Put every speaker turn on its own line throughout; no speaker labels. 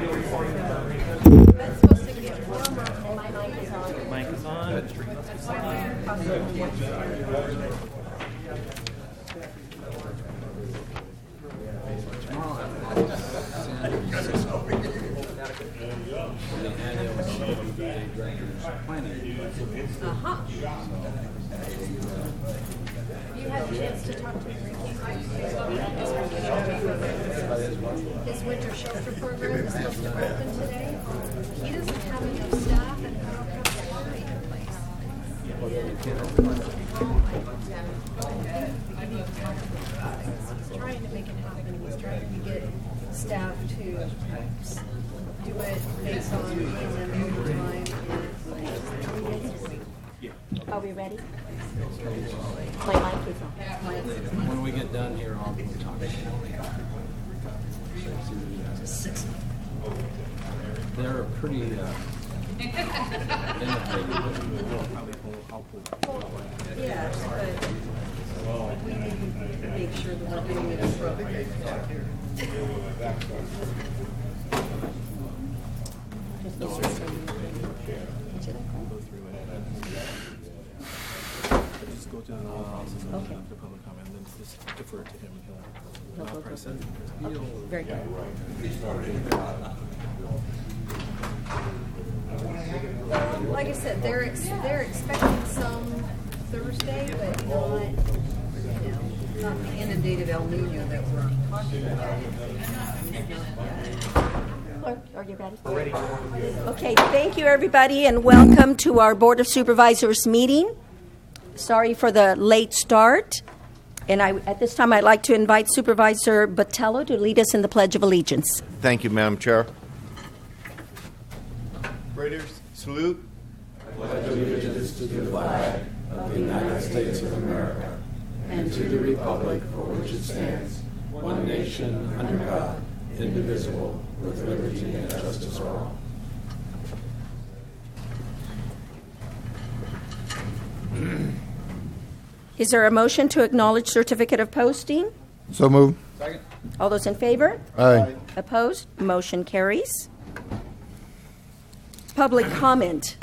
That's supposed to get warmer, and my mic is on.
Mic is on.
Uh-huh. You had a chance to talk to Ricky. His winter shelter program is supposed to open today. He doesn't have enough staff and I don't have the water in place. He's trying to make it happen. He's trying to get staff to do it based on overtime.
Are we ready? My mic is on.
When we get done here, I'll talk. They're pretty
Yes, but we need to make sure that we're doing it appropriately.
Just go through the whole process of the public comment and then just defer to him and he'll process it.
Very good.
Like I said, they're expecting some Thursday, but not the inundated El Nino that we're talking about.
Clerk, are you ready? Okay, thank you, everybody, and welcome to our Board of Supervisors meeting. Sorry for the late start. And at this time, I'd like to invite Supervisor Botello to lead us in the Pledge of Allegiance.
Thank you, Madam Chair. Raiders, salute.
I pledge allegiance to the flag of the United States of America and to the republic for which it stands, one nation, under God, indivisible, with liberty and justice for all.
Is there a motion to acknowledge certificate of posting?
So moved.
Second.
All those in favor?
Aye.
Opposed? Motion carries. Public comment.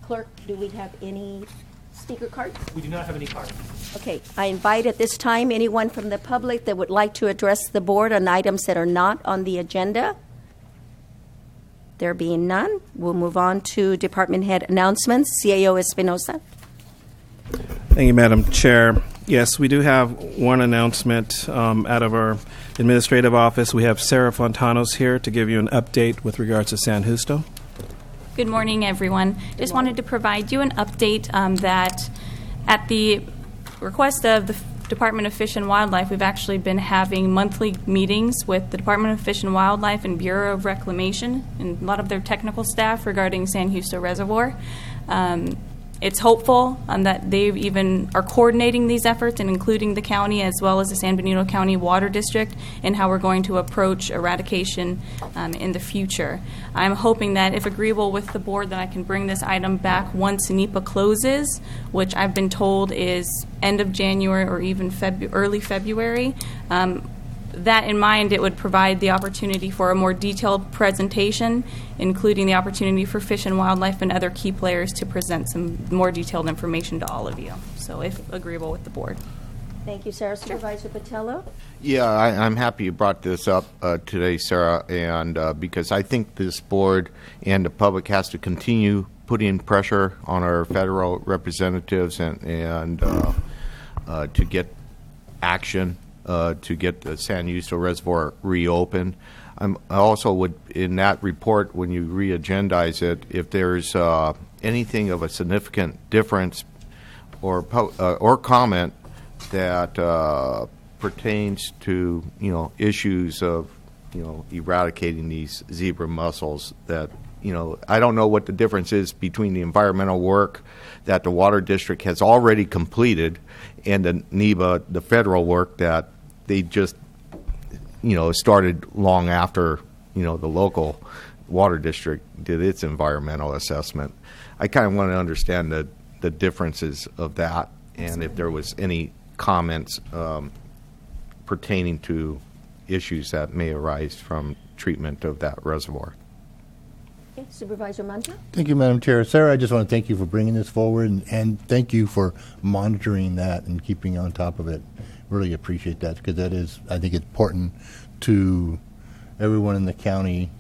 Clerk, do we have any speaker cards?
We do not have any cards.
Okay, I invite at this time anyone from the public that would like to address the board on items that are not on the agenda. There being none, we'll move on to department head announcements. CAO Espinosa.
Thank you, Madam Chair. Yes, we do have one announcement out of our administrative office. We have Sarah Fontanos here to give you an update with regards to San Justo.
Good morning, everyone. Just wanted to provide you an update that at the request of the Department of Fish and Wildlife, we've actually been having monthly meetings with the Department of Fish and Wildlife and Bureau of Reclamation and a lot of their technical staff regarding San Justo Reservoir. It's hopeful that they even are coordinating these efforts and including the county as well as the San Benito County Water District in how we're going to approach eradication in the future. I'm hoping that if agreeable with the board that I can bring this item back once NEPA closes, which I've been told is end of January or even early February. That in mind, it would provide the opportunity for a more detailed presentation, including the opportunity for Fish and Wildlife and other key players to present some more detailed information to all of you. So if agreeable with the board.
Thank you, Sarah. Supervisor Botello?
Yeah, I'm happy you brought this up today, Sarah, and because I think this board and the public has to continue putting pressure on our federal representatives and to get action to get the San Justo Reservoir reopened. I also would, in that report, when you re-agendize it, if there's anything of a significant difference or comment that pertains to issues of eradicating these zebra mussels, that I don't know what the difference is between the environmental work that the Water District has already completed and the NEBA, the federal work that they just started long after the local Water District did its environmental assessment. I kind of want to understand the differences of that, and if there was any comments pertaining to issues that may arise from treatment of that reservoir.
Okay, Supervisor Munzer?
Thank you, Madam Chair. Sarah, I just want to thank you for bringing this forward, and thank you for monitoring that and keeping on top of it. Really appreciate that, because that is, I think, important to everyone in the county.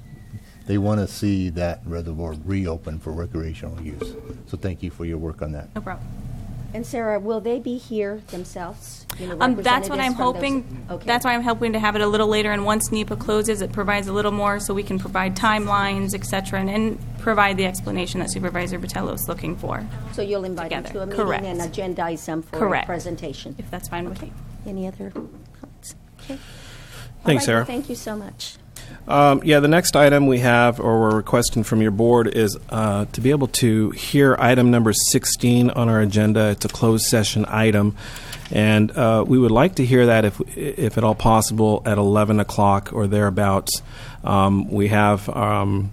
They want to see that reservoir reopen for recreational use. So thank you for your work on that.
No problem.
And Sarah, will they be here themselves?
That's what I'm hoping.
Okay.
That's why I'm hoping to have it a little later. And once NEPA closes, it provides a little more, so we can provide timelines, et cetera, and provide the explanation that Supervisor Botello is looking for.
So you'll invite them
Together.
to a meeting
Correct.
and agendize them for
Correct.
a presentation.
If that's fine with you.
Any other comments? Okay.
Thanks,
All right,
Sarah.
well, thank you so much.
The next item we have, or we're requesting from your board, is to be able to hear item number 16 on our agenda. It's a closed session item, and we would like to hear that, if at all possible, at 11 o'clock or thereabouts. We have our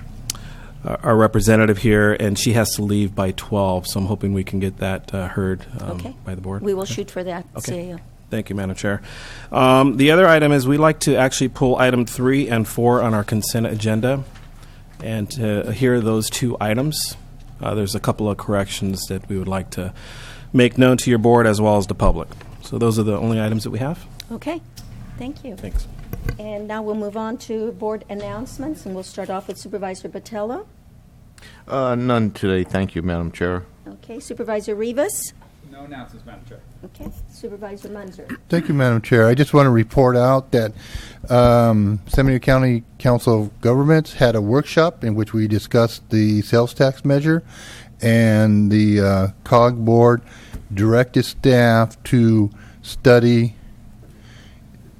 representative here, and she has to leave by 12, so I'm hoping we can get that heard
Okay.
by the board.
We will shoot for that.
Okay.
CAO.
Thank you, Madam Chair. The other item is we'd like to actually pull item 3 and 4 on our consent agenda and to hear those two items. There's a couple of corrections that we would like to make known to your board as well as the public. So those are the only items that we have.
Okay. Thank you.
Thanks.
And now we'll move on to board announcements, and we'll start off with Supervisor Botello.
None today, thank you, Madam Chair.
Okay. Supervisor Rivas.
No announcements, Madam Chair.
Okay. Supervisor Munzer.
Thank you, Madam Chair. I just want to report out that Seminole County Council of Governments had a workshop in which we discussed the sales tax measure, and the COG board directed staff to study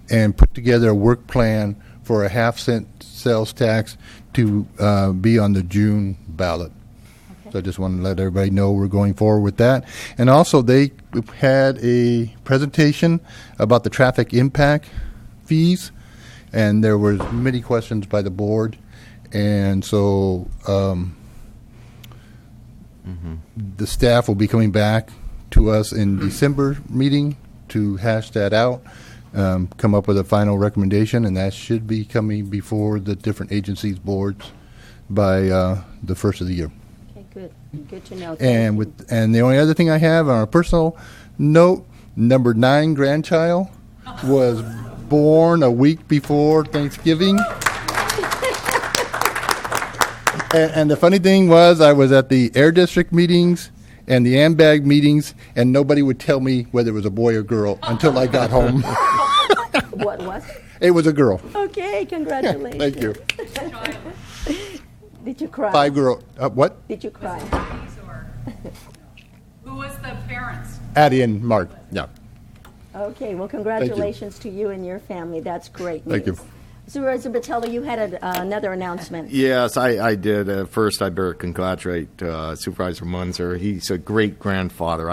and put together a work plan for a half-cent sales tax to be on the June ballot. So I just want to let everybody know we're going forward with that. And also, they had a presentation about the traffic impact fees, and there were many questions by the board. And so the staff will be coming back to us in December meeting to hash that out, come up with a final recommendation, and that should be coming before the different agencies' boards by the first of the year.
Okay, good. Good to know.
And the only other thing I have on a personal note, number 9 grandchild was born a week before Thanksgiving. And the funny thing was, I was at the Air District meetings and the AMBAG meetings, and nobody would tell me whether it was a boy or girl until I got home.
What was it?
It was a girl.
Okay, congratulations.
Thank you.
Did you cry?
5 girl. What?
Did you cry?
Who was the parents?
Addie and Mark. Yeah.
Okay, well, congratulations to you and your family. That's great news.
Thank you.
Supervisor Botello, you had another announcement.
Yes, I did. First, I better congratulate Supervisor Munzer. He's a great grandfather.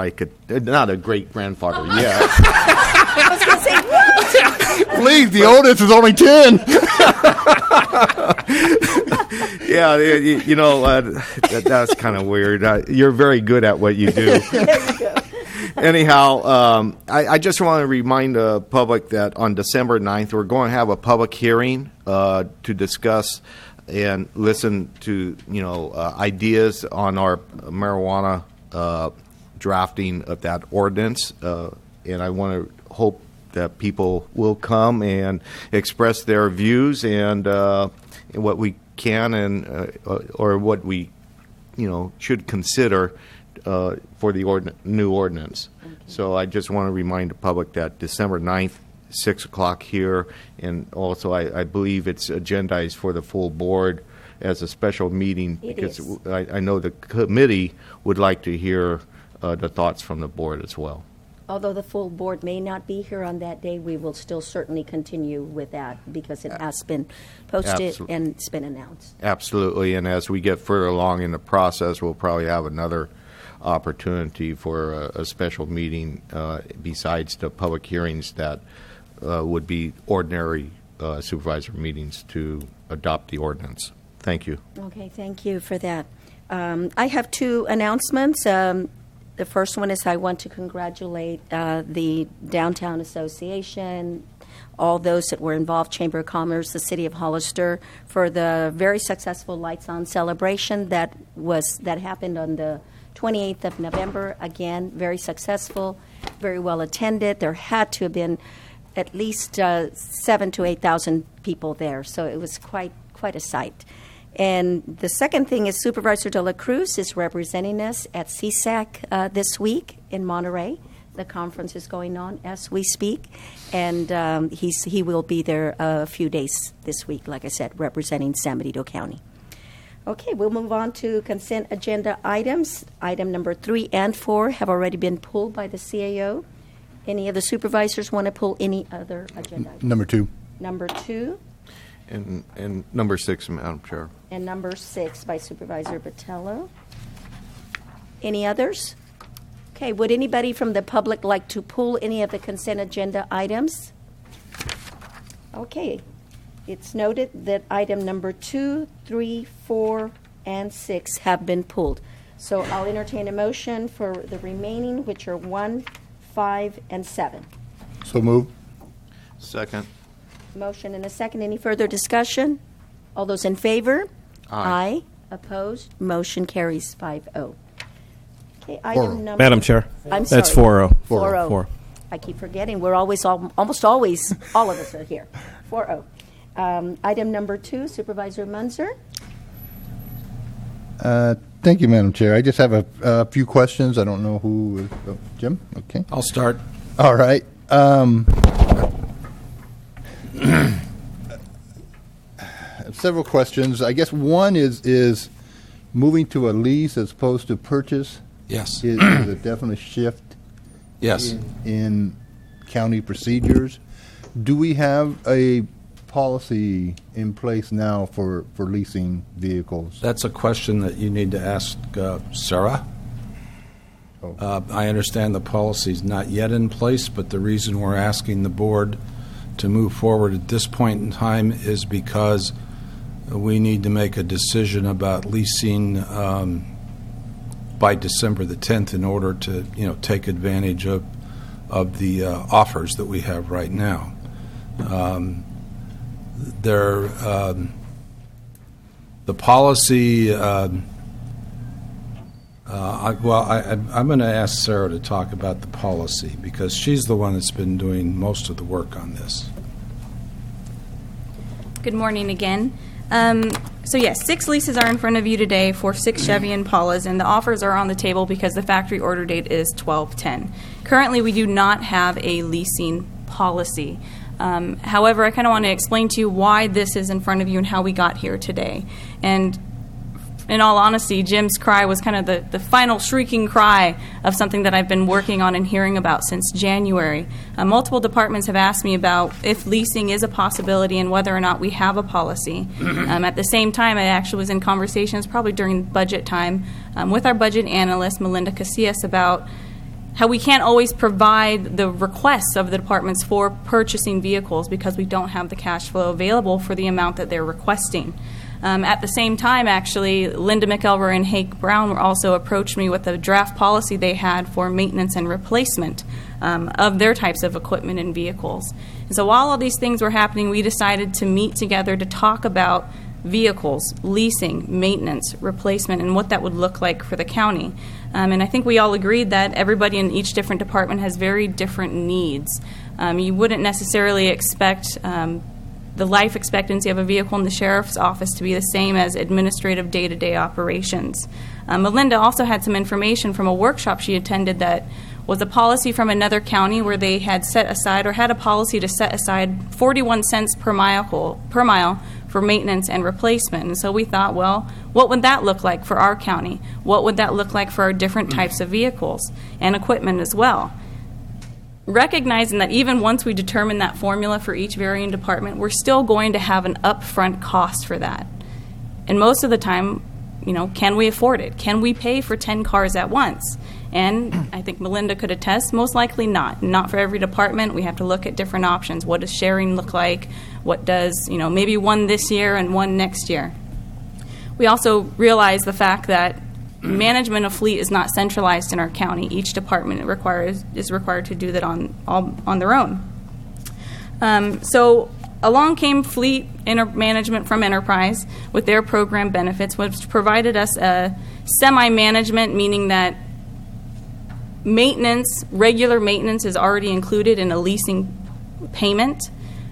Not a great grandfather yet.
I was going to say,
Please, the oldest is only 10.
Yeah, that's kind of weird. You're very good at what you do.
there you go.
Anyhow, I just want to remind the public that on December 9th, we're going to have a public hearing to discuss and listen to, ideas on our marijuana drafting of that ordinance. And I want to hope that people will come and express their views and what we can or what we, should consider for the new ordinance. Okay. So I just want to remind the public that December 9th, 6 o'clock here, and also I believe it's agendized for the full board as a special meeting because I know the committee would like to hear the thoughts from the board as well.
Although the full board may not be here on that day, we will still certainly continue with that because it has been posted and it's been announced.
Absolutely, and as we get further along in the process, we'll probably have another opportunity for a special meeting besides the public hearings that would be ordinary supervisor meetings to adopt the ordinance. Thank you.
Okay, thank you for that. I have 2 announcements. The first one is I want to congratulate the Downtown Association all those that were involved, Chamber of Commerce, the City of Hollister, for the very successful Lights On celebration that happened on the 28th of November. Again, very successful, very well attended. There had to have been at least 7,000 to 8,000 people there, so it was quite a sight. And the second thing is Supervisor De La Cruz is representing us at CSAC this week in Monterey. The conference is going on as we speak, and he will be there a few days this week, like I said, representing San Benito County. Okay, we'll move on to consent agenda items. Item number 3 and 4 have already been pulled by the CAO. Any of the supervisors want to pull any other agenda items?
Number 2.
Number 2
And number 6, Madam Chair.
and number 6 by Supervisor Botello. Any others? Okay, would anybody from the public like to pull any of the consent agenda items? Okay, it's noted that item number 2, 3, 4, and 6 have been pulled. So I'll entertain a motion for the remaining, which are 1, 5, and 7.
So move.
Second.
Motion and a second. Any further discussion? All those in favor?
Aye.
Opposed? Motion carries 5-0. Okay,
4-0.
item number...
Madam Chair.
I'm sorry.
That's 4-0.
4-0.
4.
I keep forgetting. We're always, almost always, all of us are here. 4-0. Item number 2, Supervisor Munzer.
Thank you, Madam Chair. I just have a few questions. I don't know who. Jim? Okay.
I'll start.
All right. Several questions. I guess one is moving to a lease as opposed to purchase
Yes.
is a definite shift
Yes.
in county procedures. Do we have a policy in place now for leasing vehicles?
That's a question that you need to ask Sarah.
Oh.
I understand the policy's not yet in place, but the reason we're asking the board to move forward at this point in time is because we need to make a decision about leasing by December the 10th in order to, take advantage of the offers that we have right now. The policy. I'm going to ask Sarah to talk about the policy because she's the one that's been doing most of the work on this.
Good morning again. So yes, 6 leases are in front of you today for 6 Chevy Impalas, and the offers are on the table because the factory order date is 12/10. Currently, we do not have a leasing policy. However, I kind of want to explain to you why this is in front of you and how we got here today. And in all honesty, Jim's cry was kind of the final shrieking cry of something that I've been working on and hearing about since January. Multiple departments have asked me about if leasing is a possibility and whether or not we have a policy. At the same time, I actually was in conversations probably during budget time with our budget analyst, Melinda Casillas, about how we can't always provide the requests of the departments for purchasing vehicles because we don't have the cash flow available for the amount that they're requesting. At the same time, actually, Linda McElroy and Hank Brown also approached me with a draft policy they had for maintenance and replacement of their types of equipment and vehicles. And so while all these things were happening, we decided to meet together to talk about vehicles, leasing, maintenance, replacement, and what that would look like for the county. And I think we all agreed that everybody in each different department has very different needs. You wouldn't necessarily expect the life expectancy of a vehicle in the sheriff's office to be the same as administrative day-to-day operations. Melinda also had some information from a workshop she attended that was a policy from another county where they had set aside or had a policy to set aside 41 cents per mile for maintenance and replacement. And so we thought, well, what would that look like for our county? What would that look like for our different types of vehicles and equipment as well? Recognizing that even once we determine that formula for each varying department, we're still going to have an upfront cost for that. And most of the time, can we afford it? Can we pay for 10 cars at once? And I think Melinda could attest, most likely not. Not for every department. We have to look at different options. What does sharing look like? What does, maybe one this year and one next year? We also realize the fact that management of fleet is not centralized in our county. Each department is required to do that on their own. So along came Fleet Management from Enterprise with their program benefits, which provided us a semi-management, meaning that maintenance, regular maintenance, is already included in a leasing payment,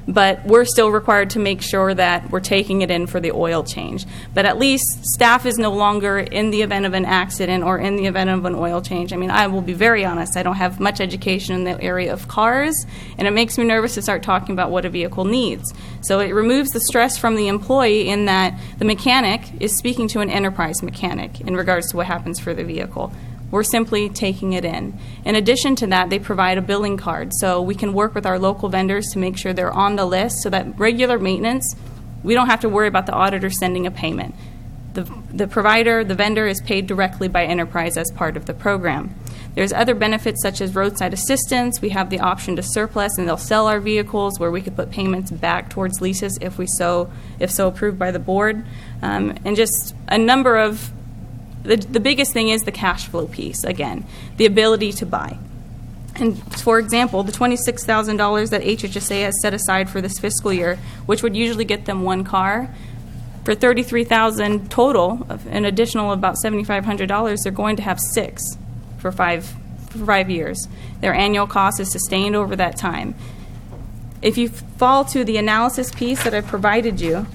but we're still required to make sure that we're taking it in for the oil change. But at least staff is no longer in the event of an accident or in the event of an oil change. I mean, I will be very honest, I don't have much education in the area of cars, and it makes me nervous to start talking about what a vehicle needs. So it removes the stress from the employee in that the mechanic is speaking to an Enterprise mechanic in regards to what happens for the vehicle. We're simply taking it in. In addition to that, they provide a billing card, so we can work with our local vendors to make sure they're on the list so that regular maintenance, we don't have to worry about the auditor sending a payment. The provider, the vendor, is paid directly by Enterprise as part of the program. There's other benefits such as roadside assistance. We have the option to surplus, and they'll sell our vehicles where we could put payments back towards leases if so approved by the board. And just a number of the biggest thing is the cash flow piece, again, the ability to buy. And for example, the $26,000 that HHSA has set aside for this fiscal year, which would usually get them one car, for $33,000 total, an additional about $7,500, they're going to have 6 for 5 years. Their annual cost is sustained over that time. If you fall to the analysis piece that I've provided you,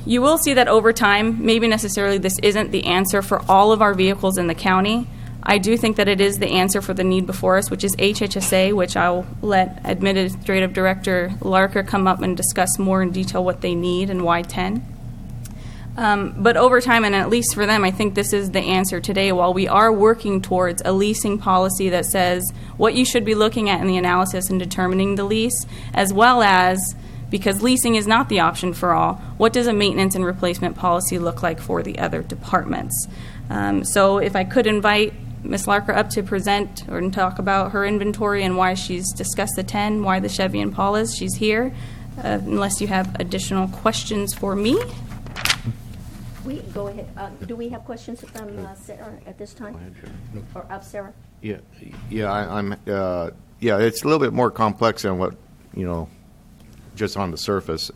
you will see that over time, maybe necessarily this isn't the answer for all of our vehicles in the county. I do think that it is the answer for the need before us, which is HHSA, which I'll let Administrative Director Larker come up and discuss more in detail what they need and why 10. But over time, and at least for them, I think this is the answer today. While we are working towards a leasing policy that says what you should be looking at in the analysis and determining the lease, as well as, because leasing is not the option for all, what does a maintenance and replacement policy look like for the other departments? So if I could invite Ms. Larker up to present or talk about her inventory and why she's discussed the 10, why the Chevy Impalas, she's here, unless you have additional questions for me.
We go ahead. Do we have questions from Sarah at this time?
Go ahead, Chair.
Or of Sarah?
Yeah, it's a little bit more complex than what, just on the surface.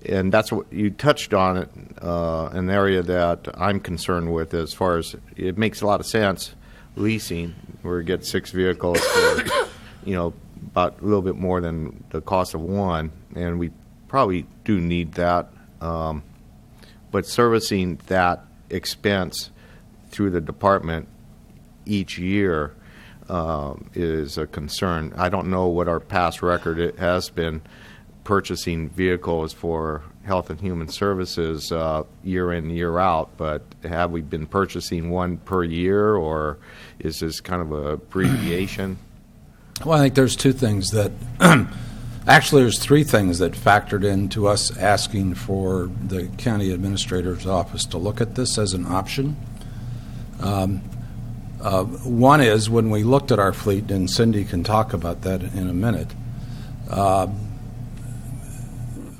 And that's what you touched on, it, an area that I'm concerned with as far as it makes a lot of sense, leasing, where you get 6 vehicles for, about a little bit more than the cost of one, and we probably do need that. But servicing that expense through the department each year is a concern. I don't know what our past record it has been purchasing vehicles for Health and Human Services year in, year out, but have we been purchasing one per year, or is this kind of a abbreviation?
Well, I think there's 2 things that actually there's 3 things that factored into us asking for the county administrator's office to look at this as an option. One is when we looked at our fleet, and Cindy can talk about that in a minute,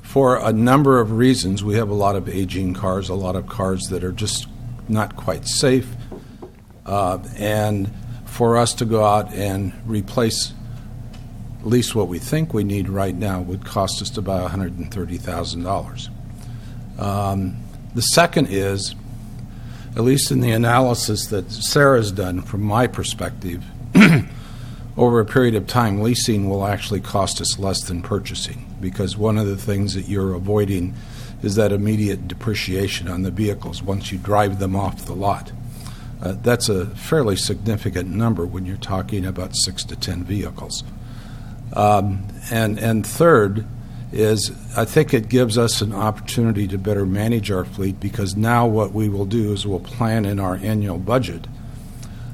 for a number of reasons, we have a lot of aging cars, a lot of cars that are just not quite safe, and for us to go out and replace at least what we think we need right now would cost us about $130,000. The second is, at least in the analysis that Sarah's done from my perspective, over a period of time, leasing will actually cost us less than purchasing, because one of the things that you're avoiding is that immediate depreciation on the vehicles once you drive them off the lot. That's a fairly significant number when you're talking about 6 to 10 vehicles. And third is, I think it gives us an opportunity to better manage our fleet, because now what we will do is we'll plan in our annual budget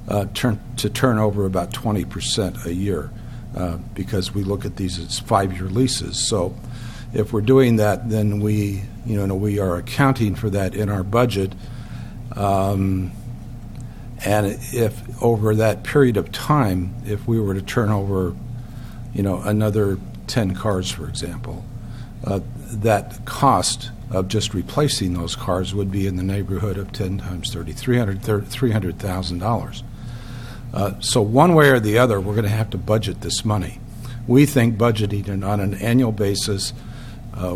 to turn over about 20% a year, because we look at these as 5-year leases. So if we're doing that, then we are accounting for that in our budget. And if over that period of time, if we were to turn over, another 10 cars, for example, that cost of just replacing those cars would be in the neighborhood of 10 times 30, $300,000. So one way or the other, we're going to have to budget this money. we think budgeting it on an annual basis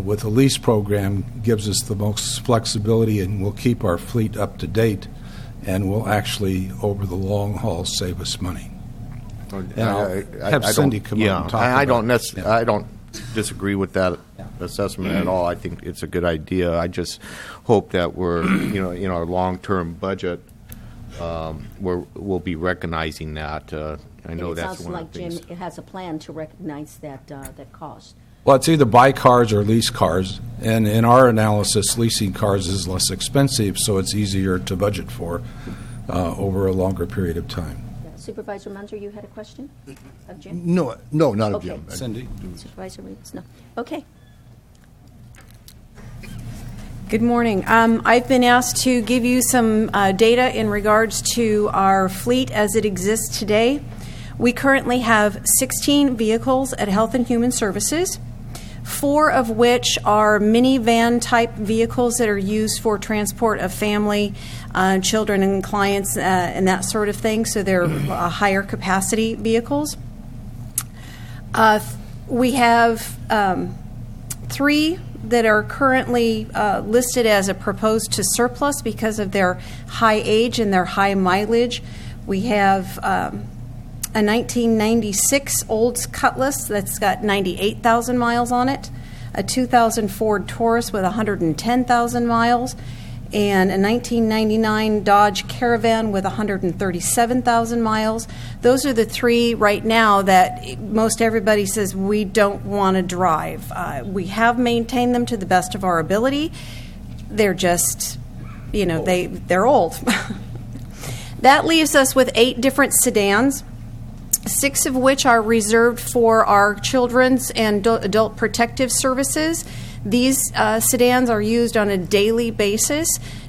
with a lease program gives us the most flexibility and will keep our fleet up to date and will actually, over the long haul, save us money. And I'll have Cindy come up and talk about it.
I don't disagree with that assessment at all. I think it's a good idea. I just hope that we're, in our long-term budget, we'll be recognizing that. I know that's one of the things.
It sounds like Jim has a plan to recognize that cost.
Well, it's either buy cars or lease cars, and in our analysis, leasing cars is less expensive, so it's easier to budget for over a longer period of time.
Yeah. Supervisor Munzer, you had a question of Jim?
No, not of
Okay.
Jim.
Cindy?
Supervisor Reeves, no. Okay.
Good morning. I've been asked to give you some data in regards to our fleet as it exists today. We currently have 16 vehicles at Health and Human Services, 4 of which are minivan type vehicles that are used for transport of family, children and clients and that sort of thing, so they're higher capacity vehicles. We have 3 that are currently listed as a proposed to surplus because of their high age and their high mileage. We have a 1996 Olds Cutlass that's got 98,000 miles on it, a 2000 Ford Taurus with 110,000 miles, and a 1999 Dodge Caravan with 137,000 miles. Those are the 3 right now that most everybody says we don't want to drive. We have maintained them to the best of our ability. They're just, they're old. That leaves us with 8 different sedans, 6 of which are reserved for our children's and adult protective services. These sedans are used on a daily basis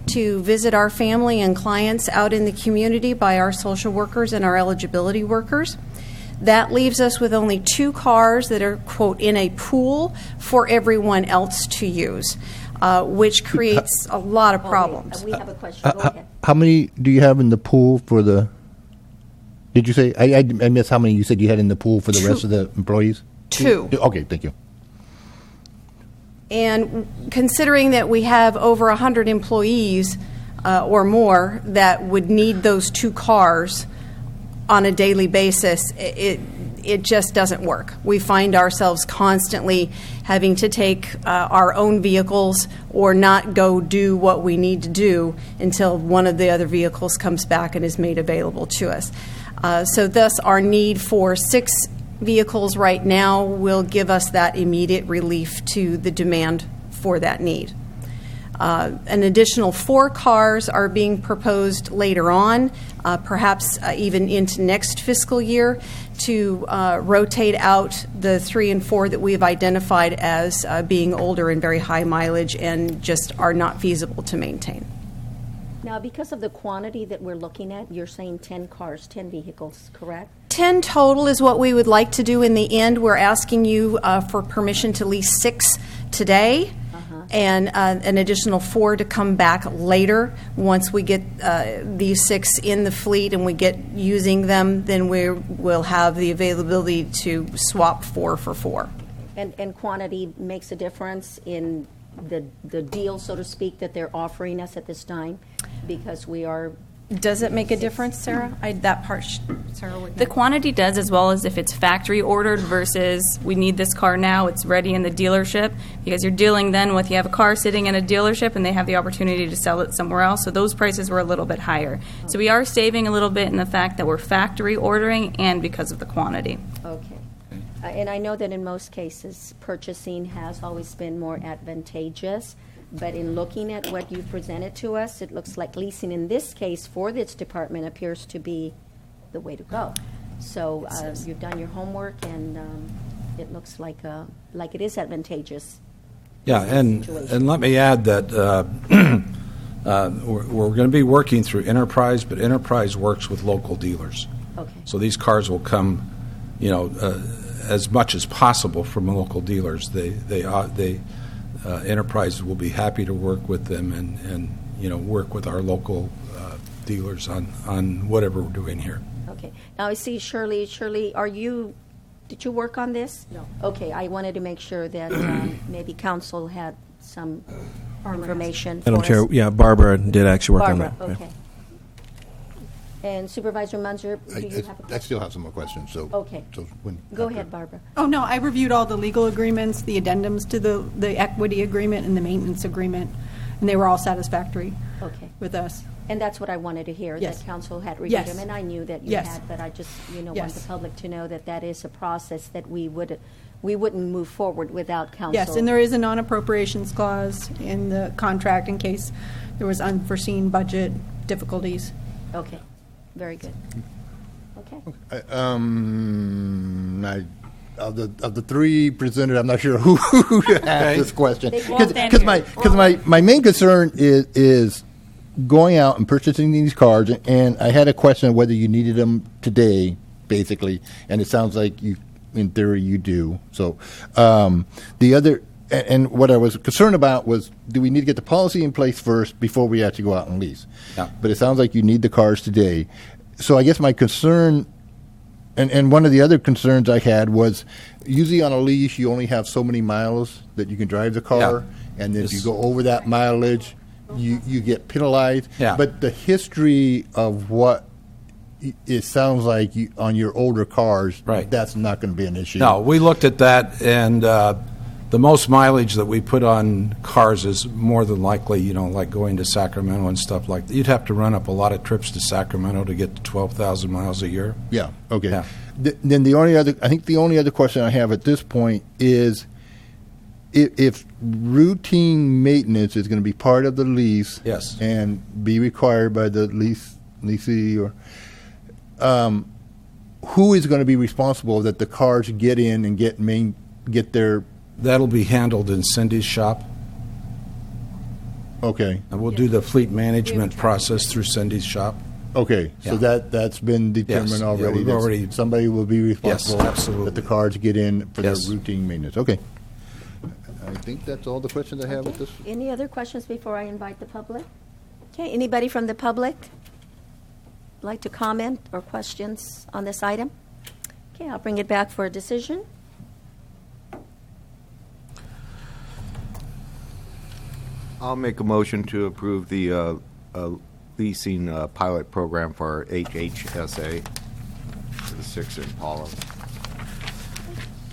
to visit our family and clients out in the community by our social workers and our eligibility workers. That leaves us with only 2 cars that are, quote, in a pool for everyone else to use, which creates a lot of problems.
We have a question. Go ahead.
How many do you have in the pool for the? Did you say? I missed how many you said you had in the pool for the rest of the employees?
2.
Okay, thank you.
And considering that we have over 100 employees or more that would need those 2 cars on a daily basis, it just doesn't work. We find ourselves constantly having to take our own vehicles or not go do what we need to do until one of the other vehicles comes back and is made available to us. So thus, our need for 6 vehicles right now will give us that immediate relief to the demand for that need. An additional 4 cars are being proposed later on, perhaps even into next fiscal year, to rotate out the 3 and 4 that we've identified as being older and very high mileage and just are not feasible to maintain.
Now, because of the quantity that we're looking at, you're saying 10 cars, 10 vehicles, correct?
10 total is what we would like to do in the end. We're asking you for permission to lease 6 today. And an additional 4 to come back later. Once we get these 6 in the fleet and we get using them, then we'll have the availability to swap 4 for 4.
And quantity makes a difference in the deal, so to speak, that they're offering us at this time, because we are.
Does it make a difference, Sarah? That part, Sarah would know.
The quantity does, as well as if it's factory ordered versus we need this car now, it's ready in the dealership, because you're dealing then with you have a car sitting in a dealership and they have the opportunity to sell it somewhere else, so those prices were a little bit higher. So we are saving a little bit in the fact that we're factory ordering and because of the quantity.
Okay. And I know that in most cases, purchasing has always been more advantageous. But in looking at what you presented to us, it looks like leasing in this case for this department appears to be the way to go. So you've done your homework, and it looks like it is advantageous.
Yeah, and let me add that we're going to be working through Enterprise, but Enterprise works with local dealers.
Okay.
So these cars will come, as much as possible from local dealers. Enterprise will be happy to work with them and work with our local dealers on whatever we're doing here.
Okay. Now I see Shirley. Shirley, are you Did you work on this?
No.
Okay, I wanted to make sure that maybe council had some information for
Madam
us.
Chair, yeah, Barbara did actually work
Barbara,
on that.
okay. And Supervisor Munzer, do you have a
I
question?
still have some more questions, so.
Okay.
So when.
Go ahead, Barbara.
Oh, no, I reviewed all the legal agreements, the addendums to the equity agreement and the maintenance agreement, and they were all satisfactory
Okay.
with us.
And that's what I wanted to hear,
Yes.
that council had reviewed
Yes.
them, and I knew that you
Yes.
had, but I just, want
Yes.
the public to know that that is a process that we wouldn't move forward without council.
Yes, and there is a non-appropriations clause in the contract in case there was unforeseen budget difficulties.
Okay, very good. Okay.
Of the three presented, I'm not sure who to ask this question.
They all stand
Because
here.
my main concern is going out and purchasing these cars, and I had a question of whether you needed them today, basically, and it sounds like you, in theory, you do. So the other, and what I was concerned about was, do we need to get the policy in place first before we actually go out and lease?
Yeah.
But it sounds like you need the cars today. So I guess my concern, and one of the other concerns I had was, usually on a lease, you only have so many miles that you can drive the car, and if you
It's-
go over that mileage, you get penalized.
Yeah.
But the history of what it sounds like on your older cars,
Right.
that's not going to be an issue.
No, we looked at that, and the most mileage that we put on cars is more than likely, like going to Sacramento and stuff like that. You'd have to run up a lot of trips to Sacramento to get to 12,000 miles a year.
Yeah. Okay.
Yeah.
Then the only other question I have at this point is, if routine maintenance is going to be part of the lease,
Yes.
and be required by the leasee, or who is going to be responsible that the cars get in and get their
That'll be handled in Cindy's shop,
okay.
and we'll do the fleet management process through Cindy's shop.
Okay, so
Yeah.
that's been determined
Yes, yeah,
already.
we've
That's-
already-
somebody will be responsible.
absolutely.
That the cars get in for
Yes.
their routine maintenance. Okay. I think that's all the questions I have at this.
Any other questions before I invite the public? Okay, anybody from the public like to comment or questions on this item? Okay, I'll bring it back for a decision.
I'll make a motion to approve the leasing pilot program for HHSA, for the 6 Impala,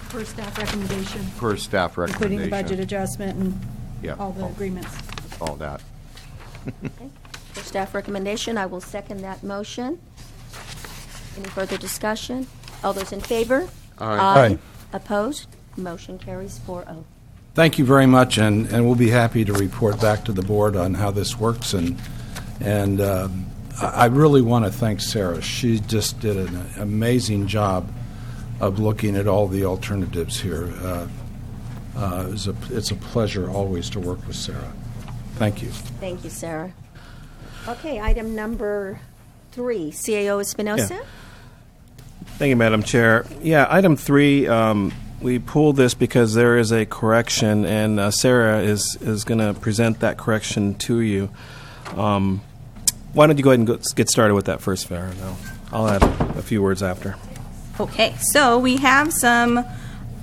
Per staff recommendation,
per staff recommendation.
including the budget adjustment and
Yeah.
all the agreements.
All that.
Okay. For staff recommendation, I will second that motion. Any further discussion? All those in favor?
Aye.
Opposed? Motion carries 4-0.
Thank you very much, and we'll be happy to report back to the board on how this works. And I really want to thank Sarah. She just did an amazing job of looking at all the alternatives here. It's a pleasure always to work with Sarah. Thank you.
Thank you, Sarah. Okay, item number 3, CAO Espinosa.
Yeah. Thank you, Madam Chair. Yeah, item 3, we pulled this because there is a correction, and Sarah is going to present that correction to you. Why don't you go ahead and get started with that first, Farah? I'll add a few words after.
Okay, so we have some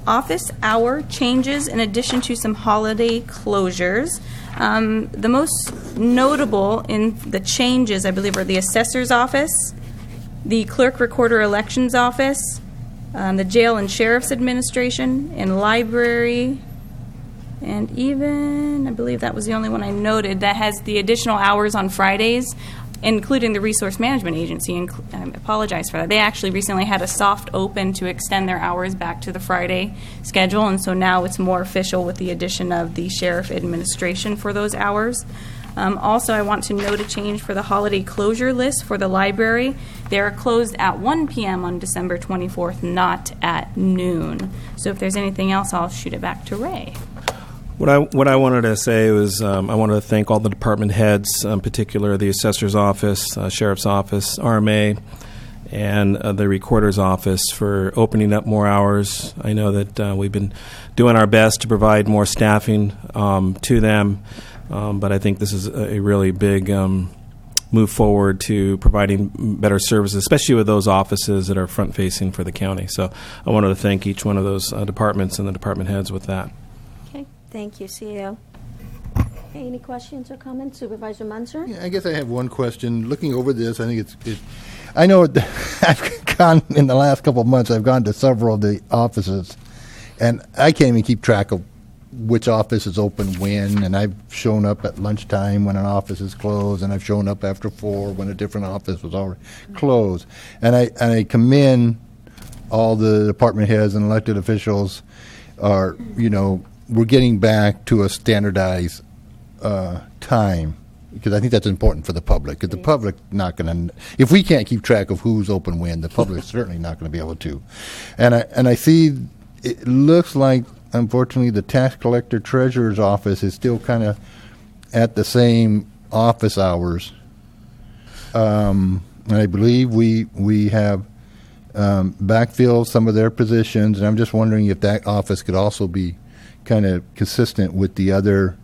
office hour changes in addition to some holiday closures. The most notable in the changes, I believe, are the assessor's office, the clerk recorder elections office, the jail and sheriff's administration, and library, and even, I believe that was the only one I noted, that has the additional hours on Fridays, including the Resource Management Agency. And I apologize for that. They actually recently had a soft open to extend their hours back to the Friday schedule, and so now it's more official with the addition of the sheriff administration for those hours. Also, I want to note a change for the holiday closure list for the library. They are closed at 1 p.m. on December 24th, not at noon. So if there's anything else, I'll shoot it back to Ray.
What I wanted to say was I wanted to thank all the department heads, in particular the assessor's office, sheriff's office, RMA, and the recorder's office for opening up more hours. I know that we've been doing our best to provide more staffing to them, but I think this is a really big move forward to providing better services, especially with those offices that are front-facing for the county. So I wanted to thank each one of those departments and the department heads with that.
Okay, thank you, CEO. Okay, any questions or comments? Supervisor Munzer?
Yeah, I guess I have one question. Looking over this, I think I know I've gone, in the last couple of months, I've gone to several of the offices, and I can't even keep track of which office is open when, and I've shown up at lunchtime when an office is closed, and I've shown up after 4 when a different office was already closed. And I commend all the department heads and elected officials are, we're getting back to a standardized time, because I think that's important for the public. Because the public not going to, if we can't keep track of who's open when, the public's certainly not going to be able to. And I see it looks like, unfortunately, the tax collector treasurer's office is still kind of at the same office hours. And I believe we have backfilled some of their positions, and I'm just wondering if that office could also be kind of consistent with the other,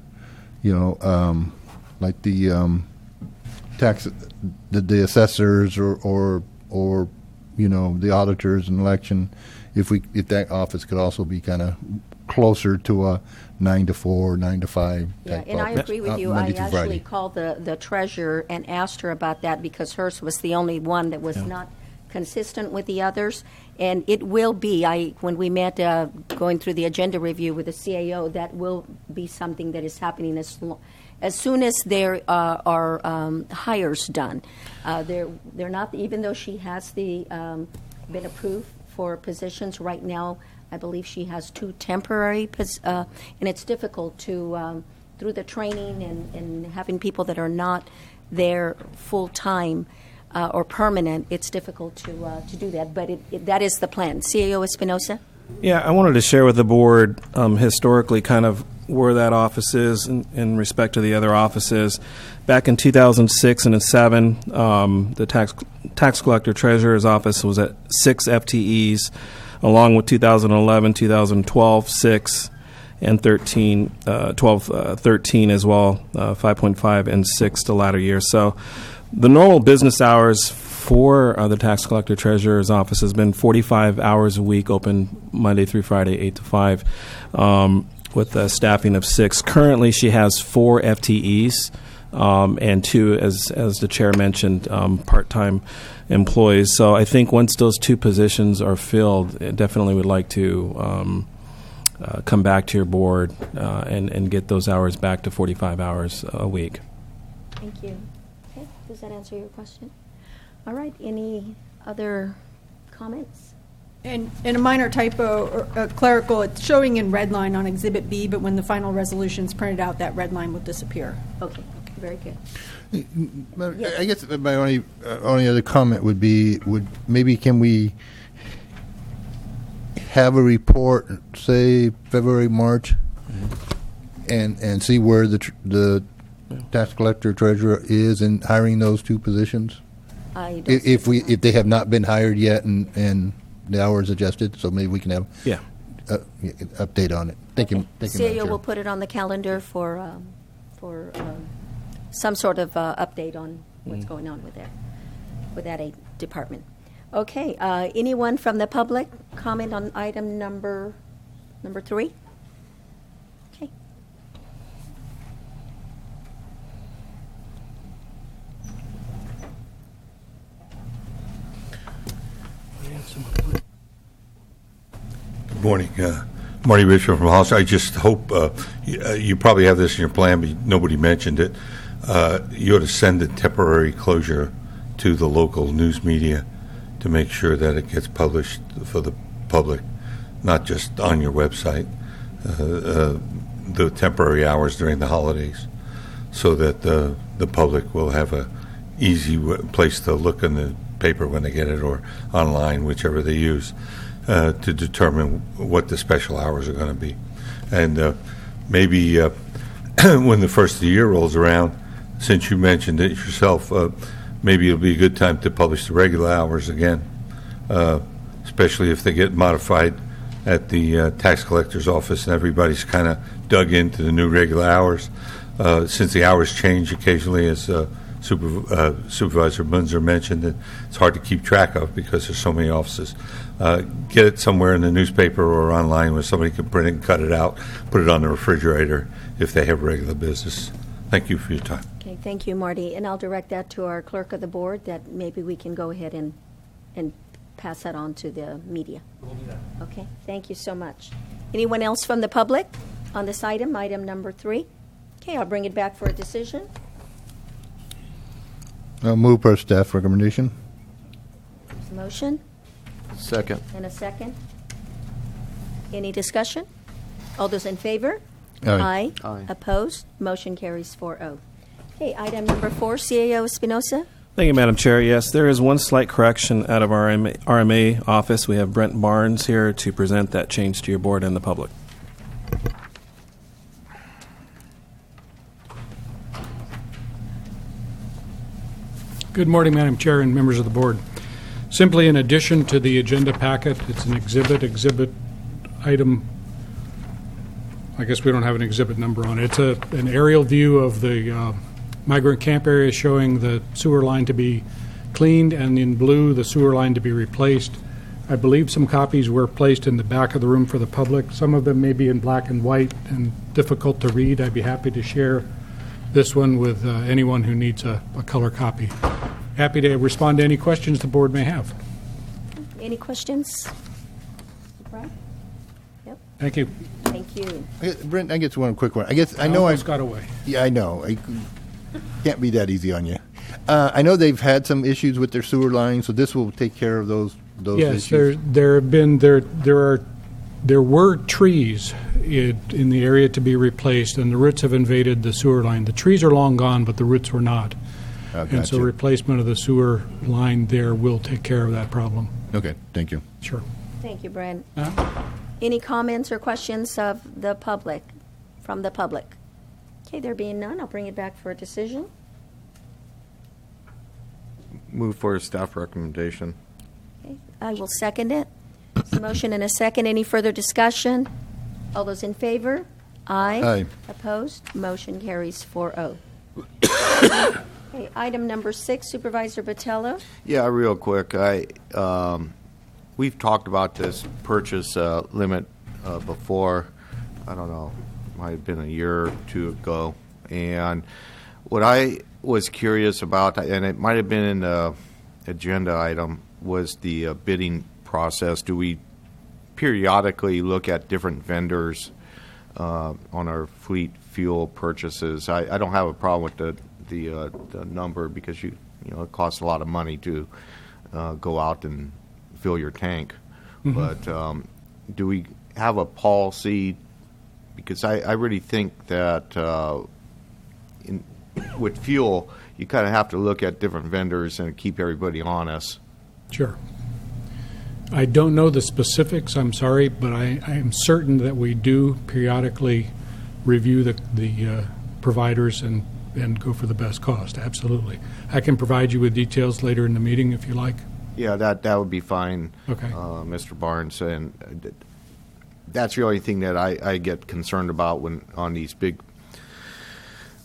like the tax, the assessors or the auditors and election. If that office could also be kind of closer to a 9 to 4, 9 to 5 type
And I
office,
agree with you. I
Monday through
actually
Friday.
called the treasurer and asked her about that because hers was the only one that was not consistent with the others. And it will be, when we met going through the agenda review with the CAO, that will be something that is happening as soon as there are hires done. They're not, even though she has been approved for positions right now, I believe she has 2 temporary, and it's difficult to, through the training and having people that are not there full-time or permanent, it's difficult to do that. But that is the plan. CAO Espinosa?
Yeah, I wanted to share with the board historically kind of where that office is in respect to the other offices. Back in 2006 and 2007, the tax collector treasurer's office was at 6 FTEs, along with 2011, 2012, 6, and 13, 13 as well, 5.5 and 6 the latter year. So the normal business hours for the tax collector treasurer's office has been 45 hours a week, open Monday through Friday, 8 to 5, with a staffing of 6. Currently, she has 4 FTEs and 2, as the chair mentioned, part-time employees. So I think once those 2 positions are filled, I definitely would like to come back to your board and get those hours back to 45 hours a week.
Thank you. Okay, does that answer your question? All right, any other comments?
And a minor typo, or clerical, it's showing in red line on Exhibit B, but when the final resolution's printed out, that red line will disappear.
Okay, very good.
I guess my only other comment would be, maybe can we have a report, say February, March, and see where the tax collector treasurer is in hiring those 2 positions? If they have not been hired yet and the hours adjusted, so maybe we can have update on it. Thank you. Thank you, Madam
CAO
Chair.
will put it on the calendar for some sort of update on what's going on with that department. Okay. Anyone from the public comment on item number 3? Okay.
Good morning. Marty Richard from Hollis. I just hope you probably have this in your plan, but nobody mentioned it. You ought to send a temporary closure to the local news media to make sure that it gets published for the public, not just on your website, the temporary hours during the holidays, so that the public will have a easy place to look in the paper when they get it, or online, whichever they use, to determine what the special hours are going to be. And maybe when the first of the year rolls around, since you mentioned it yourself, maybe it'll be a good time to publish the regular hours again, especially if they get modified at the tax collector's office and everybody's kind of dug into the new regular hours. Since the hours change occasionally as Supervisor Munzer mentioned that it's hard to keep track of because there's so many offices. Get it somewhere in the newspaper or online where somebody can print it and cut it out, put it on the refrigerator if they have regular business. Thank you for your time.
Okay, thank you, Marty. And I'll direct that to our clerk of the board, that maybe we can go ahead and pass that on to the media.
We'll do that.
Okay, thank you so much. Anyone else from the public on this item number 3? Okay, I'll bring it back for a decision.
I'll move per staff recommendation.
There's a motion
Second.
and a second. Any discussion? All those in favor?
Aye.
Aye.
Opposed? Motion carries 4-0. Okay, item number 4, CAO Espinosa.
Thank you, Madam Chair. Yes, there is one slight correction out of our RMA office. We have Brent Barnes here to present that change to your board and the public.
Good morning, Madam Chair and members of the board. Simply in addition to the agenda packet, it's an exhibit item. I guess we don't have an exhibit number on it. It's an aerial view of the migrant camp area showing the sewer line to be cleaned, and in blue, the sewer line to be replaced. I believe some copies were placed in the back of the room for the public. Some of them may be in black and white and difficult to read. I'd be happy to share this one with anyone who needs a color copy. Happy to respond to any questions the board may have.
Any questions? Brent? Yep,
Thank you.
thank you.
Brent, I guess one quick one. I know
almost got away.
Yeah, I know. I can't be that easy on you. I know they've had some issues with their sewer lines, so this will take care of those
Yes,
issues.
there were trees in the area to be replaced, and the roots have invaded the sewer line. The trees are long gone, but the roots were not. And so
Gotcha.
replacement of the sewer line there will take care of that problem.
Okay, thank you.
Sure.
Thank you, Brent. Any comments or questions of the public, from the public? Okay, there being none, I'll bring it back for a decision.
Move for a staff recommendation.
Okay, I will second it. There's a motion and a second. Any further discussion? All those in favor? Aye.
Aye.
Opposed? Motion carries 4-0. Okay, item number 6, Supervisor Botello.
Yeah, real quick. We've talked about this purchase limit before. I don't know, might have been a year or two ago. And what I was curious about, and it might have been in the agenda item, was the bidding process. Do we periodically look at different vendors on our fleet fuel purchases? I don't have a problem with the number, because you know it costs a lot of money to go out and fill your tank.
Mm-hmm.
But do we have a policy? Because I really think that with fuel, you kind of have to look at different vendors and keep everybody honest.
Sure. I don't know the specifics, I'm sorry, but I am certain that we do periodically review the providers and go for the best cost, absolutely. I can provide you with details later in the meeting if you like.
Yeah, that would be fine,
Okay.
Mr. Barnes. And that's the only thing that I get concerned about when on these big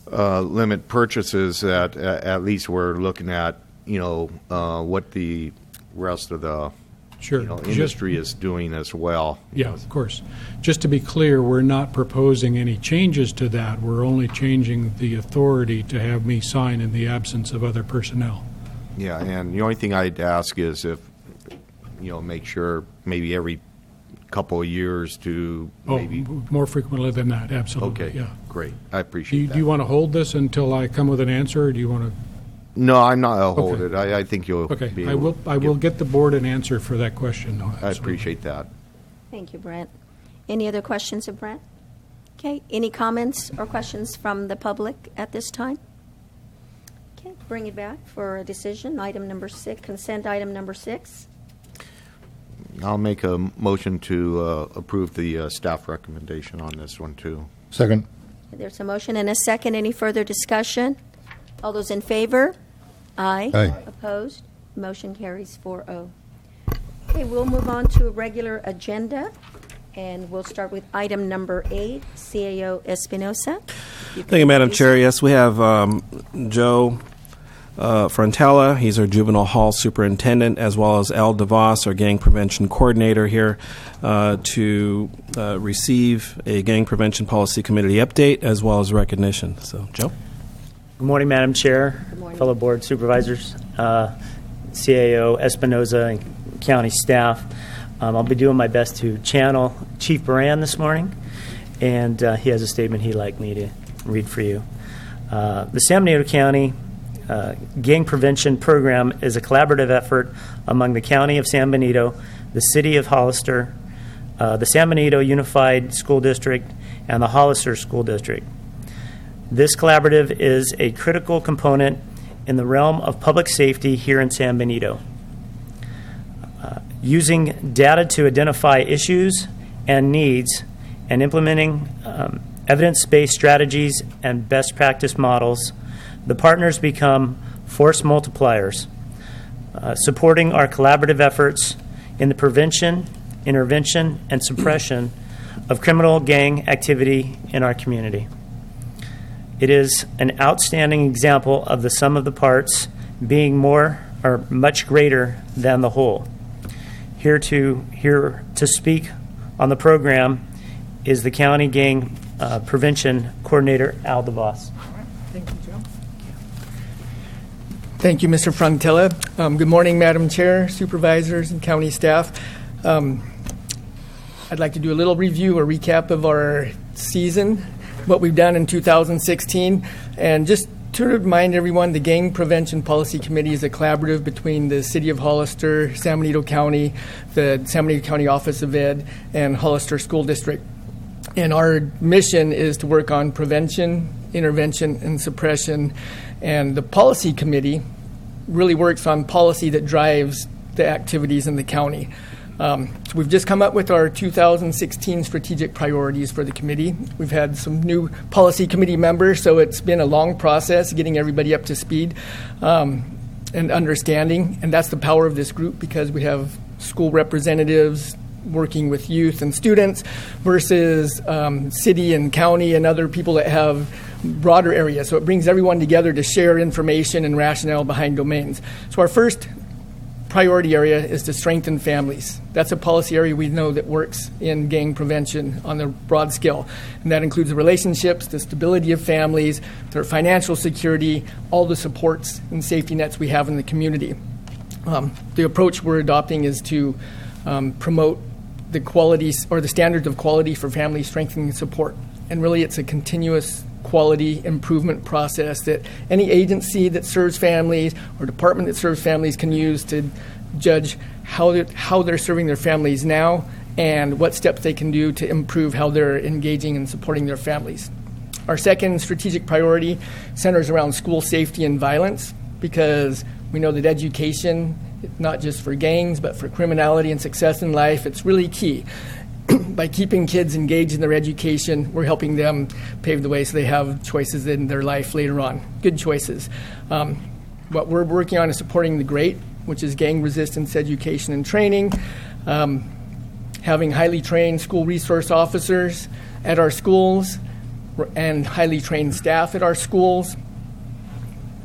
limit purchases, that at least we're looking at, what the rest of the
Sure.
industry is doing as well.
Yeah, of course. Just to be clear, we're not proposing any changes to that. We're only changing the authority to have me sign in the absence of other personnel.
Yeah, and the only thing I'd ask is if, make sure maybe every couple of years to maybe.
Oh, more frequently than that, absolutely.
Okay,
Yeah.
great. I appreciate that.
Do you want to hold this until I come with an answer, or do you want to?
No, I'm not. I'll hold
Okay.
it. I think you'll.
Okay,
be
I
able
will
to
get the board an answer for that question. No,
I
absolutely.
appreciate that.
Thank you, Brent. Any other questions of Brent? Okay, any comments or questions from the public at this time? Okay, bring it back for a decision. Item number 6, consent item number 6.
I'll make a motion to approve the staff recommendation on this one too.
Second.
There's a motion and a second. Any further discussion? All those in favor? Aye.
Aye.
Opposed? Motion carries 4-0. Okay, we'll move on to a regular agenda, and we'll start with item number 8, CAO Espinosa.
Thank you, Madam Chair. Yes, we have Joe Frontella. He's our juvenile hall superintendent, as well as Al DeVos, our gang prevention coordinator, here to receive a gang prevention policy committee update as well as recognition. So, Joe.
Good morning, Madam Chair, fellow board supervisors, CAO, Espinoza, and county staff. I'll be doing my best to channel Chief Baran this morning, and he has a statement he'd like me to read for you. The San Benito County Gang Prevention Program is a collaborative effort among the County of San Benito, the City of Hollister, the San Benito Unified School District, and the Hollister School District. This collaborative is a critical component in the realm of public safety here in San Benito. Using data to identify issues and needs and implementing evidence-based strategies and best practice models, the partners become force multipliers, supporting our collaborative efforts in the prevention, intervention, and suppression of criminal gang activity in our community. It is an outstanding example of the sum of the parts being more or much greater than the whole. Here to speak on the program is the County Gang Prevention Coordinator, Al DeVos.
Thank you, Joe. Thank you, Mr. Frontella. Good morning, Madam Chair, supervisors, and county staff. I'd like to do a little review or recap of our season, what we've done in 2016, and just to remind everyone, the Gang Prevention Policy Committee is a collaborative between the City of Hollister, San Benito County, the San Benito County Office of Ed, and Hollister School District. And our mission is to work on prevention, intervention, and suppression. And the policy committee really works on policy that drives the activities in the county. So we've just come up with our 2016 strategic priorities for the committee. We've had some new policy committee members, so it's been a long process getting everybody up to speed and understanding. And that's the power of this group, because we have school representatives working with youth and students versus city and county and other people that have broader areas. So it brings everyone together to share information and rationale behind domains. So our first priority area is to strengthen families. That's a policy area we know that works in gang prevention on the broad scale. And that includes the relationships, the stability of families, their financial security, all the supports and safety nets we have in the community. The approach we're adopting is to promote the qualities or the standards of quality for family strengthening support. And really it's a continuous quality improvement process that any agency that serves families or department that serves families can use to judge how they're serving their families now and what steps they can do to improve how they're engaging and supporting their families. Our second strategic priority centers around school safety and violence, because we know that education, not just for gangs, but for criminality and success in life, it's really key. By keeping kids engaged in their education, we're helping them pave the way so they have choices in their life later on, good choices. What we're working on is supporting the GREAT, which is gang resistance education and training, having highly trained school resource officers at our schools and highly trained staff at our schools.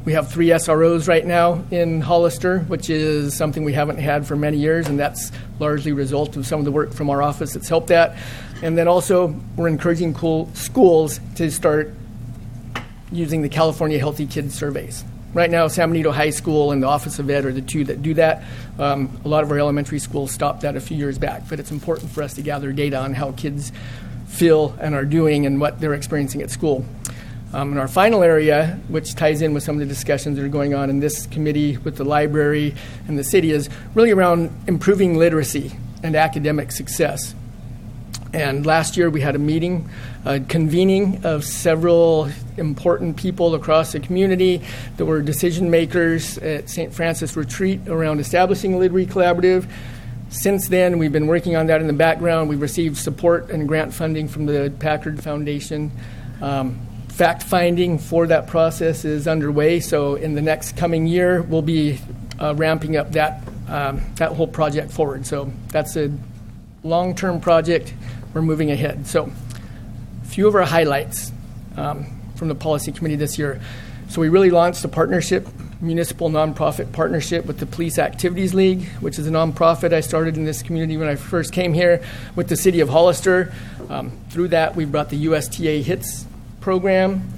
We have 3 SROs right now in Hollister, which is something we haven't had for many years, and that's largely a result of some of the work from our office that's helped that. And then also, we're encouraging schools to start using the California Healthy Kids surveys. Right now, San Benito High School and the Office of Ed are the two that do that. A lot of our elementary schools stopped that a few years back, but it's important for us to gather data on how kids feel and are doing and what they're experiencing at school. And our final area, which ties in with some of the discussions that are going on in this committee with the library and the city, is really around improving literacy and academic success. And last year we had a meeting, a convening of several important people across the community that were decision makers at St. Francis Retreat around establishing a Literary Collaborative. Since then, we've been working on that in the background. We've received support and grant funding from the Packard Foundation. Fact-finding for that process is underway, so in the next coming year, we'll be ramping up that whole project forward. So that's a long-term project. We're moving ahead. So a few of our highlights from the policy committee this year. So we really launched a partnership municipal nonprofit partnership with the Police Activities League, which is a nonprofit I started in this community when I first came here with the city of Hollister. Through that, we brought the USTA HITS program.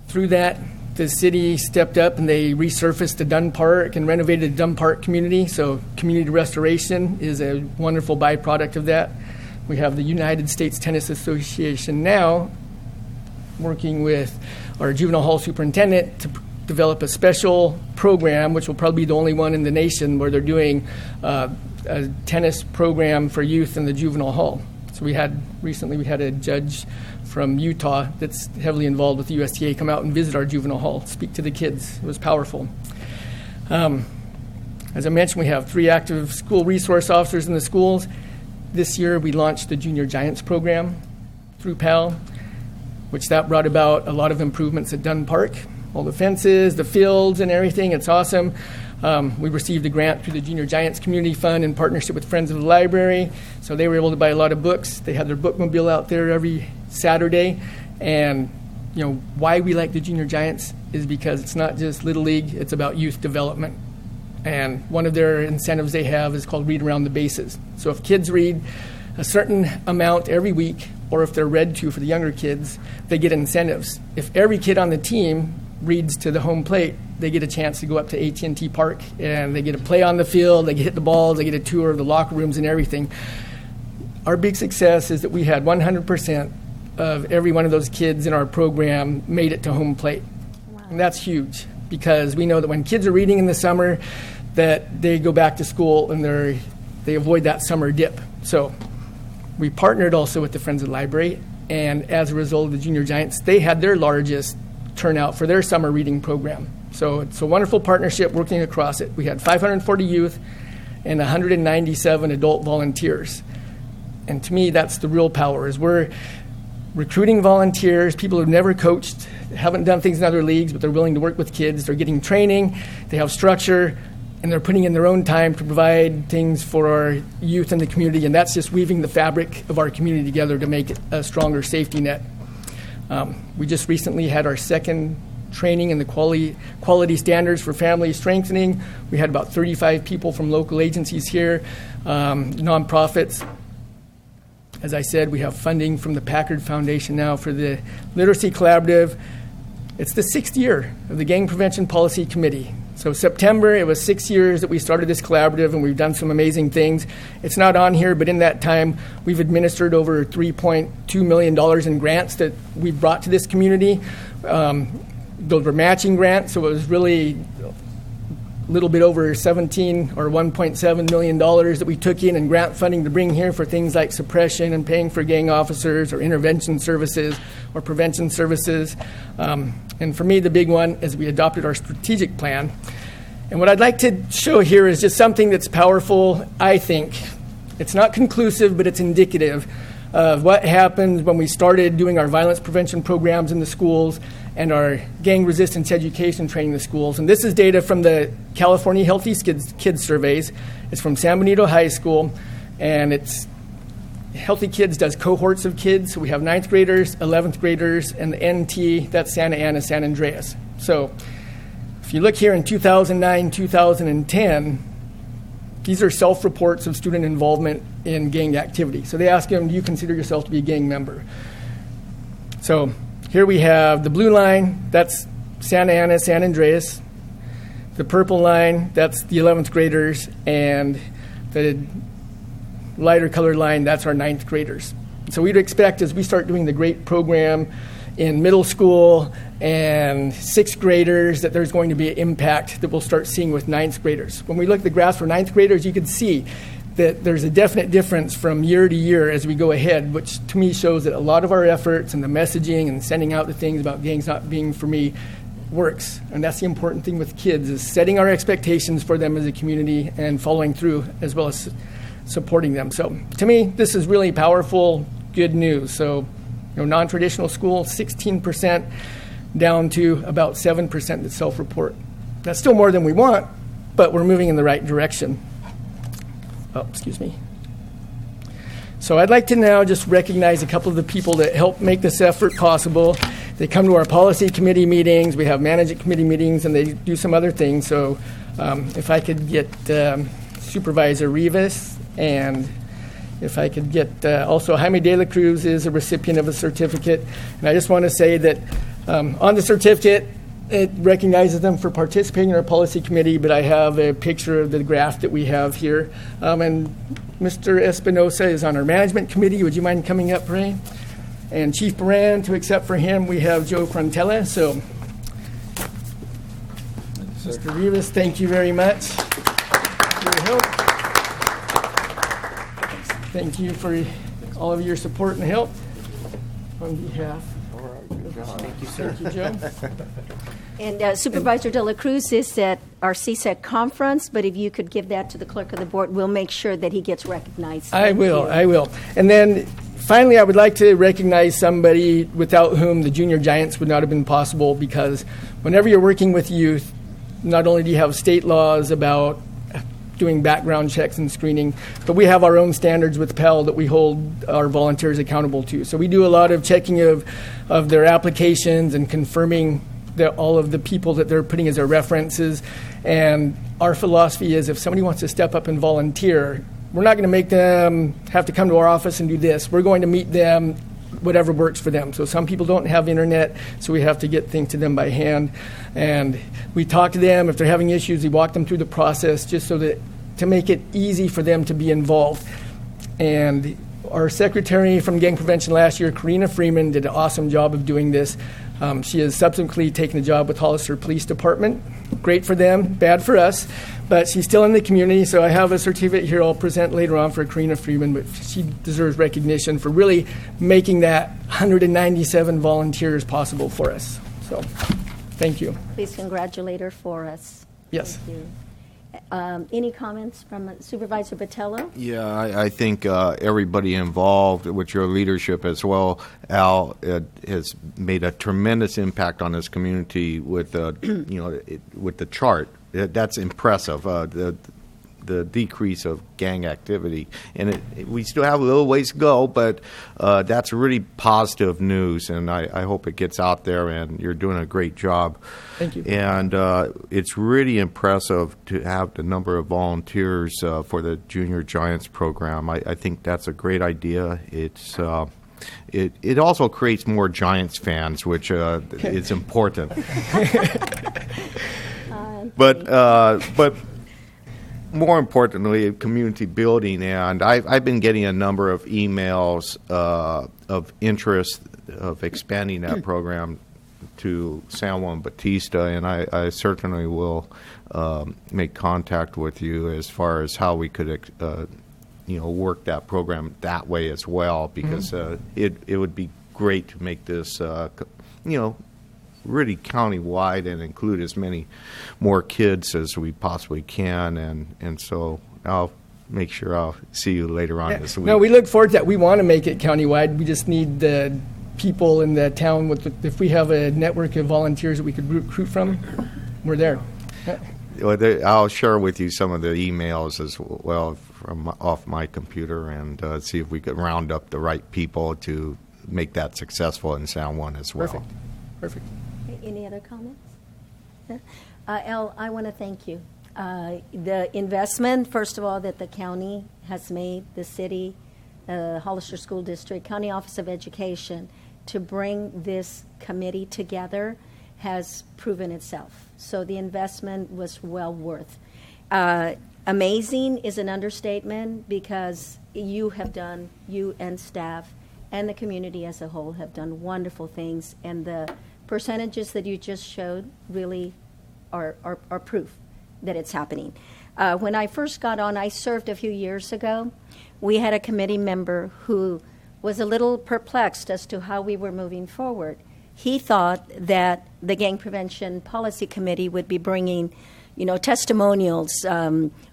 Through that, the city stepped up and they resurfaced the Dunn Park and renovated the Dunn Park community. So community restoration is a wonderful byproduct of that. We have the United States Tennis Association now working with our juvenile hall superintendent to develop a special program, which will probably be the only one in the nation where they're doing a tennis program for youth in the juvenile hall. So recently we had a judge from Utah that's heavily involved with the USTA come out and visit our juvenile hall, speak to the kids. It was powerful. As I mentioned, we have 3 active school resource officers in the schools. This year we launched the Junior Giants program through PAL, which that brought about a lot of improvements at Dunn Park. All the fences, the fields, and everything. It's awesome. We received a grant through the Junior Giants Community Fund in partnership with Friends of the Library. So they were able to buy a lot of books. They had their bookmobile out there every Saturday. And, why we like the Junior Giants is because it's not just Little League, it's about youth development. And one of their incentives they have is called Read Around the Bases. So if kids read a certain amount every week, or if they're read to for the younger kids, they get incentives. If every kid on the team reads to the home plate, they get a chance to go up to AT&T Park, and they get to play on the field, they get to hit the balls, they get a tour of the locker rooms and everything. Our big success is that we had 100% of every one of those kids in our program made it to home plate. Wow. And that's huge, because we know that when kids are reading in the summer, that they go back to school and they avoid that summer dip. So we partnered also with the Friends of the Library, and as a result of the Junior Giants, they had their largest turnout for their summer reading program. So it's a wonderful partnership working across it. We had 540 youth and 197 adult volunteers. And to me, that's the real power, is we're recruiting volunteers, people who've never coached, haven't done things in other leagues, but they're willing to work with kids. They're getting training, they have structure, and they're putting in their own time to provide things for our youth in the community, and that's just weaving the fabric of our community together to make it a stronger safety net. We just recently had our second training in the quality standards for family strengthening. We had about 35 people from local agencies here, nonprofits. As I said, we have funding from the Packard Foundation now for the Literacy Collaborative. It's the 6th year of the Gang Prevention Policy Committee. So September, it was 6 years that we started this collaborative, and we've done some amazing things. It's not on here, but in that time, we've administered over $3.2 million in grants that we've brought to this community. Those were matching grants, so it was really a little bit over $1.7 million that we took in grant funding to bring here for things like suppression and paying for gang officers or intervention services or prevention services. And for me, the big one is we adopted our strategic plan. And what I'd like to show here is just something that's powerful, I think. It's not conclusive, but it's indicative of what happened when we started doing our violence prevention programs in the schools and our gang resistance education training in the schools. And this is data from the California Healthy Kids Surveys. It's from San Benito High School, and it's Healthy Kids does cohorts of kids. So we have 9th graders, 11th graders, and the NT, that's Santa Ana, San Andreas. So if you look here in 2009, 2010, these are self-reports of student involvement in gang activity. So they ask them, do you consider yourself to be a gang member? So here we have the blue line, that's Santa Ana, San Andreas. The purple line, that's the 11th graders, and the lighter colored line, that's our 9th graders. So we'd expect as we start doing the GREAT program in middle school and 6th graders that there's going to be an impact that we'll start seeing with 9th graders. When we look at the graphs for 9th graders, you can see that there's a definite difference from year to year as we go ahead, which to me shows that a lot of our efforts and the messaging and sending out the things about gangs not being for me works. And that's the important thing with kids, is setting our expectations for them as a community and following through as well as supporting them. So to me, this is really powerful, good news. So non-traditional school, 16% down to about 7% that self-report. That's still more than we want, but we're moving in the right direction. Oh, excuse me. So I'd like to now just recognize a couple of the people that helped make this effort possible. they come to our policy committee meetings, we have management committee meetings, and they do some other things. So if I could get Supervisor Rivas, and if I could get also Jaime de la Cruz is a recipient of a certificate. And I just want to say that on the certificate, it recognizes them for participating in our policy committee, but I have a picture of the graph that we have here. And Mr. Espinosa is on our management committee. Would you mind coming up, Ray? And Chief Baran, to accept for him, we have Joe Crontella. So, Mr. Rivas, thank you very much for your help. Thank you for all of your support and help on behalf.
Thank you, sir.
Thank you, Joe.
And Supervisor De La Cruz is at our CSEC conference, but if you could give that to the clerk of the board, we'll make sure that he gets recognized.
I will. And then finally, I would like to recognize somebody without whom the Junior Giants would not have been possible, because whenever you're working with youth, not only do you have state laws about doing background checks and screening, but we have our own standards with Pell that we hold our volunteers accountable to. So we do a lot of checking of their applications and confirming that all of the people that they're putting as their references. And our philosophy is, if somebody wants to step up and volunteer, we're not going to make them have to come to our office and do this. We're going to meet them whatever works for them. So some people don't have internet, so we have to get things to them by hand. And we talk to them. If they're having issues, we walk them through the process just so that to make it easy for them to be involved. And our secretary from gang prevention last year, Karina Freeman, did an awesome job of doing this. She has subsequently taken a job with Hollister Police Department. Great for them, bad for us, but she's still in the community. So I have a certificate here I'll present later on for Karina Freeman, but she deserves recognition for really making that 197 volunteers possible for us. So thank you.
Please congratulate her for us.
Yes.
Thank you. Any comments from Supervisor Botello?
Yeah, I think everybody involved with your leadership as well, Al, has made a tremendous impact on this community with with the chart. That's impressive. The decrease of gang activity, and we still have a little ways to go, but that's really positive news, and I hope it gets out there. And you're doing a great job.
Thank you.
And it's really impressive to have the number of volunteers for the Junior Giants program. I think that's a great idea. It's it also creates more Giants fans, which is important. But more importantly, community building, and I've been getting a number of emails of interest of expanding that program to San Juan Bautista, and I certainly will make contact with you as far as how we could work that program that way as well, because it would be great to make this really county-wide and include as many more kids as we possibly can. And so I'll make sure I'll see you later on this week.
No, we look forward to that. We want to make it county-wide. We just need the people in the town. If we have a network of volunteers that we could recruit from, we're there.
I'll share with you some of the emails as well from off my computer, and see if we could round up the right people to make that successful in San Juan as well.
Perfect.
Any other comments? El, I want to thank you. The investment, first of all, that the county has made, the city, Hollister School District, County Office of Education, to bring this committee together has proven itself. So the investment was well worth. Amazing is an understatement, because you and staff and the community as a whole have done wonderful things, and the percentages that you just showed really are proof that it's happening. When I first got on, I served a few years ago. We had a committee member who was a little perplexed as to how we were moving forward. He thought that the Gang Prevention Policy Committee would be bringing, testimonials,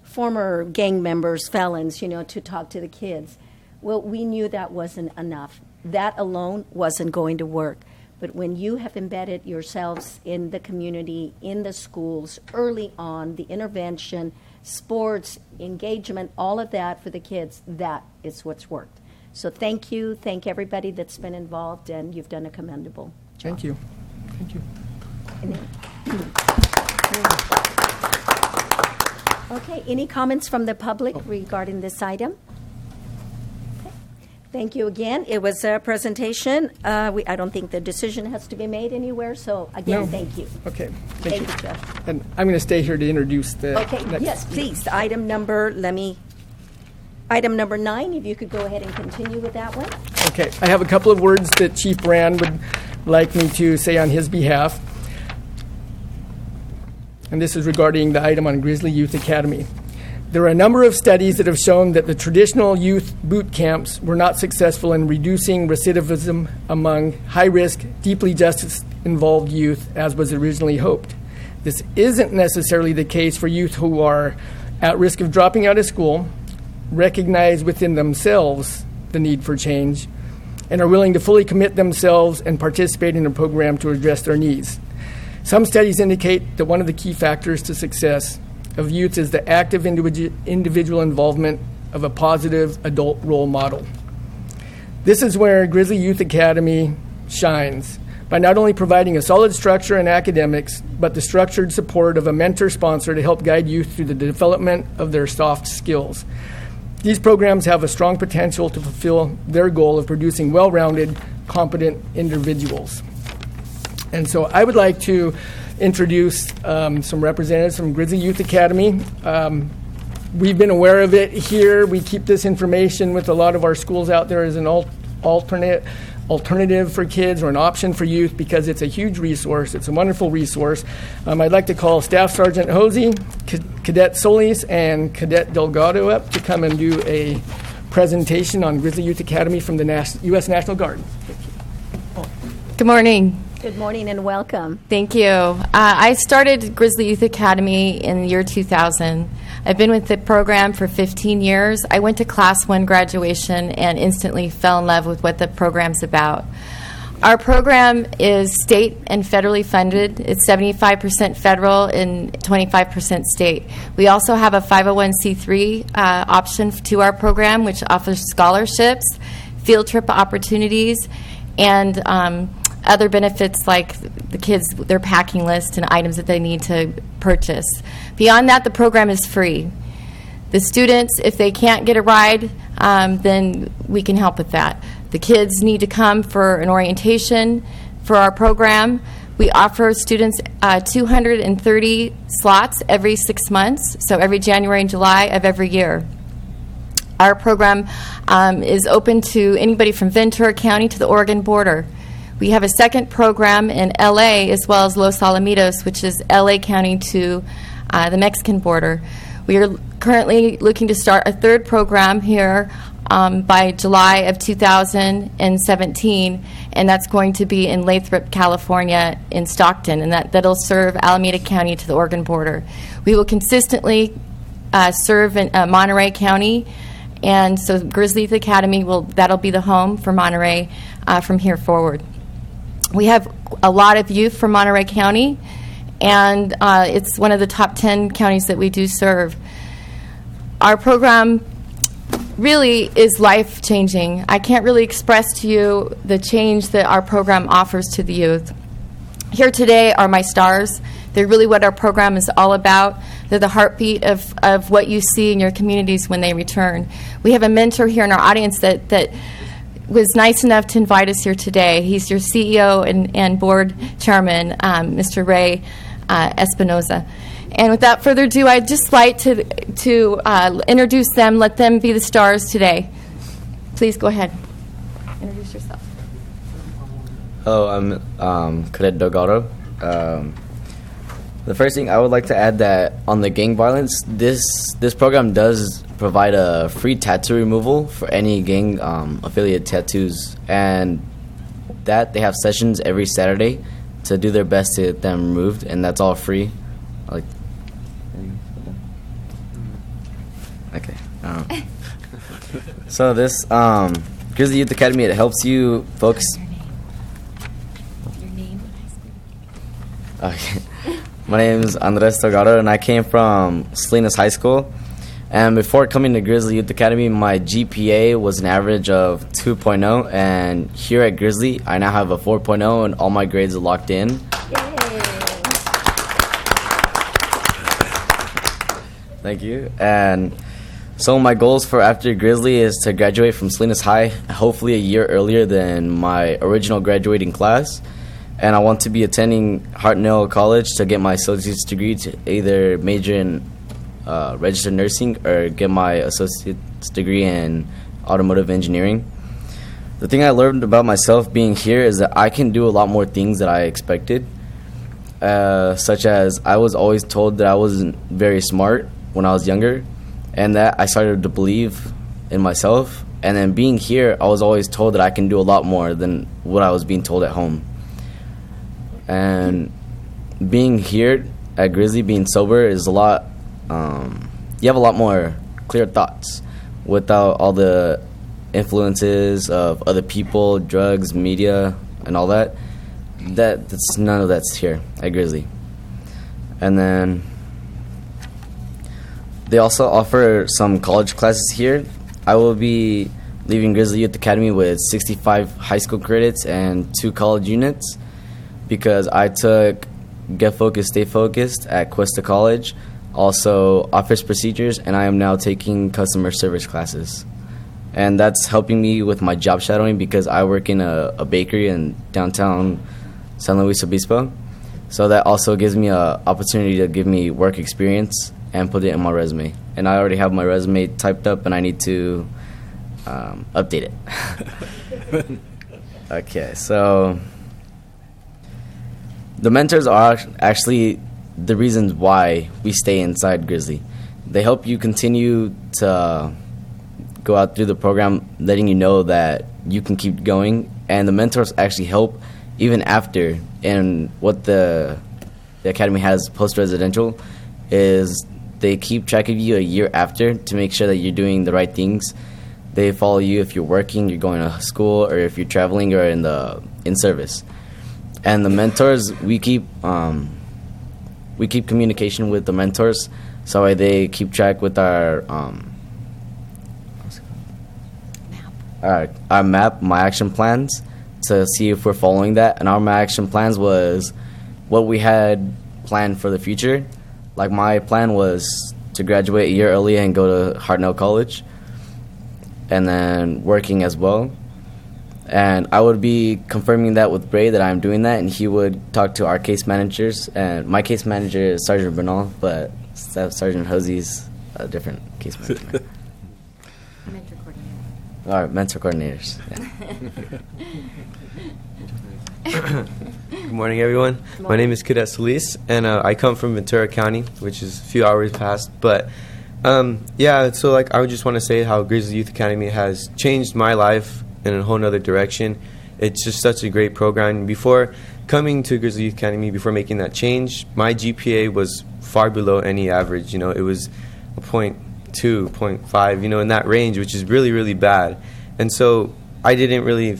former gang members, felons, to talk to the kids. Well, we knew that wasn't enough. That alone wasn't going to work. But when you have embedded yourselves in the community, in the schools, early on, the intervention, sports, engagement, all of that for the kids, that is what's worked. So thank you. Thank everybody that's been involved, and you've done a commendable
Thank you. Thank you.
Okay, any comments from the public regarding this item? Okay. Thank you again. It was a presentation. I don't think the decision has to be made anywhere, so again,
No.
thank you.
Okay.
Thank you, Jeff.
And I'm going to stay here to introduce the
Okay,
next.
yes, please. Item number 9, if you could go ahead and continue with that one.
Okay, I have a couple of words that Chief Brand would like me to say on his behalf. And this is regarding the item on Grizzly Youth Academy. There are a number of studies that have shown that the traditional youth boot camps were not successful in reducing recidivism among high-risk, deeply justice-involved youth as was originally hoped. This isn't necessarily the case for youth who are at risk of dropping out of school, recognize within themselves the need for change, and are willing to fully commit themselves and participate in a program to address their needs. Some studies indicate that one of the key factors to success of youth is the active individual involvement of a positive adult role model. This is where Grizzly Youth Academy shines, by not only providing a solid structure in academics, but the structured support of a mentor sponsor to help guide youth through the development of their soft skills. These programs have a strong potential to fulfill their goal of producing well-rounded, competent individuals. And so I would like to introduce some representatives from Grizzly Youth Academy. We've been aware of it here. We keep this information with a lot of our schools out there as an alternative for kids or an option for youth because it's a huge resource. It's a wonderful resource. I'd like to call Staff Sergeant Hosey, Cadet Solis, and Cadet Delgado up to come and do a presentation on Grizzly Youth Academy from the U.S. National Guard.
Good morning.
Good morning and welcome.
Thank you. I started Grizzly Youth Academy in the year 2000. I've been with the program for 15 years. I went to Class 1 graduation and instantly fell in love with what the program's about. Our program is state and federally funded. It's 75% federal and 25% state. We also have a 501c3 option to our program, which offers scholarships, field trip opportunities, and other benefits like the kids, their packing list and items that they need to purchase. Beyond that, the program is free. The students, if they can't get a ride, then we can help with that. The kids need to come for an orientation for our program. We offer students 230 slots every 6 months, so every January and July of every year. Our program is open to anybody from Ventura County to the Oregon border. We have a second program in L.A. as well as Los Alamitos, which is L.A. County to the Mexican border. We are currently looking to start a third program here by July of 2017, and that's going to be in Lathrop, California, in Stockton, and that'll serve Alameda County to the Oregon border. We will consistently serve in Monterey County, and so Grizzly Youth Academy that'll be the home for Monterey from here forward. We have a lot of youth from Monterey County, and it's one of the top 10 counties that we do serve. Our program really is life-changing. I can't really express to you the change that our program offers to the youth. Here today are my stars. They're really what our program is all about. They're the heartbeat of what you see in your communities when they return. We have a mentor here in our audience that was nice enough to invite us here today. He's your CEO and board chairman, Mr. Ray Espinoza. And without further ado, I'd just like to introduce them, let them be the stars today. Please go ahead. Introduce yourself.
Hello, I'm Cadet Delgado. The first thing I would like to add that on the gang violence, this program does provide a free tattoo removal for any gang affiliate tattoos, and that they have sessions every Saturday to do their best to get them removed, and that's all free. Okay. So this Grizzly Youth Academy, it helps you focus.
Your name?
Okay. My name is Andres Delgado, and I came from Salinas High School. And before coming to Grizzly Youth Academy, my GPA was an average of 2.0, and here at Grizzly, I now have a 4.0, and all my grades are locked in. Thank you. And so my goals for after Grizzly is to graduate from Salinas High, hopefully a year earlier than my original graduating class. And I want to be attending Hartnell College to get my associate's degree to either major in registered nursing or get my associate's degree in automotive engineering. The thing I learned about myself being here is that I can do a lot more things that I expected, such as I was always told that I wasn't very smart when I was younger, and that I started to believe in myself. And then being here, I was always told that I can do a lot more than what I was being told at home. And being here at Grizzly, being sober, is a lot, you have a lot more clear thoughts without all the influences of other people, drugs, media, and all that. That's none of that's here at Grizzly. And then they also offer some college classes here. I will be leaving Grizzly Youth Academy with 65 high school credits and 2 college units because I took Get Focused, Stay Focused at Cuesta College, also Office Procedures, and I am now taking customer service classes. And that's helping me with my job shadowing because I work in a bakery in downtown San Luis Obispo. So that also gives me an opportunity to give me work experience and put it in my resume. And I already have my resume typed up, and I need to update it. Okay, so the mentors are actually the reasons why we stay inside Grizzly. They help you continue to go out through the program, letting you know that you can keep going. And the mentors actually help even after. And what the academy has post-residential is they keep track of you a year after to make sure that you're doing the right things. They follow you if you're working, you're going to school, or if you're traveling or in service. And the mentors, we keep communication with the mentors, so they keep track with our map, my action plans, to see if we're following that. And our my action plans was what we had planned for the future. Like my plan was to graduate a year early and go to Hartnell College, and then working as well. And I would be confirming that with Bray that I'm doing that, and he would talk to our case managers. And my case manager is Sergeant Bernal, but Sergeant Hosey's a different case manager.
Mentor coordinator.
All right, mentor coordinators. Yeah.
Good morning, everyone. My name is Cadet Solis, and I come from Ventura County, which is a few hours past. But yeah, so like I just want to say how Grizzly Youth Academy has changed my life in a whole nother direction. It's just such a great program. Before coming to Grizzly Youth Academy, before making that change, my GPA was far below any average. You know, it was a 0.2, 0.5, you know, in that range, which is really, really bad. And so I didn't really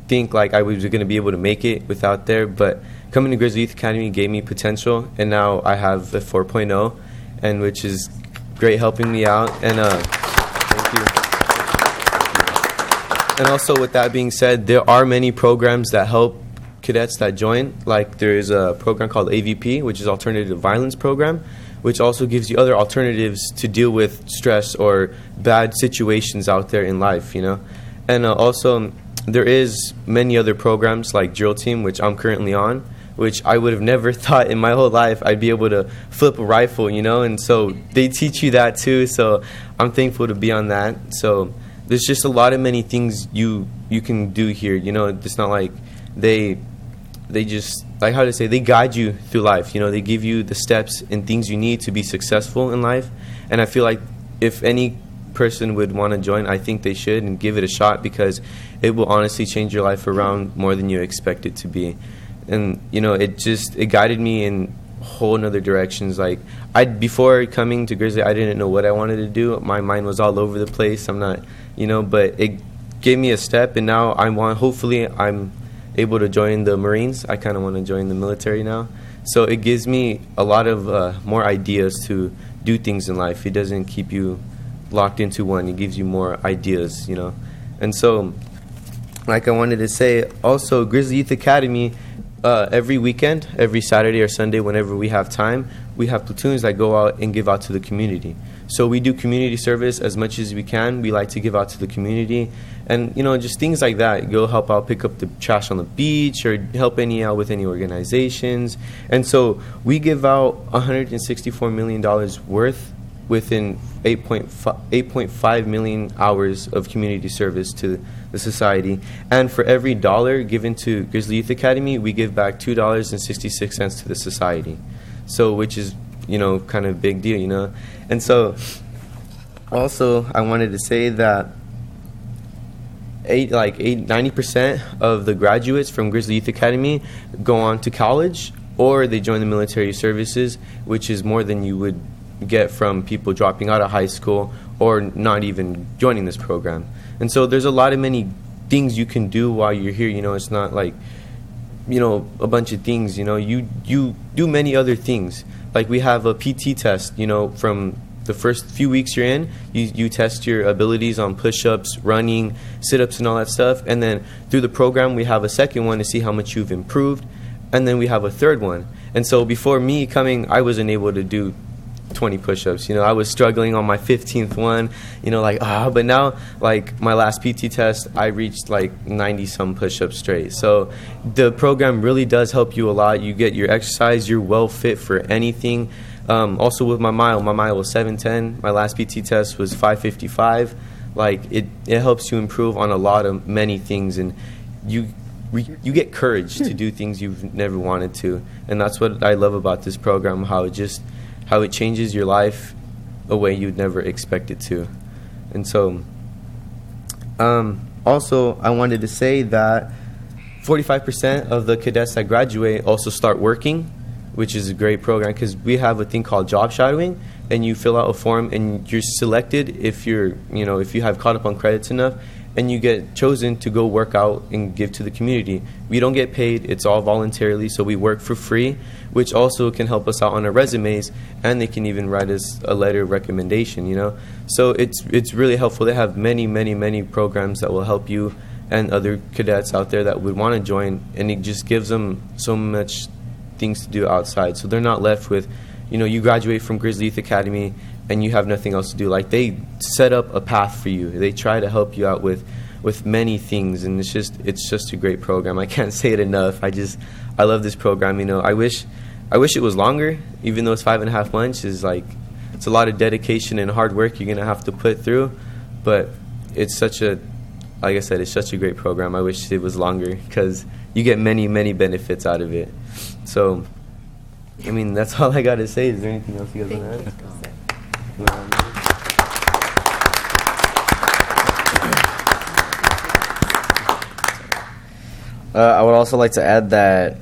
think like I was going to be able to make it without there, but coming to Grizzly Youth Academy gave me potential, and now I have a 4.0, and which is great helping me out. And thank you. And also, with that being said, there are many programs that help cadets that join. Like there is a program called AVP, which is Alternative Violence Program, which also gives you other alternatives to deal with stress or bad situations out there in life, you know. And also, there is many other programs like Drill Team, which I'm currently on, which I would have never thought in my whole life I'd be able to flip a rifle, you know. And so they teach you that too. So I'm thankful to be on that. So there's just a lot of many things you can do here, you know. It's not like they just, like how to say, they guide you through life, you know. They give you the steps and things you need to be successful in life. And I feel like if any person would want to join, I think they should and give it a shot, because it will honestly change your life around more than you expect it to be. And you know, it guided me in whole nother directions. Like before coming to Grizzly, I didn't know what I wanted to do. My mind was all over the place. I'm not, you know, but it gave me a step, and now hopefully I'm able to join the Marines. I kind of want to join the military now. So it gives me a lot of more ideas to do things in life. It doesn't keep you locked into one. It gives you more ideas, you know. And so, like I wanted to say, also Grizzly Youth Academy, every weekend, every Saturday or Sunday, whenever we have time, we have platoons that go out and give out to the community. So we do community service as much as we can. We like to give out to the community. And, you know, just things like that. Go help out pick up the trash on the beach or help out with any organizations. And so we give out $164 million worth within 8.5 million hours of community service to the society. And for every dollar given to Grizzly Youth Academy, we give back $2.66 to the society. So, which is, you know, kind of a big deal, you know. And so, also, I wanted to say that 90% of the graduates from Grizzly Youth Academy go on to college, or they join the military services, which is more than you would get from people dropping out of high school or not even joining this program. And so there's a lot of many things you can do while you're here. You know, it's not like, you know, a bunch of things. You know, you do many other things. Like we have a PT test, you know, from the first few weeks you're in, you test your abilities on push-ups, running, sit-ups, and all that stuff. And then through the program, we have a second one to see how much you've improved. And then we have a third one. And so before me coming, I wasn't able to do 20 push-ups. You know, I was struggling on my 15th one, you know, like, but now, like, my last PT test, I reached, like, 90-some push-ups straight. So the program really does help you a lot. You get your exercise. You're well fit for anything. Also with my mile was 710. My last PT test was 555. Like, it helps you improve on a lot of many things, and you get courage to do things you've never wanted to. And that's what I love about this program, how it changes your life a way you'd never expect it to. And so, also, I wanted to say that 45% of the cadets that graduate also start working, which is a great program because we have a thing called job shadowing, and you fill out a form and you're selected if you have caught up on credits enough, and you get chosen to go work out and give to the community. We don't get paid. It's all voluntarily, so we work for free, which also can help us out on our resumes, and they can even write us a letter of recommendation, you know. So it's really helpful. They have many, many, many programs that will help you and other cadets out there that would want to join, and it just gives them so much things to do outside. So they're not left with, you know, you graduate from Grizzly Youth Academy and you have nothing else to do. Like, they set up a path for you. They try to help you out with many things, and it's just a great program. I can't say it enough. I love this program. You know, I wish it was longer, even though it's 5.5 months. It's a lot of dedication and hard work you're gonna have to put through, but it's like I said, it's such a great program. I wish it was longer because you get many, many benefits out of it. So, I mean, that's all I got to say. Is there anything else you guys want to add?
I would also like to add that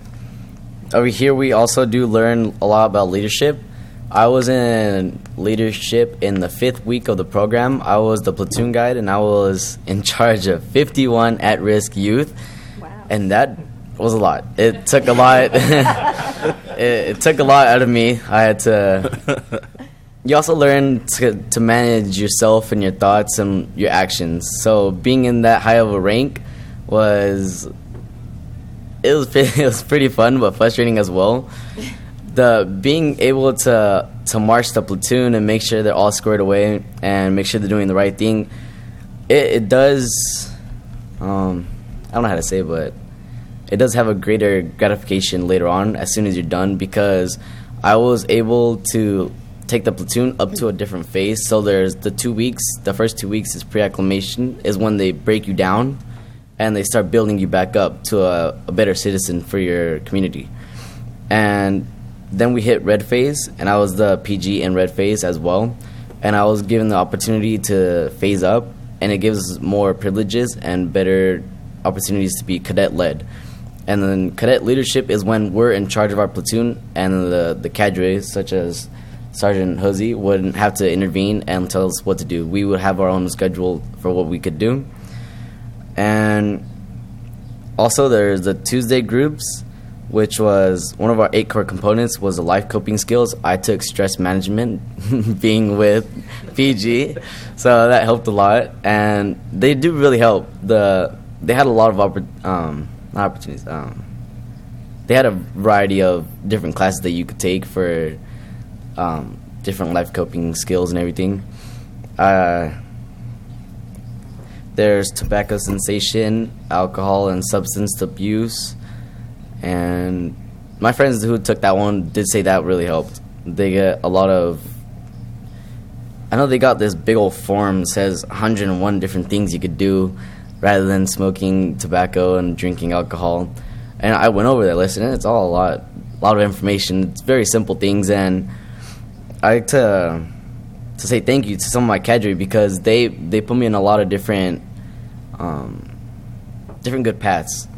over here we also do learn a lot about leadership. I was in leadership in the 5th week of the program. I was the platoon guide, and I was in charge of 51 at-risk youth. Wow. And that was a lot. It took a lot. It took a lot out of me. I had to... You also learn to manage yourself and your thoughts and your actions. So being in that high of a rank was pretty fun, but frustrating as well. Being able to march the platoon and make sure they're all squared away and make sure they're doing the right thing, it does. I don't know how to say it, but it does have a greater gratification later on as soon as you're done, because I was able to take the platoon up to a different phase. So there's the 2 weeks. The first 2 weeks is pre-acclimation, is when they break you down and they start building you back up to a better citizen for your community. And then we hit red phase, and I was the PG in red phase as well. And I was given the opportunity to phase up, and it gives more privileges and better opportunities to be cadet-led. And then cadet leadership is when we're in charge of our platoon, and the cadres, such as Sergeant Hosey, wouldn't have to intervene and tell us what to do. We would have our own schedule for what we could do. And also there's the Tuesday groups, which was one of our 8 core components was the life coping skills. I took stress management being with PG, so that helped a lot, and they do really help. They had a lot of opportunities. They had a variety of different classes that you could take for different life coping skills and everything. There's tobacco cessation, alcohol and substance abuse, and my friends who took that one did say that really helped. They get a lot of, I know they got this big old form that says 101 different things you could do rather than smoking tobacco and drinking alcohol. And I went over that list, and it's all a lot of information. It's very simple things, and I like to say thank you to some of my cadre because they put me in a lot of different good paths.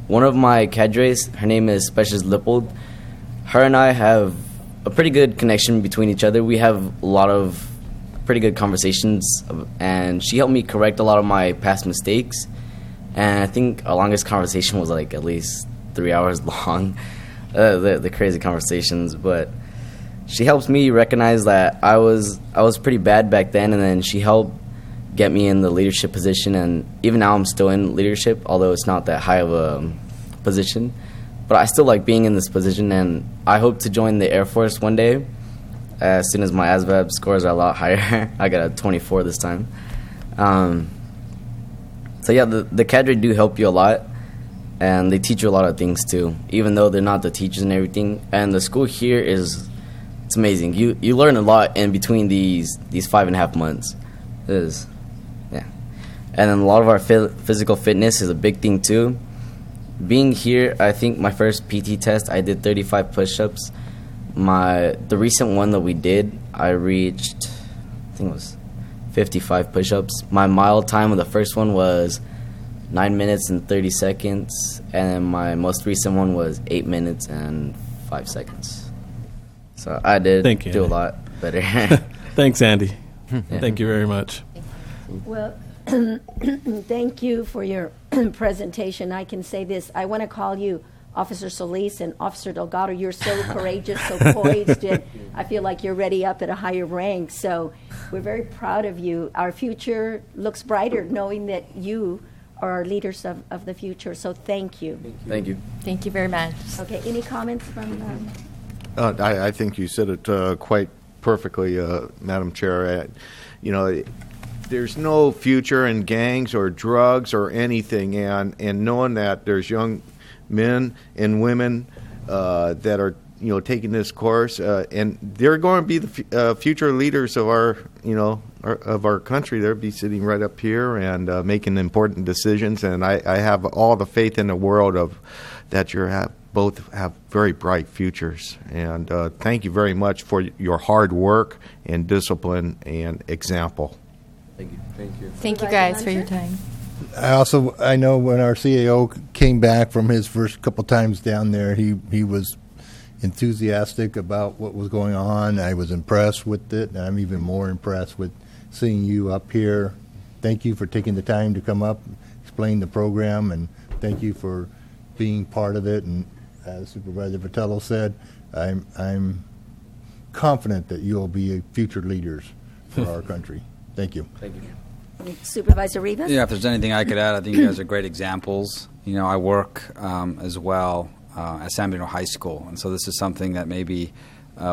One of my cadres, her name is Specialist Lippold. Her and I have a pretty good connection between each other. We have a lot of pretty good conversations, and she helped me correct a lot of my past mistakes. And I think our longest conversation was like at least 3 hours long, the crazy conversations. But she helps me recognize that I was pretty bad back then, and then she helped get me in the leadership position. And even now I'm still in leadership, although it's not that high of a position. But I still like being in this position, and I hope to join the Air Force one day as soon as my ASVAB scores are a lot higher. I got a 24 this time. So yeah, the cadre do help you a lot, and they teach you a lot of things too, even though they're not the teachers and everything. And the school here it's amazing. You learn a lot in between these 5.5 months. Yeah. And then a lot of our physical fitness is a big thing too. Being here, I think my first PT test, I did 35 push-ups. The recent one that we did, I reached, I think it was 55 push-ups. My mile time of the first one was 9 minutes and 30 seconds, and my most recent one was 8 minutes and 5 seconds. So I did do a lot better.
Thanks, Andy.
Yeah.
Thank you very much.
Well, thank you for your presentation. I can say this. I want to call you Officer Solis and Officer Delgado. You're so courageous, so poised, and I feel like you're ready up at a higher rank. So we're very proud of you. Our future looks brighter knowing that you are our leaders of the future. So thank you.
Thank you.
Thank you very much.
Okay, any comments from...
I think you said it quite perfectly, Madam Chair. There's no future in gangs or drugs or anything, and knowing that there's young men and women that are taking this course, and they're going to be the future leaders of our country. They'll be sitting right up here and making important decisions. And I have all the faith in the world that you both have very bright futures. And thank you very much for your hard work and discipline and example.
Thank you. Thank you.
Thank you guys for your time.
I know when our CAO came back from his first couple times down there, he was enthusiastic about what was going on. I was impressed with it, and I'm even more impressed with seeing you up here. Thank you for taking the time to come up, explain the program, and thank you for being part of it. And as Supervisor Vitello said, I'm confident that you'll be future leaders for our country. Thank you.
Thank you.
Supervisor Rivas?
Yeah, if there's anything I could add, I think you guys are great examples. I work as well at San Bernardino High School, and so this is something that maybe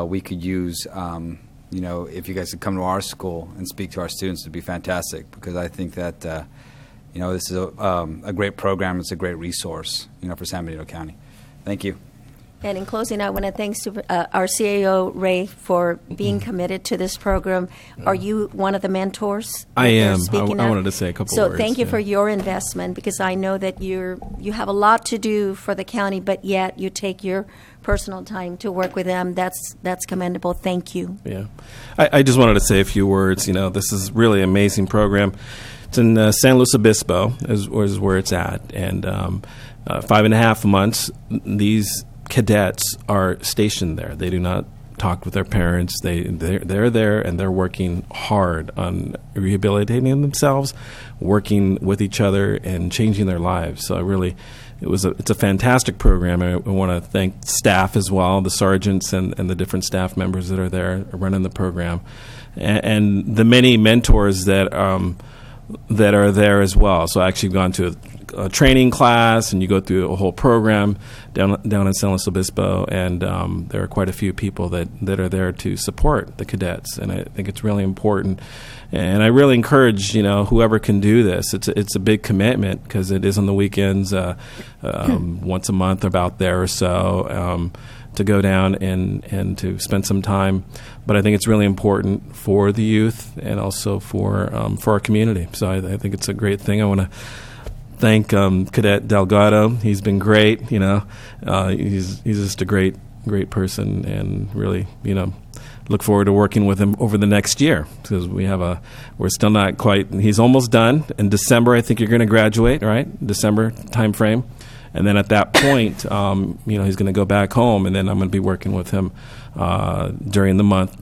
we could use. If you guys could come to our school and speak to our students, it'd be fantastic, because I think that this is a great program. It's a great resource, for San Bernardino County. Thank you.
And in closing, I want to thank our CAO, Ray, for being committed to this program. Are you one of the mentors?
I am. I
of?
wanted to say a couple
so
words.
So thank you for your investment, because I know that you have a lot to do for the county, but yet you take your personal time to work with them. That's commendable. Thank you.
Yeah. I just wanted to say a few words. This is really an amazing program. It's in San Luis Obispo is where it's at. And 5.5 months, these cadets are stationed there. They do not talk with their parents. They're there, and they're working hard on rehabilitating themselves, working with each other, and changing their lives. So I really it's a fantastic program. I want to thank staff as well, the sergeants and the different staff members that are there running the program, and the many mentors that are there as well. So I actually gone to a training class, and you go through a whole program down in San Luis Obispo, and there are quite a few people that are there to support the cadets, and I think it's really important. And I really encourage, whoever can do this. It's a big commitment because it is on the weekends, once a month, about there or so, to go down and to spend some time. But I think it's really important for the youth and also for our community. So I think it's a great thing. I want to thank Cadet Delgado. He's been great. He's just a great person, and really, look forward to working with him over the next year, because we're still not quite. He's almost done. In December, I think you're going to graduate, right? December time frame. And then at that point, he's going to go back home, and then I'm going to be working with him during the month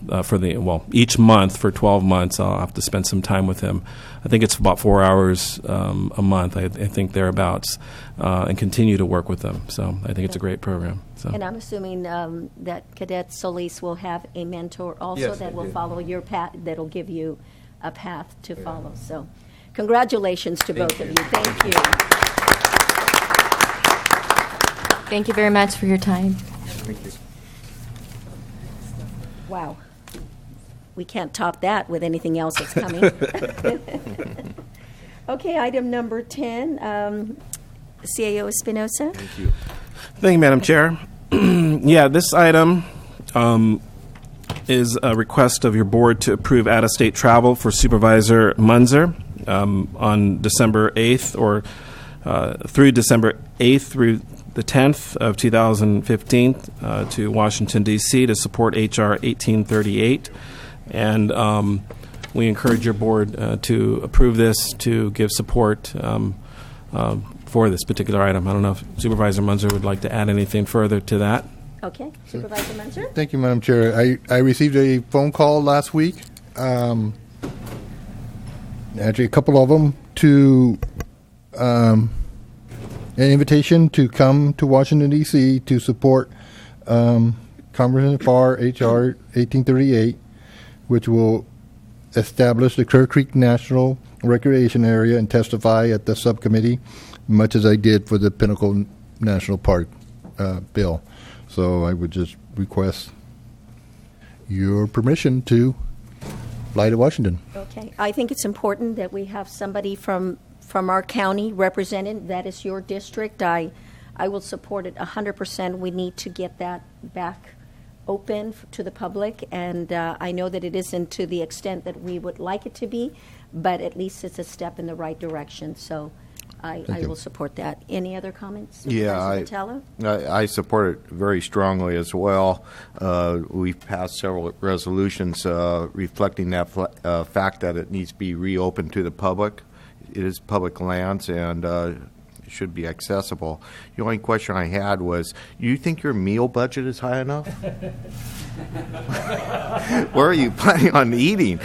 each month for 12 months. I'll have to spend some time with him. I think it's about 4 hours a month. I think thereabouts, and continue to work with them. So I think it's a great program. So.
And I'm assuming that Cadet Solis will have a mentor also that will follow your path, that'll give you a path to follow. So congratulations to both of you. Thank you.
Thank you very much for your time.
Thank you. Wow. We can't top that with anything else that's coming. Okay, item number 10, CAO Espinosa.
Thank you.
Thank you, Madam Chair. This item is a request of your board to approve out-of-state travel for Supervisor Munzer on December 8th or through December 8th through the 10th of 2015 to Washington, D.C. to support H.R. 1838. And we encourage your board to approve this to give support for this particular item. I don't know if Supervisor Munzer would like to add anything further to that.
Okay. Supervisor Munzer?
Thank you, Madam Chair. I received a phone call last week, actually a couple of them, to an invitation to come to Washington, D.C. to support Congressman Farr H.R. 1838, which will establish the Clear Creek National Recreation Area and testify at the subcommittee, much as I did for the Pinnacle National Park bill. So I would just request your permission to fly to Washington.
Okay. I think it's important that we have somebody from our county represented. That is your district. I will support it 100%. We need to get that back open to the public, and I know that it isn't to the extent that we would like it to be, but at least it's a step in the right direction. So I will support that. Any other comments?
I support it very strongly as well. We've passed several resolutions reflecting that fact that it needs to be reopened to the public. It is public lands, and it should be accessible. The only question I had was, do you think your meal budget is high enough? Where are you planning on eating?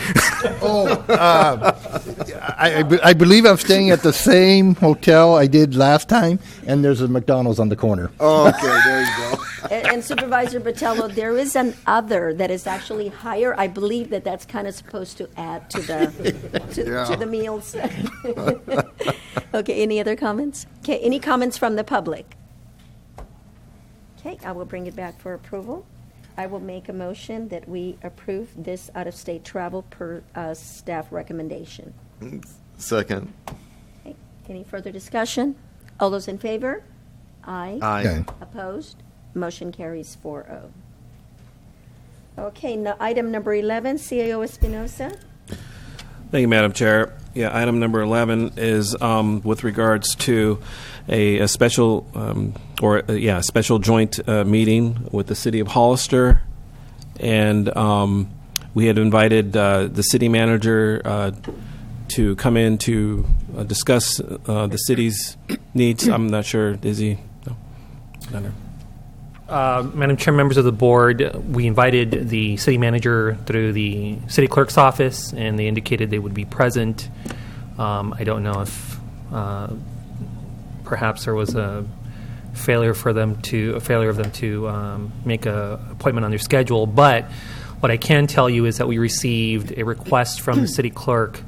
I believe I'm staying at the same hotel I did last time, and there's a McDonald's on the corner.
Oh, okay, there you go.
And Supervisor Botello, there is an other that is actually higher. I believe that that's kind of supposed to add to the to the meals. Okay, any other comments? Okay, any comments from the public? Okay, I will bring it back for approval. I will make a motion that we approve this out-of-state travel per staff recommendation.
Second.
Okay, any further discussion? All those in favor? Aye.
Aye.
Opposed? Motion carries 4-0. Okay, item number 11, CAO Espinosa.
Thank you, Madam Chair. Yeah, item number 11 is with regards to a special special joint meeting with the City of Hollister, and we had invited the city manager to come in to discuss the city's needs. I'm not sure, is he? No.
Madam Chair, members of the board, we invited the city manager through the city clerk's office, and they indicated they would be present. I don't know if perhaps there was failure of them to make a appointment on their schedule. But what I can tell you is that we received a request from the city clerk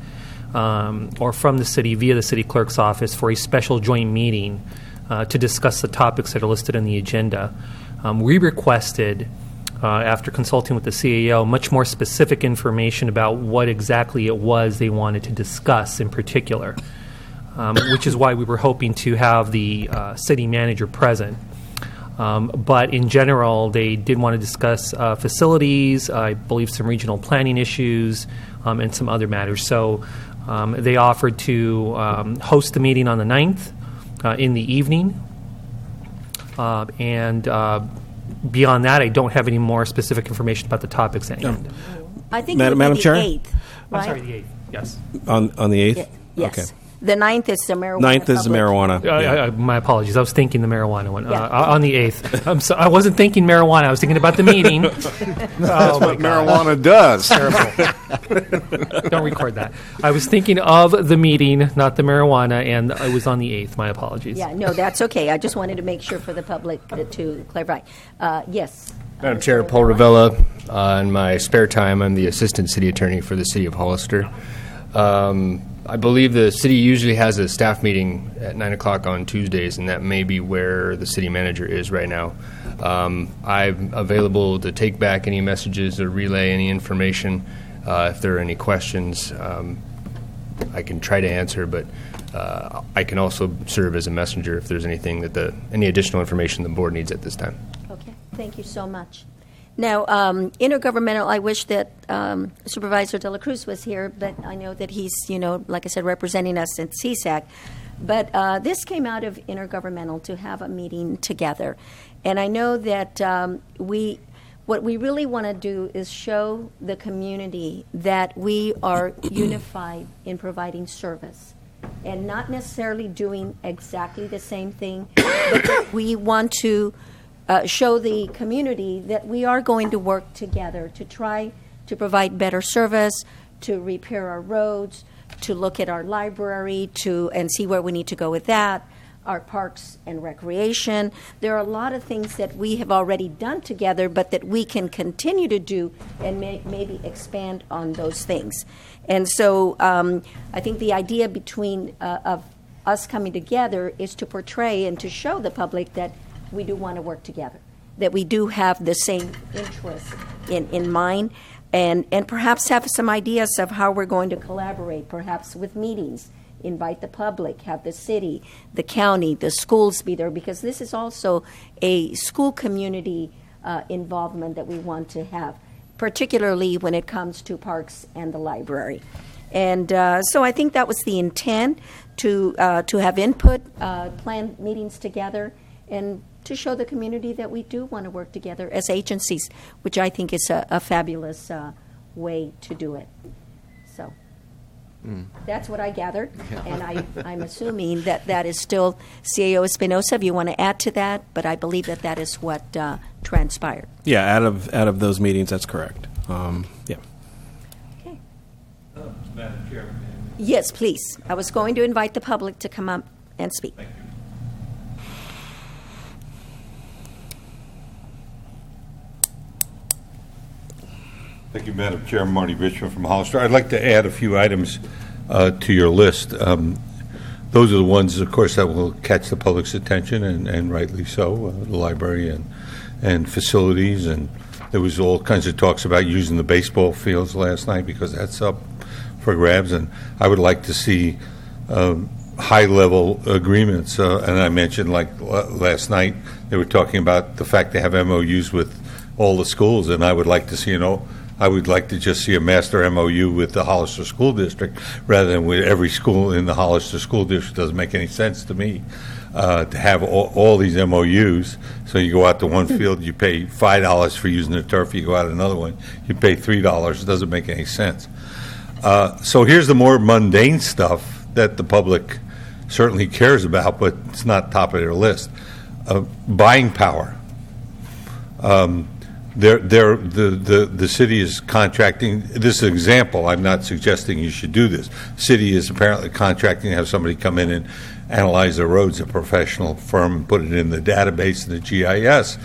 or from the city via the city clerk's office for a special joint meeting to discuss the topics that are listed in the agenda. We requested, after consulting with the CAO, much more specific information about what exactly it was they wanted to discuss in particular, which is why we were hoping to have the city manager present. But in general, they did want to discuss facilities, I believe some regional planning issues, and some other matters. So they offered to host the meeting on the 9th in the evening. And beyond that, I don't have any more specific information about the topics at hand.
I think
Madam
it would be
Chair?
the 8th, right?
I'm sorry, the 8th, yes.
On the 8th?
Yes.
Okay.
The 9th is the marijuana.
9th is the
public.
marijuana.
My apologies. I was thinking the marijuana one.
Yeah.
On the 8th. I wasn't thinking marijuana. I was thinking about the meeting.
That's what marijuana does.
Terrible. Don't record that. I was thinking of the meeting, not the marijuana, and it was on the 8th. My apologies.
Yeah, no, that's okay. I just wanted to make sure for the public to clarify. Yes.
Madam Chair, Paul Ravella. In my spare time, I'm the Assistant City Attorney for the City of Hollister. I believe the city usually has a staff meeting at 9 o'clock on Tuesdays, and that may be where the city manager is right now. I'm available to take back any messages or relay any information. If there are any questions, I can try to answer, but I can also serve as a messenger if there's anything that any additional information the board needs at this time.
Okay, thank you so much. Now, intergovernmental, I wish that Supervisor De La Cruz was here, but I know that he's, like I said, representing us in CSAC. But this came out of intergovernmental to have a meeting together. And I know that what we really want to do is show the community that we are unified in providing service and not necessarily doing exactly the same thing, but that we want to show the community that we are going to work together to try to provide better service, to repair our roads, to look at our library, and see where we need to go with that, our parks and recreation. There are a lot of things that we have already done together, but that we can continue to do and maybe expand on those things. And so I think the idea of us coming together is to portray and to show the public that we do want to work together, that we do have the same interests in mind, and perhaps have some ideas of how we're going to collaborate, perhaps with meetings, invite the public, have the city, the county, the schools be there, because this is also a school community involvement that we want to have, particularly when it comes to parks and the library. And so I think that was the intent, to have input, plan meetings together, and to show the community that we do want to work together as agencies, which I think is a fabulous way to do it. So that's what I gathered, and I'm assuming that is still CAO Espinosa, if you want to add to that, but I believe that is what transpired.
Yeah, out of those meetings, that's correct. Yeah.
Okay.
Madam Chair.
Yes, please. I was going to invite the public to come up and speak.
Thank you.
Thank you, Madam Chair. I'm Marty Richmond from Hollister. I'd like to add a few items to your list. Those are the ones, of course, that will catch the public's attention, and rightly so, the library and facilities. And there was all kinds of talks about using the baseball fields last night because that's up for grabs. And I would like to see high-level agreements. And I mentioned, like last night, they were talking about the fact they have MOUs with all the schools, and I would like to see, I would like to just see a master MOU with the Hollister School District rather than with every school in the Hollister School District. Doesn't make any sense to me to have all these MOUs. So you go out to one field, you pay $5 for using the turf. You go out to another one, you pay $3. It doesn't make any sense. So here's the more mundane stuff that the public certainly cares about, but it's not top of their list. Buying power. The city is contracting. This is an example. I'm not suggesting you should do this. City is apparently contracting to have somebody come in and analyze the roads, a professional firm, and put it in the database in the GIS.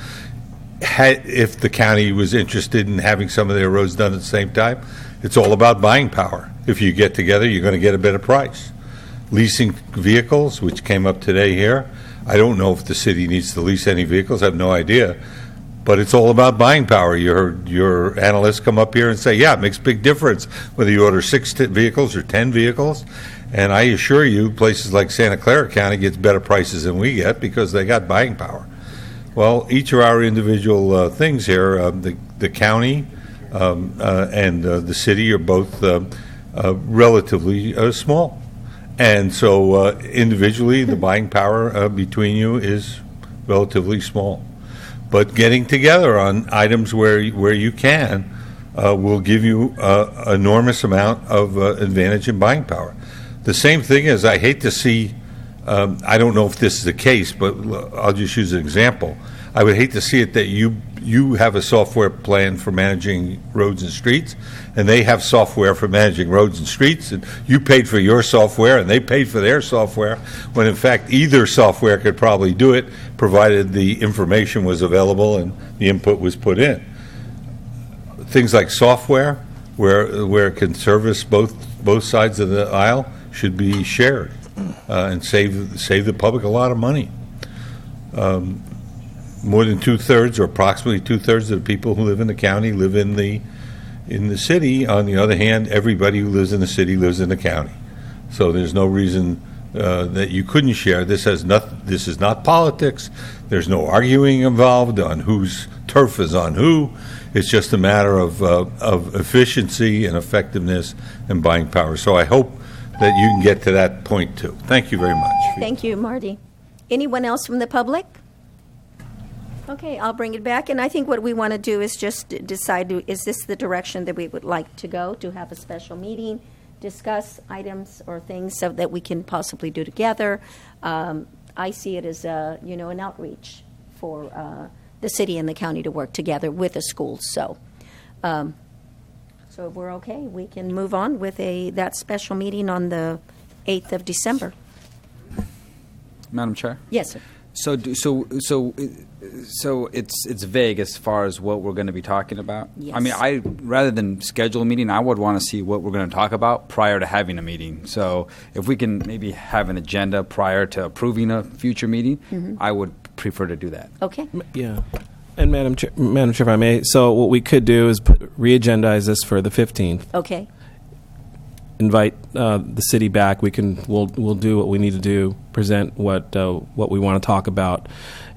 If the county was interested in having some of their roads done at the same time, it's all about buying power. If you get together, you're going to get a better price. Leasing vehicles, which came up today here, I don't know if the city needs to lease any vehicles. I have no idea. But it's all about buying power. You heard your analysts come up here and say, yeah, it makes a big difference whether you order 6 vehicles or 10 vehicles. And I assure you, places like Santa Clara County gets better prices than we get because they got buying power. Well, each of our individual things here, the county and the city are both relatively small. And so individually, the buying power between you is relatively small. But getting together on items where you can will give you an enormous amount of advantage in buying power. The same thing is, I hate to see, I don't know if this is the case, but I'll just use an example. I would hate to see it that you have a software plan for managing roads and streets, and they have software for managing roads and streets, and you paid for your software and they paid for their software, when in fact either software could probably do it, provided the information was available and the input was put in. Things like software, where it can service both sides of the aisle, should be shared and save the public a lot of money. More than 2/3, or approximately 2/3 of the people who live in the county live in the city. On the other hand, everybody who lives in the city lives in the county. So there's no reason that you couldn't share. This is not politics. There's no arguing involved on whose turf is on who. It's just a matter of efficiency and effectiveness and buying power. So I hope that you can get to that point too. Thank you very much.
Thank you, Marty. Anyone else from the public? Okay, I'll bring it back. And I think what we want to do is just decide, is this the direction that we would like to go, to have a special meeting, discuss items or things so that we can possibly do together. I see it as an outreach for the city and the county to work together with the schools. So if we're okay, we can move on with that special meeting on the 8th of December.
Madam Chair?
Yes, sir.
So it's vague as far as what we're going to be talking about.
Yes.
I mean, rather than schedule a meeting, I would want to see what we're going to talk about prior to having a meeting. So if we can maybe have an agenda prior to approving a future meeting, I would prefer to do that.
Okay.
Yeah. And Madam Chair, if I may, so what we could do is re-agendize this for the 15th.
Okay.
Invite the city back. We'll do what we need to do. Present what we want to talk about,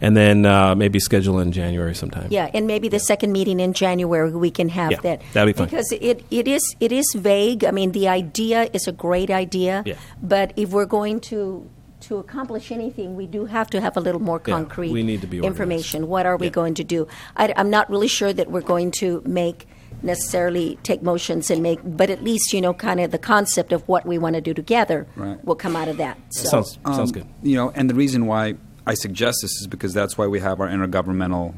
and then maybe schedule in January sometime.
Yeah, and maybe the second meeting in January we can have that.
That'd be fine.
Because it is vague. I mean, the idea is a great idea, but if we're going to accomplish anything, we do have to have a little more concrete
we need to be
information. What are we going to do? I'm not really sure that we're going to necessarily take motions and but at least, kind of the concept of what we want to do together will come out of that. So.
Sounds good.
And the reason why I suggest this is because that's why we have our intergovernmental,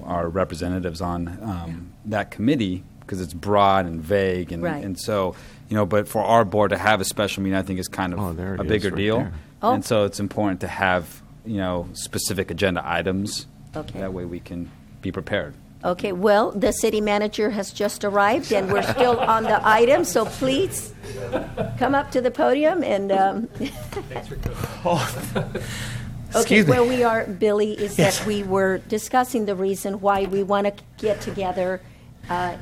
our representatives on that committee, because it's broad and vague. And so, but for our board to have a special meeting, I think is kind of a bigger deal.
Oh.
And so it's important to have, specific agenda items.
Okay.
That way we can be prepared.
Okay, well, the city manager has just arrived, and we're still on the item, so please come up to the podium and...
Thanks for coming.
Okay, where we are, Billy, is that we were discussing the reason why we want to get together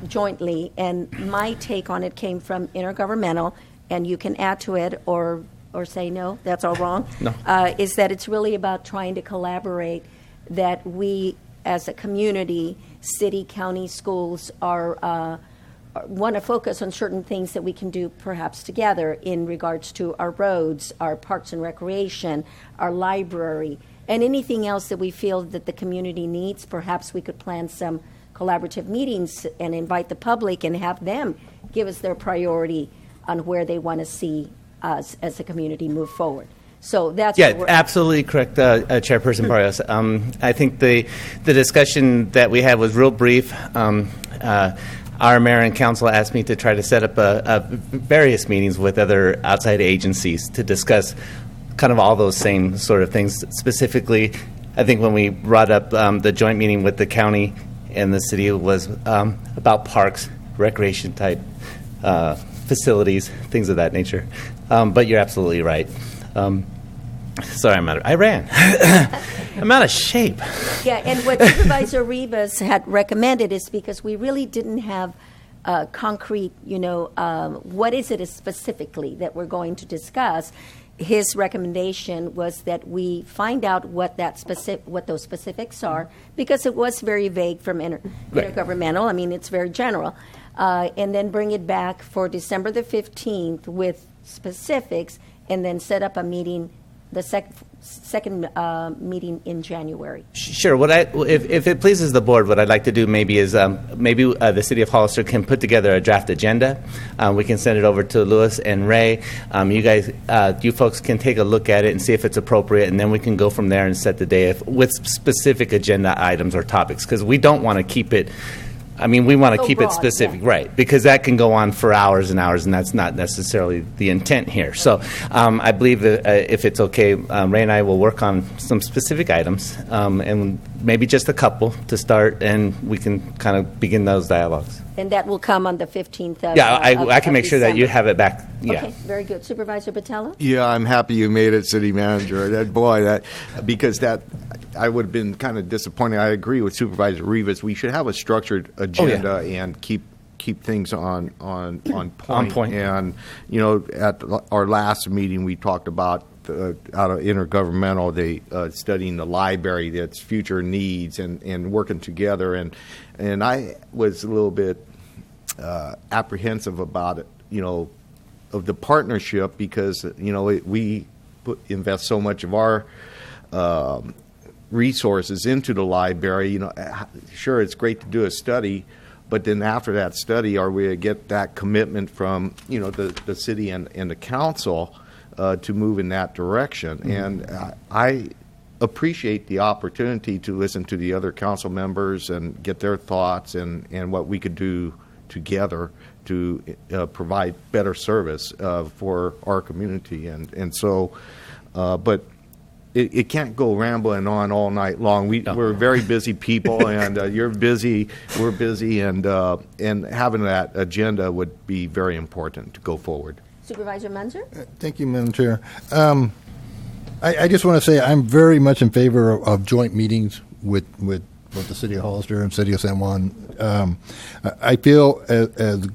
jointly, and my take on it came from intergovernmental, and you can add to it or say no, that's all wrong.
No.
Is that it's really about trying to collaborate, that we as a community, city, county, schools want to focus on certain things that we can do perhaps together in regards to our roads, our parks and recreation, our library, and anything else that we feel that the community needs. Perhaps we could plan some collaborative meetings and invite the public and have them give us their priority on where they want to see us as a community move forward. So that's
Yeah,
what we're
absolutely correct, Chairperson Barrios. I think the discussion that we had was real brief. Our mayor and council asked me to try to set up various meetings with other outside agencies to discuss kind of all those same sort of things. Specifically, I think when we brought up the joint meeting with the county and the city was about parks, recreation type facilities, things of that nature. But you're absolutely right. Sorry, I ran. I'm out of shape.
Yeah, and what Supervisor Rivas had recommended is because we really didn't have concrete, what is it specifically that we're going to discuss. His recommendation was that we find out what those specifics are, because it was very vague from intergovernmental. I mean, it's very general. And then bring it back for December the 15th with specifics, and then set up a meeting, the second meeting in January.
Sure. If it pleases the board, what I'd like to do maybe is the city of Hollister can put together a draft agenda. We can send it over to Louis and Ray. You folks can take a look at it and see if it's appropriate, and then we can go from there and set the day with specific agenda items or topics, because we don't want to keep it. I mean, we want to keep it specific, right? Because that can go on for hours and hours, and that's not necessarily the intent here. So I believe that if it's okay, Ray and I will work on some specific items, and maybe just a couple to start, and we can kind of begin those dialogues.
And that will come on the 15th of
Yeah, I can make sure that you have it back. Yeah.
Okay, very good. Supervisor Botello?
Yeah, I'm happy you made it city manager. Because I would have been kind of disappointed. I agree with Supervisor Rivas. We should have a structured agenda and keep things on point.
On point.
And at our last meeting, we talked about out of intergovernmental, studying the library, its future needs, and working together. And I was a little bit apprehensive about it, of the partnership, because we invest so much of our resources into the library. Sure, it's great to do a study, but then after that study, are we to get that commitment from the city and the council to move in that direction? Mm-hmm. And I appreciate the opportunity to listen to the other council members and get their thoughts and what we could do together to provide better service for our community. And so, but it can't go rambling on all night long. We're very busy people, and you're busy, we're busy, and having that agenda would be very important to go forward.
Supervisor Munzer?
Thank you, Madam Chair. I just want to say I'm very much in favor of joint meetings with the City of Hollister and City of San Juan. I feel as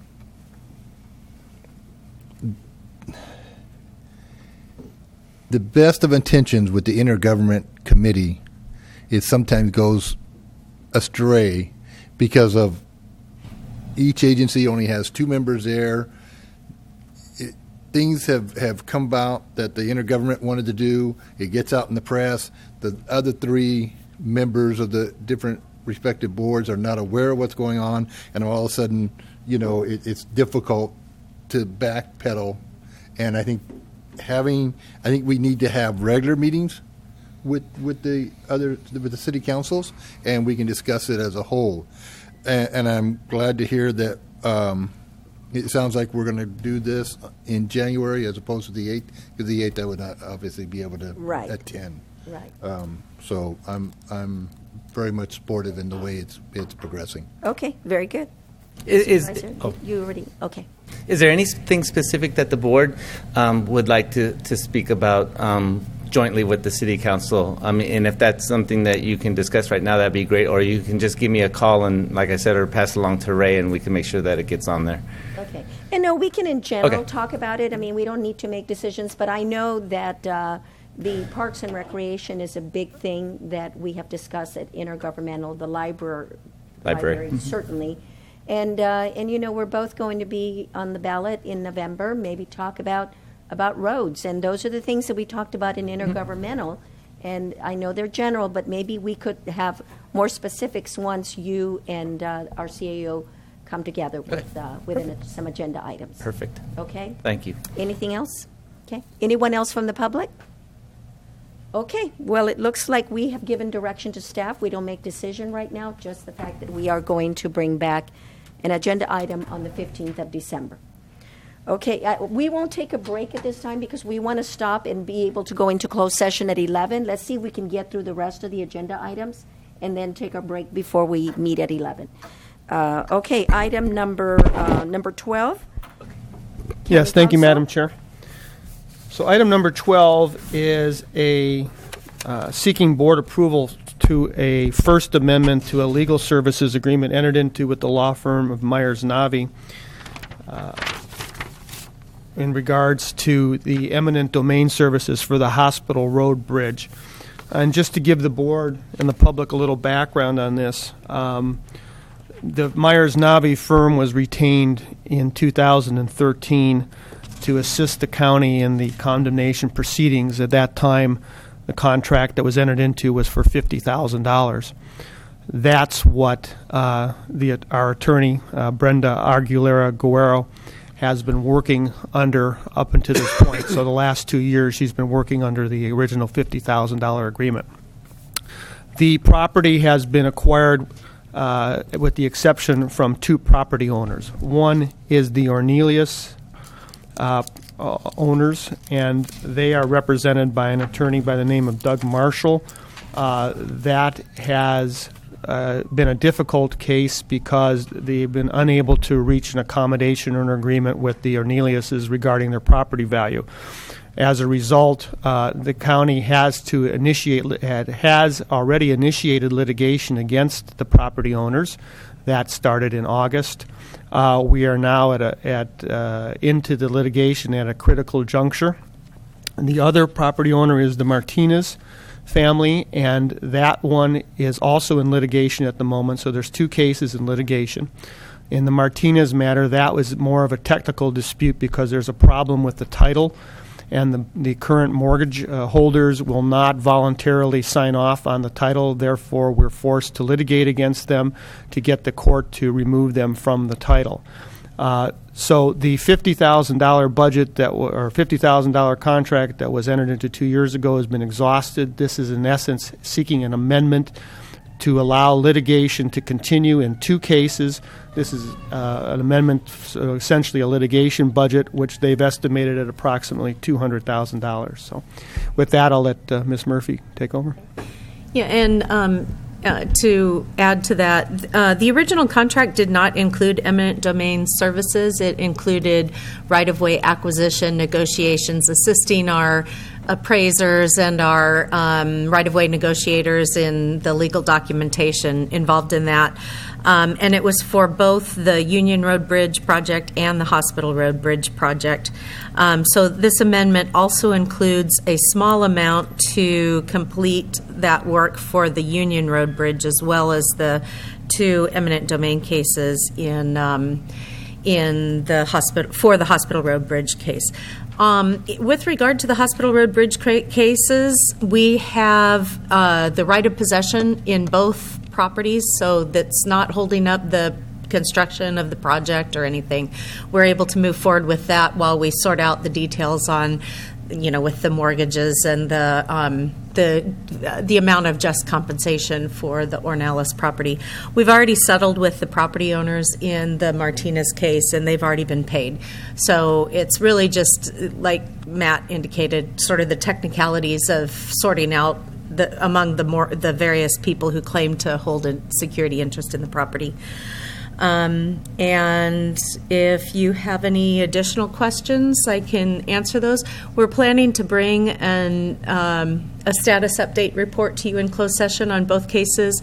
the best of intentions with the intergovernment committee is sometimes goes astray because of each agency only has 2 members there. Things have come about that the intergovernment wanted to do. It gets out in the press. The other 3 members of the different respective boards are not aware of what's going on, and all of a sudden, it's difficult to backpedal. And I think we need to have regular meetings with the city councils, and we can discuss it as a whole. And I'm glad to hear that. It sounds like we're going to do this in January as opposed to the 8th, because the 8th I would not obviously be able to attend.
Right.
So I'm very much supportive in the way it's progressing.
Okay, very good. You already okay.
Is there anything specific that the board would like to speak about jointly with the city council? I mean, and if that's something that you can discuss right now, that'd be great. Or you can just give me a call and, like I said, or pass it along to Ray, and we can make sure that it gets on there.
Okay. And no, we can in general talk about it. I mean, we don't need to make decisions, but I know that the Parks and Recreation is a big thing that we have discussed at intergovernmental. The library certainly. And we're both going to be on the ballot in November, maybe talk about roads. And those are the things that we talked about in intergovernmental. And I know they're general, but maybe we could have more specifics once you and our CAO come together with some agenda items.
Perfect.
Okay?
Thank you.
Anything else? Okay. Anyone else from the public? Okay, well, it looks like we have given direction to staff. We don't make decision right now, just the fact that we are going to bring back an agenda item on the 15th of December. Okay, we won't take a break at this time because we want to stop and be able to go into closed session at 11. Let's see if we can get through the rest of the agenda items and then take a break before we meet at 11. Okay, item number 12.
Yes, thank you, Madam Chair. So item number 12 is a seeking board approval to a First Amendment to a legal services agreement entered into with the law firm of Myers Navi in regards to the eminent domain services for the Hospital Road Bridge. And just to give the board and the public a little background on this, the Myers Navi firm was retained in 2013 to assist the county in the condemnation proceedings. At that time, the contract that was entered into was for $50,000. That's what our attorney, Brenda Aguilera Guerrero, has been working under up until this point. So the last 2 years, she's been working under the original $50,000 agreement. The property has been acquired with the exception from two property owners. One is the Ornelius owners, and they are represented by an attorney by the name of Doug Marshall. That has been a difficult case because they've been unable to reach an accommodation or an agreement with the Orneliuses regarding their property value. As a result, the county has already initiated litigation against the property owners. That started in August. We are now into the litigation at a critical juncture. And the other property owner is the Martinez family, and that one is also in litigation at the moment. So there's two cases in litigation. In the Martinez matter, that was more of a technical dispute because there's a problem with the title, and the current mortgage holders will not voluntarily sign off on the title. Therefore, we're forced to litigate against them to get the court to remove them from the title. So the $50,000 budget or $50,000 contract that was entered into 2 years ago has been exhausted. This is in essence seeking an amendment to allow litigation to continue in two cases. This is an amendment, so essentially a litigation budget, which they've estimated at approximately $200,000. So with that, I'll let Ms. Murphy take over.
Yeah, and to add to that, the original contract did not include eminent domain services. It included right-of-way acquisition, negotiations, assisting our appraisers and our right-of-way negotiators in the legal documentation involved in that. And it was for both the Union Road Bridge project and the Hospital Road Bridge project. So this amendment also includes a small amount to complete that work for the Union Road Bridge, as well as the two eminent domain cases in the Hospital Road Bridge case. With regard to the Hospital Road Bridge cases, we have the right of possession in both properties, so that's not holding up the construction of the project or anything. We're able to move forward with that while we sort out the details on, with the mortgages and the amount of just compensation for the Ornelas property. We've already settled with the property owners in the Martinez case, and they've already been paid. So it's really just, like Matt indicated, sort of the technicalities of sorting out among the various people who claim to hold a security interest in the property. And if you have any additional questions, I can answer those. We're planning to bring a status update report to you in closed session on both cases,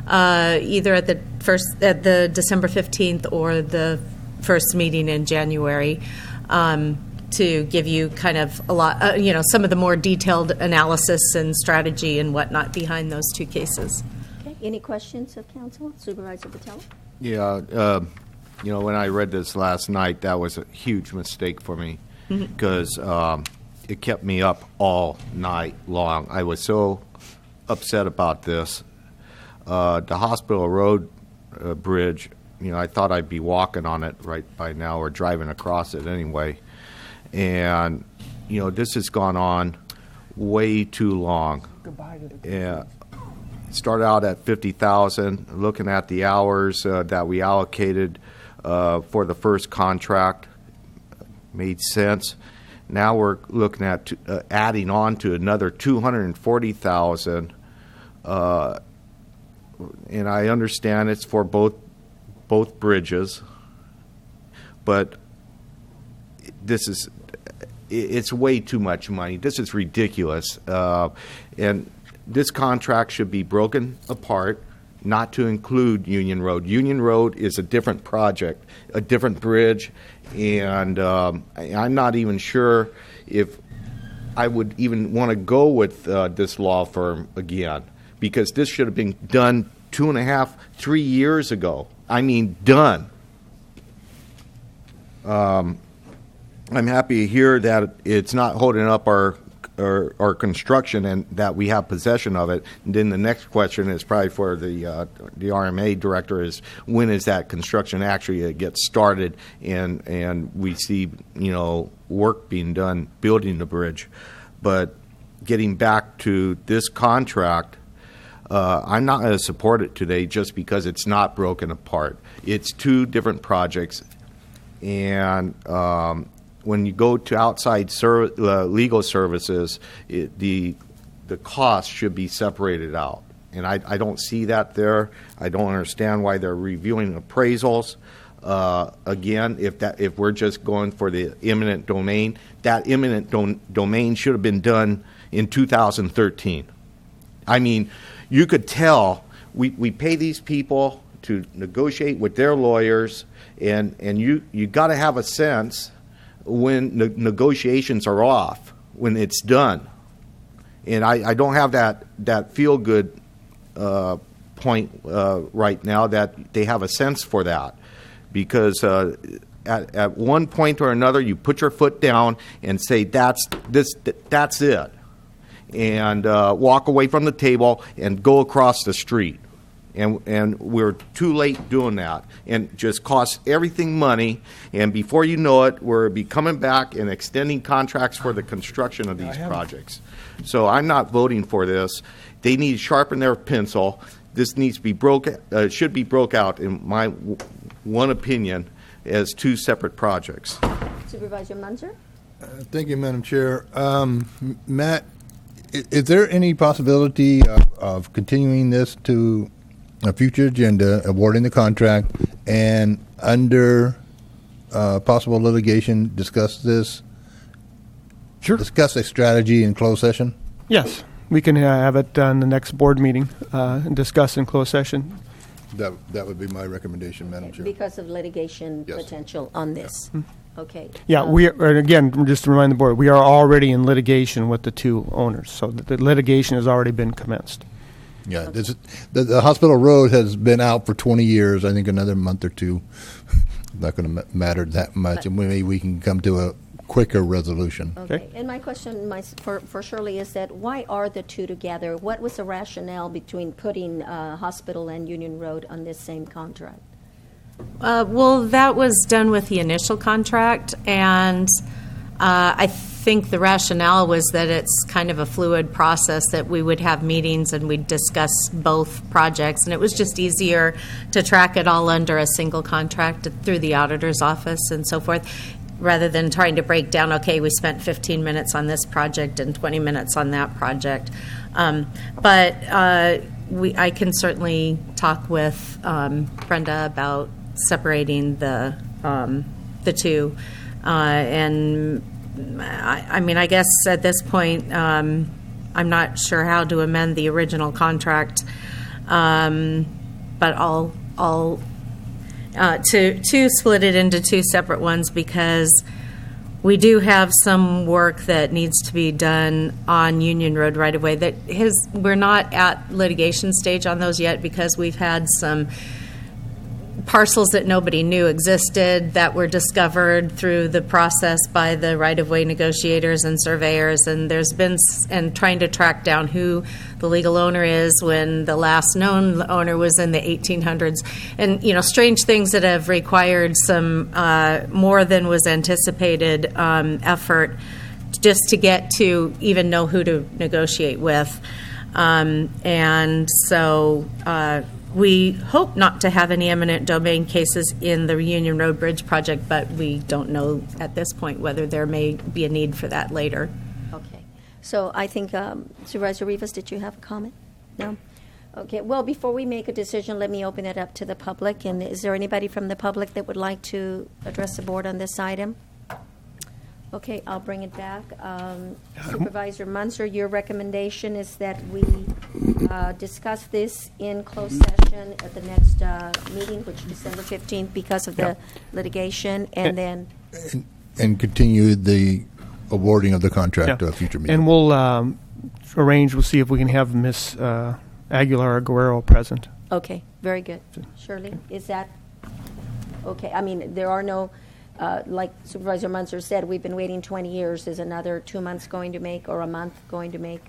either at the December 15th or the first meeting in January, to give you kind of a lot, some of the more detailed analysis and strategy and whatnot behind those two cases.
Okay. Any questions of council? Supervisor Patel?
Yeah, when I read this last night, that was a huge mistake for me because it kept me up all night long. I was so upset about this. The Hospital Road Bridge, I thought I'd be walking on it right by now or driving across it anyway. And, this has gone on way too long. Yeah. Started out at 50,000. Looking at the hours that we allocated for the first contract, made sense. Now we're looking at adding on to another 240,000, and I understand it's for both bridges, but it's way too much money. This is ridiculous, and this contract should be broken apart, not to include Union Road. Union Road is a different project, a different bridge, and I'm not even sure if I would even want to go with this law firm again, because this should have been done 2.5, 3 years ago. I mean, done. I'm happy to hear that it's not holding up our construction and that we have possession of it. And then the next question is probably for the RMA director is, when is that construction actually get started and we see, work being done building the bridge. But getting back to this contract, I'm not going to support it today just because it's not broken apart. It's two different projects, and when you go to outside legal services, the cost should be separated out. And I don't see that there. I don't understand why they're reviewing appraisals. Again, if we're just going for the eminent domain, that eminent domain should have been done in 2013. I mean, you could tell we pay these people to negotiate with their lawyers, and you got to have a sense when the negotiations are off, when it's done. And I don't have that feel-good point right now that they have a sense for that. Because at one point or another, you put your foot down and say, that's it. And walk away from the table and go across the street. And we're too late doing that, and just costs everything money, and before you know it, we'll be coming back and extending contracts for the construction of these projects. So I'm not voting for this. They need to sharpen their pencil. This needs to be should be broke out, in my one opinion, as two separate projects.
Supervisor Munzer?
Thank you, Madam Chair. Matt, is there any possibility of continuing this to a future agenda, awarding the contract, and under possible litigation, discuss this?
Sure.
Discuss a strategy in closed session?
Yes. We can have it on the next board meeting and discuss in closed session.
That would be my recommendation, Madam Chair.
Because of litigation potential on this. Okay.
Yeah, and again, just to remind the board, we are already in litigation with the two owners, so the litigation has already been commenced.
Yeah, the hospital road has been out for 20 years. I think another month or two, not going to matter that much, and maybe we can come to a quicker resolution.
Okay. And my question for Shirley is that why are the two together? What was the rationale between putting hospital and Union Road on this same contract?
Well, that was done with the initial contract, and I think the rationale was that it's kind of a fluid process, that we would have meetings and we'd discuss both projects, and it was just easier to track it all under a single contract through the auditor's office and so forth, rather than trying to break down, okay, we spent 15 minutes on this project and 20 minutes on that project. But I can certainly talk with Brenda about separating the two. And I mean, I guess at this point, I'm not sure how to amend the original contract, but I'll to split it into two separate ones, because we do have some work that needs to be done on Union Road right away. We're not at litigation stage on those yet, because we've had some parcels that nobody knew existed that were discovered through the process by the right-of-way negotiators and surveyors, and there's been and trying to track down who the legal owner is when the last known owner was in the 1800s, and strange things that have required some more than was anticipated effort just to get to even know who to negotiate with. And so we hope not to have any eminent domain cases in the Union Road Bridge project, but we don't know at this point whether there may be a need for that later.
Okay. So I think, Supervisor Rivas, did you have a comment? No? Okay. Well, before we make a decision, let me open it up to the public. And is there anybody from the public that would like to address the board on this item? Okay, I'll bring it back. Supervisor Munzer, your recommendation is that we discuss this in closed session at the next meeting, which is December 15th, because of the litigation, and then...
And continue the awarding of the contract to a future meeting.
And we'll we'll see if we can have Ms. Aguilar Guerrero present.
Okay, very good. Shirley, is that... Okay, I mean, there are no... like Supervisor Munzer said, we've been waiting 20 years. Is another 2 months going to make, or a month going to make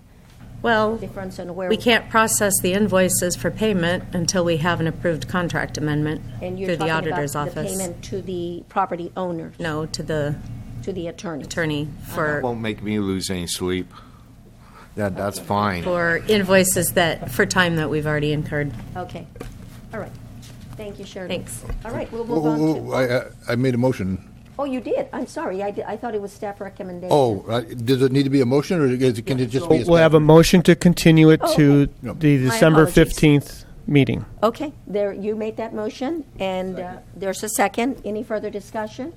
Well,
difference in where
we can't process the invoices for payment until we have an approved contract amendment
and you're
through the
talking
auditor's
about
office.
the payment to the property owner?
No, to the
attorney.
That won't make me lose any sleep. That's fine.
For invoices for time that we've already incurred.
Okay. All right. Thank you, Shirley.
Thanks.
All right, we'll move on to...
I made a motion.
Oh, you did? I'm sorry. I thought it was staff recommendation.
Oh, does it need to be a motion, or can it just be a
We'll have a motion to continue it to
okay.
the December
apologies.
15th meeting.
Okay, there, you made that motion, and there's a second. Any further discussion?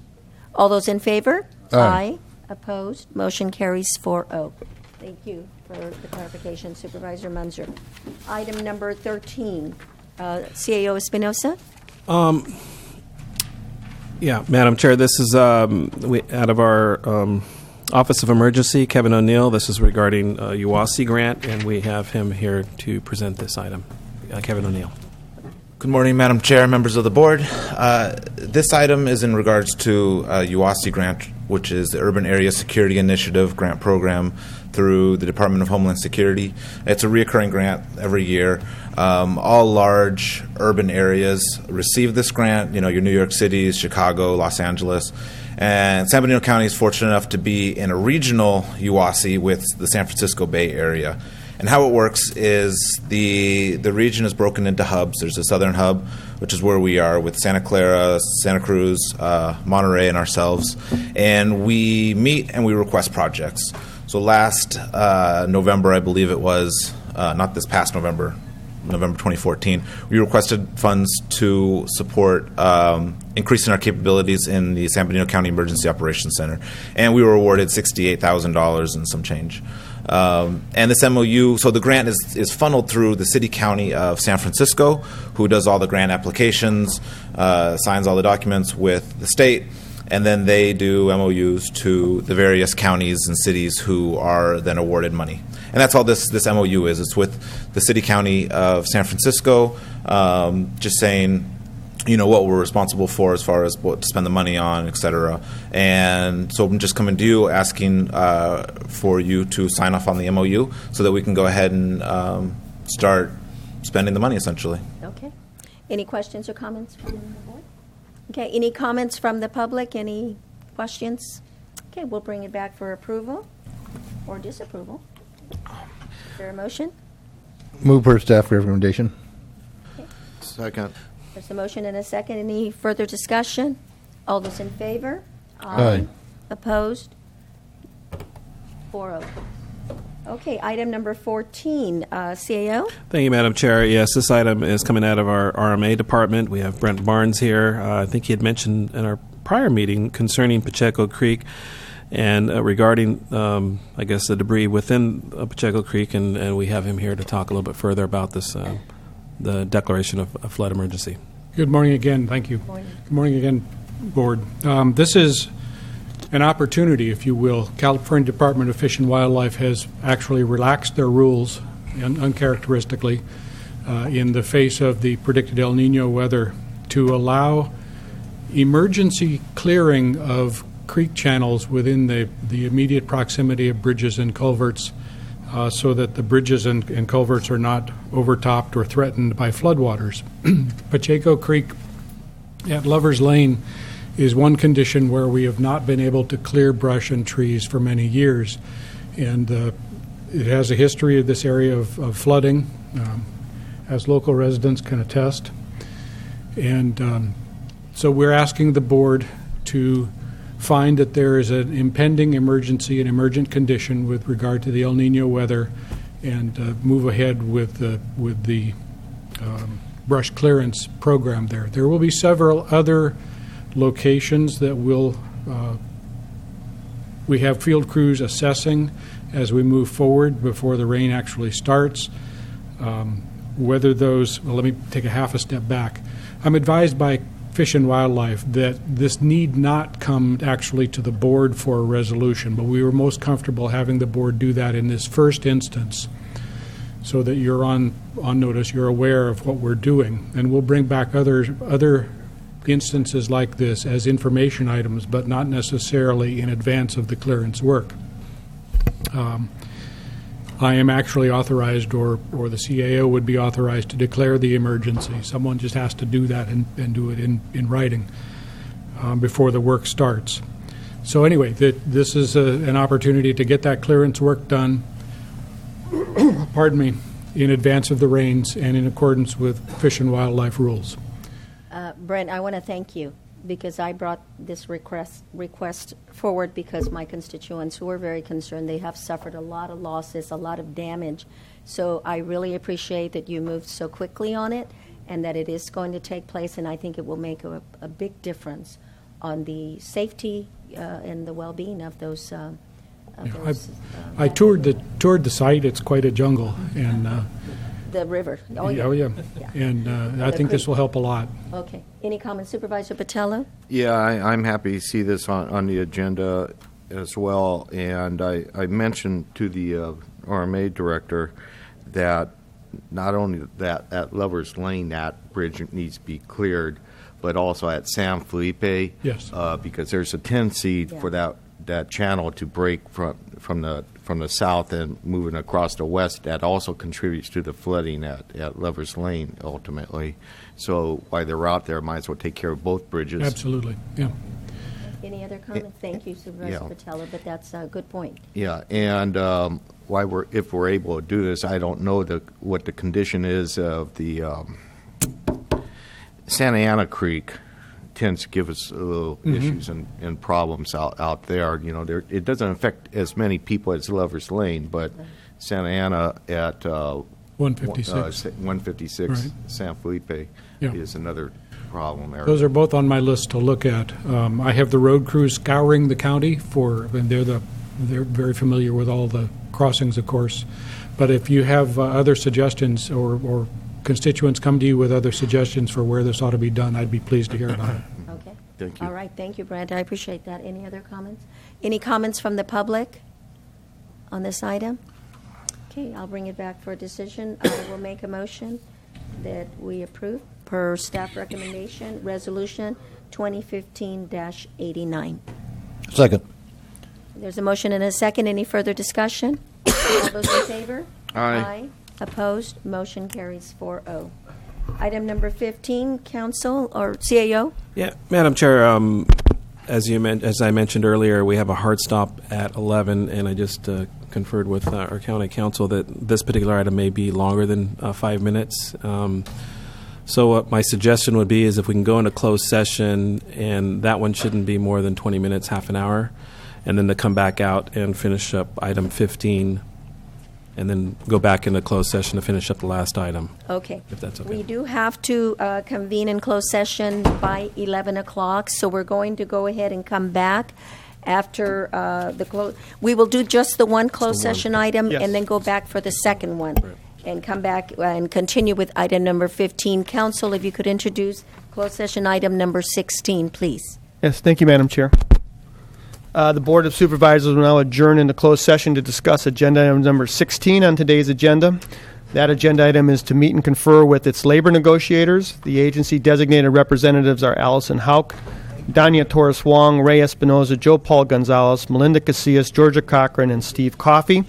All those in favor?
Aye.
Opposed? Motion carries 4-0. Thank you for the clarification, Supervisor Munzer. Item number 13, CAO Espinosa.
Yeah, Madam Chair, this is out of our Office of Emergency, Kevin O'Neill. This is regarding UASI grant, and we have him here to present this item. Kevin O'Neill.
Good morning, Madam Chair, members of the board. This item is in regards to UASI grant, which is the Urban Area Security Initiative grant program through the Department of Homeland Security. It's a recurring grant every year. All large urban areas receive this grant, your New York Cities, Chicago, Los Angeles. And San Bernardino County is fortunate enough to be in a regional UASI with the San Francisco Bay Area. And how it works is the region is broken into hubs. There's a southern hub, which is where we are with Santa Clara, Santa Cruz, Monterey, and ourselves. And we meet and we request projects. So last November, I believe it was, not this past November 2014, we requested funds to support increasing our capabilities in the San Bernardino County Emergency Operations Center. And we were awarded $68,000 and some change. And this MOU, so the grant is funneled through the City County of San Francisco, who does all the grant applications, signs all the documents with the state, and then they do MOUs to the various counties and cities who are then awarded money. And that's all this MOU is. It's with the City County of San Francisco, just saying, what we're responsible for as far as what to spend the money on, et cetera. And so I'm just coming to you asking for you to sign off on the MOU so that we can go ahead and start spending the money, essentially.
Okay. Any questions or comments from the board? Okay, any comments from the public? Any questions? Okay, we'll bring it back for approval or disapproval. Is there a motion?
Move per staff recommendation.
Okay.
Second.
There's a motion and a second. Any further discussion? All those in favor?
Aye.
Opposed? 4-0. Okay, item number 14, CAO.
Thank you, Madam Chair. Yes, this item is coming out of our RMA department. We have Brent Barnes here. I think he had mentioned in our prior meeting concerning Pacheco Creek and regarding, I guess, the debris within Pacheco Creek, and we have him here to talk a little bit further about this, the declaration of flood emergency.
Good morning again. Thank you. Good morning again, Board. This is an opportunity, if you will. California Department of Fish and Wildlife has actually relaxed their rules uncharacteristically in the face of the predicted El Nino weather to allow emergency clearing of creek channels within the immediate proximity of bridges and culverts so that the bridges and culverts are not overtopped or threatened by floodwaters. Pacheco Creek at Lover's Lane is one condition where we have not been able to clear brush and trees for many years. And it has a history of this area of flooding, as local residents can attest. And so we're asking the board to find that there is an impending emergency, an emergent condition with regard to the El Nino weather, and move ahead with the brush clearance program there. There will be several other locations that we have field crews assessing as we move forward before the rain actually starts. Whether those, well, let me take a half a step back. I'm advised by Fish and Wildlife that this need not come actually to the board for a resolution, but we were most comfortable having the board do that in this first instance so that you're on notice, you're aware of what we're doing. And we'll bring back other instances like this as information items, but not necessarily in advance of the clearance work. I am actually authorized, or the CAO would be authorized to declare the emergency. Someone just has to do that and do it in writing before the work starts. So anyway, this is an opportunity to get that clearance work done, pardon me, in advance of the rains and in accordance with Fish and Wildlife rules.
Brent, I want to thank you because I brought this request forward because my constituents who are very concerned, they have suffered a lot of losses, a lot of damage. So I really appreciate that you moved so quickly on it and that it is going to take place, and I think it will make a big difference on the safety and the well-being of those.
I toured the site. It's quite a jungle, and
the river. Oh yeah.
Oh yeah. And I think this will help a lot.
Okay. Any comments, Supervisor Patello?
Yeah, I'm happy to see this on the agenda as well. And I mentioned to the RMA director that not only that at Lovers Lane that bridge needs to be cleared, but also at San Felipe.
Yes.
Because there's a tendency for that channel to break from the south and moving across the west. That also contributes to the flooding at Lovers Lane ultimately. So while they're out there, might as well take care of both bridges.
Absolutely, yeah.
Any other comments? Thank you, Supervisor Patello, but that's a good point.
Yeah, and if we're able to do this, I don't know what the condition is of the Santa Ana Creek. Tends to give us little issues and problems out there. You know, it doesn't affect as many people as Lovers Lane, but Santa Ana at 156
right.
San Felipe is another problem area.
Those are both on my list to look at. I have the road crews scouring the county and they're very familiar with all the crossings, of course. But if you have other suggestions or constituents come to you with other suggestions for where this ought to be done, I'd be pleased to hear about it.
Okay.
Thank you.
All right. Thank you, Brent. I appreciate that. Any other comments? Any comments from the public on this item? Okay, I'll bring it back for a decision. I will make a motion that we approve, per staff recommendation, Resolution 2015-89.
Second.
There's a motion and a second. Any further discussion? All those in favor?
Aye.
Opposed? Motion carries 4-0. Item number 15, Council or CAO?
Yeah, Madam Chair, as I mentioned earlier, we have a hard stop at 11, and I just conferred with our county council that this particular item may be longer than 5 minutes. So what my suggestion would be is if we can go into closed session, and that one shouldn't be more than 20 minutes, half an hour, and then to come back out and finish up item 15, and then go back into closed session to finish up the last item.
Okay.
If that's okay.
We do have to convene in closed session by 11 o'clock, so we're going to go ahead and come back after the close. We will do just the one closed session item and then go back for the second one and come back and continue with item number 15. Council, if you could introduce closed session item number 16, please.
Yes, thank you, Madam Chair. The Board of Supervisors will now adjourn into closed session to discuss agenda item number 16 on today's agenda. That agenda item is to meet and confer with its labor negotiators. The agency designated representatives are Allison Hauk, Danya Torres Wong, Ray Espinoza, Joe Paul Gonzalez, Melinda Casillas, Georgia Cochran, and Steve Coffey.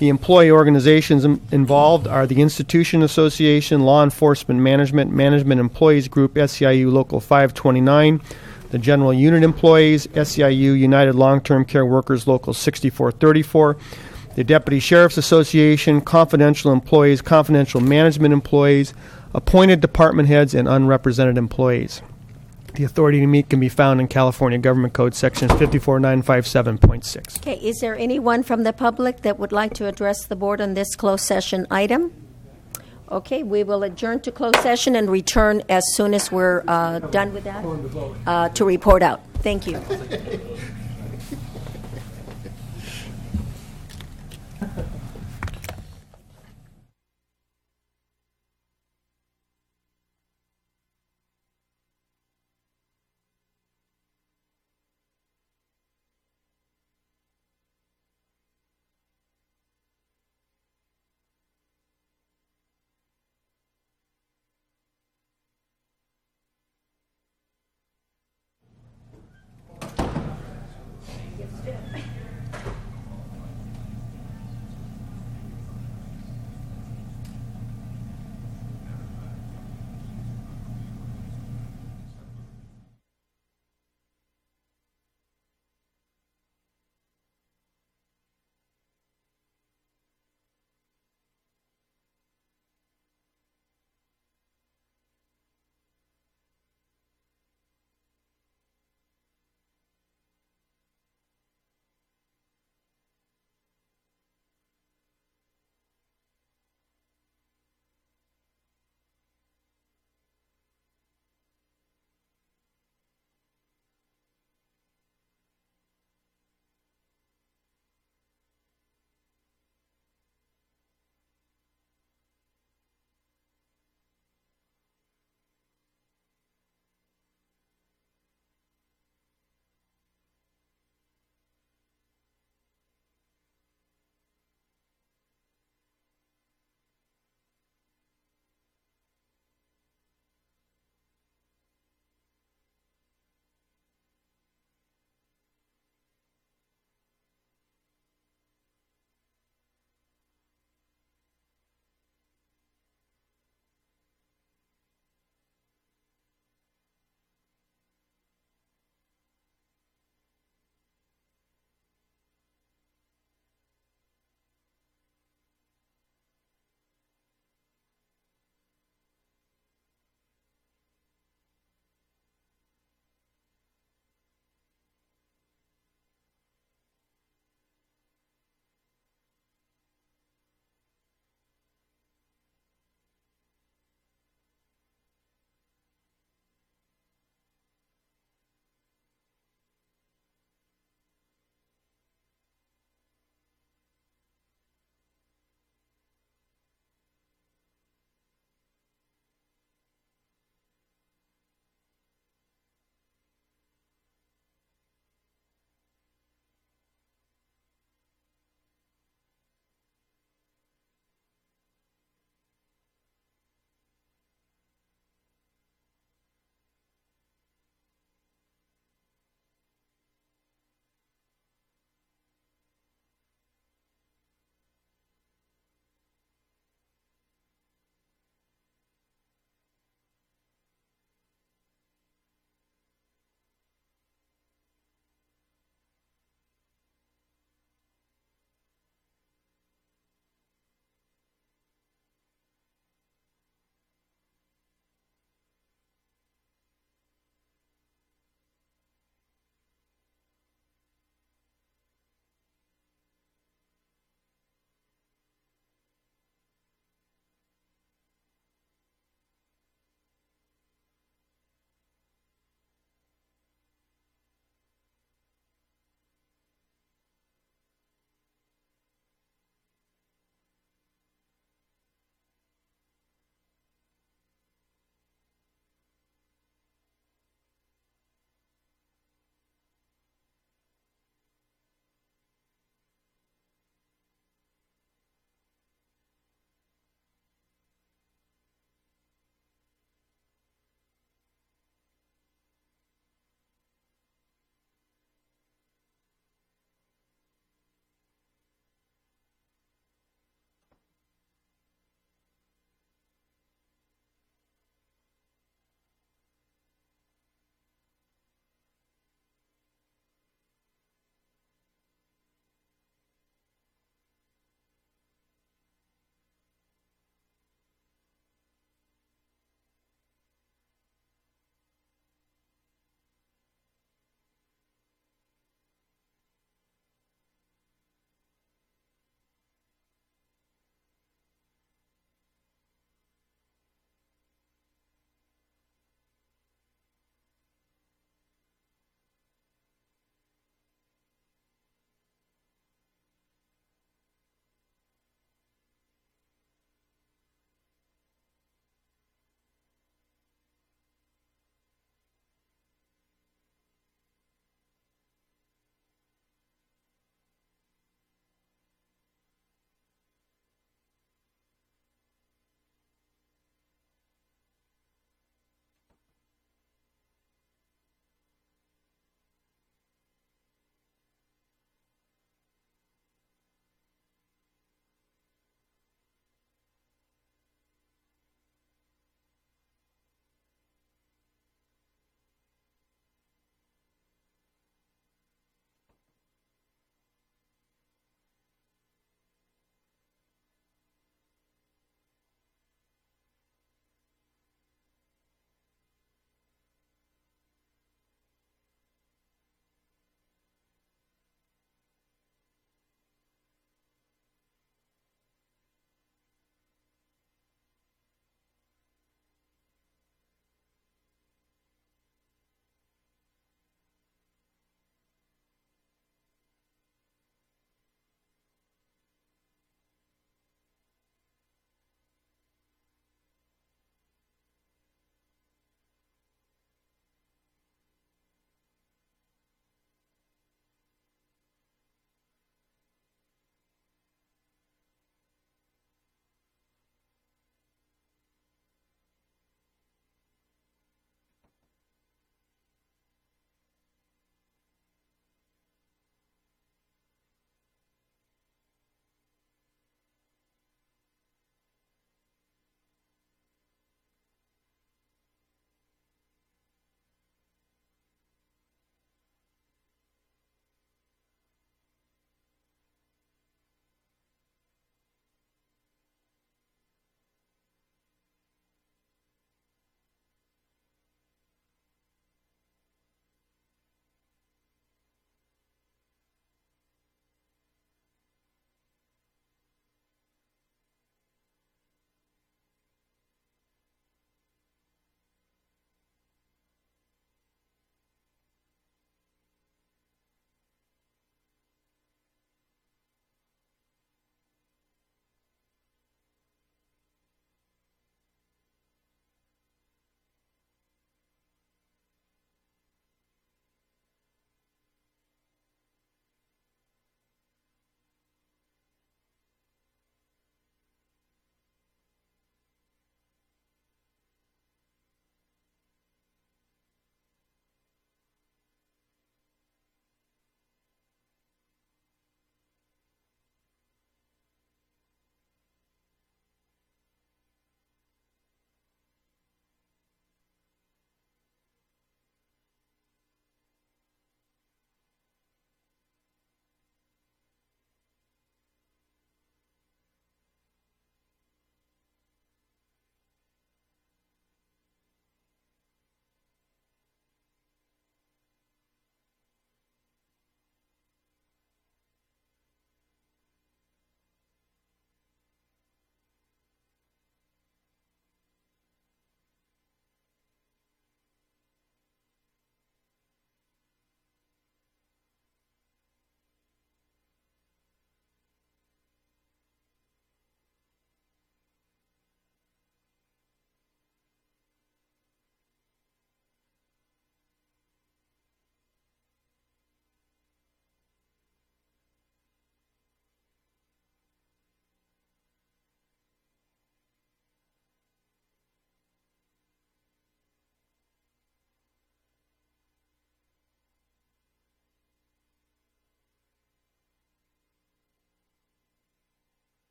The employee organizations involved are the Institution Association, Law Enforcement Management, Management Employees Group, SEIU Local 529, the General Unit Employees, SEIU United Long-Term Care Workers Local 6434, the Deputy Sheriff's Association, confidential employees, confidential management employees, appointed department heads, and unrepresented employees. The authority to meet can be found in California Government Code Section 54957.6.
Okay, is there anyone from the public that would like to address the board on this closed session item? Okay, we will adjourn to closed session and return as soon as we're done with that to report out. Thank you.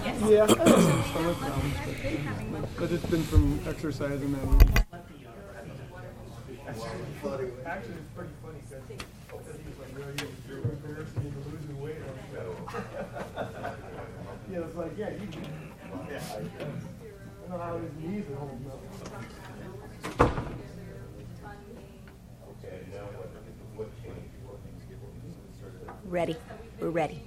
Yeah. Stomach problems, but it's been from exercise and then. Actually, it's pretty funny because he's like, you're embarrassing me to losing weight. Yeah, it's like, yeah, you can. I don't know how his knees are holding up.
Ready. We're ready.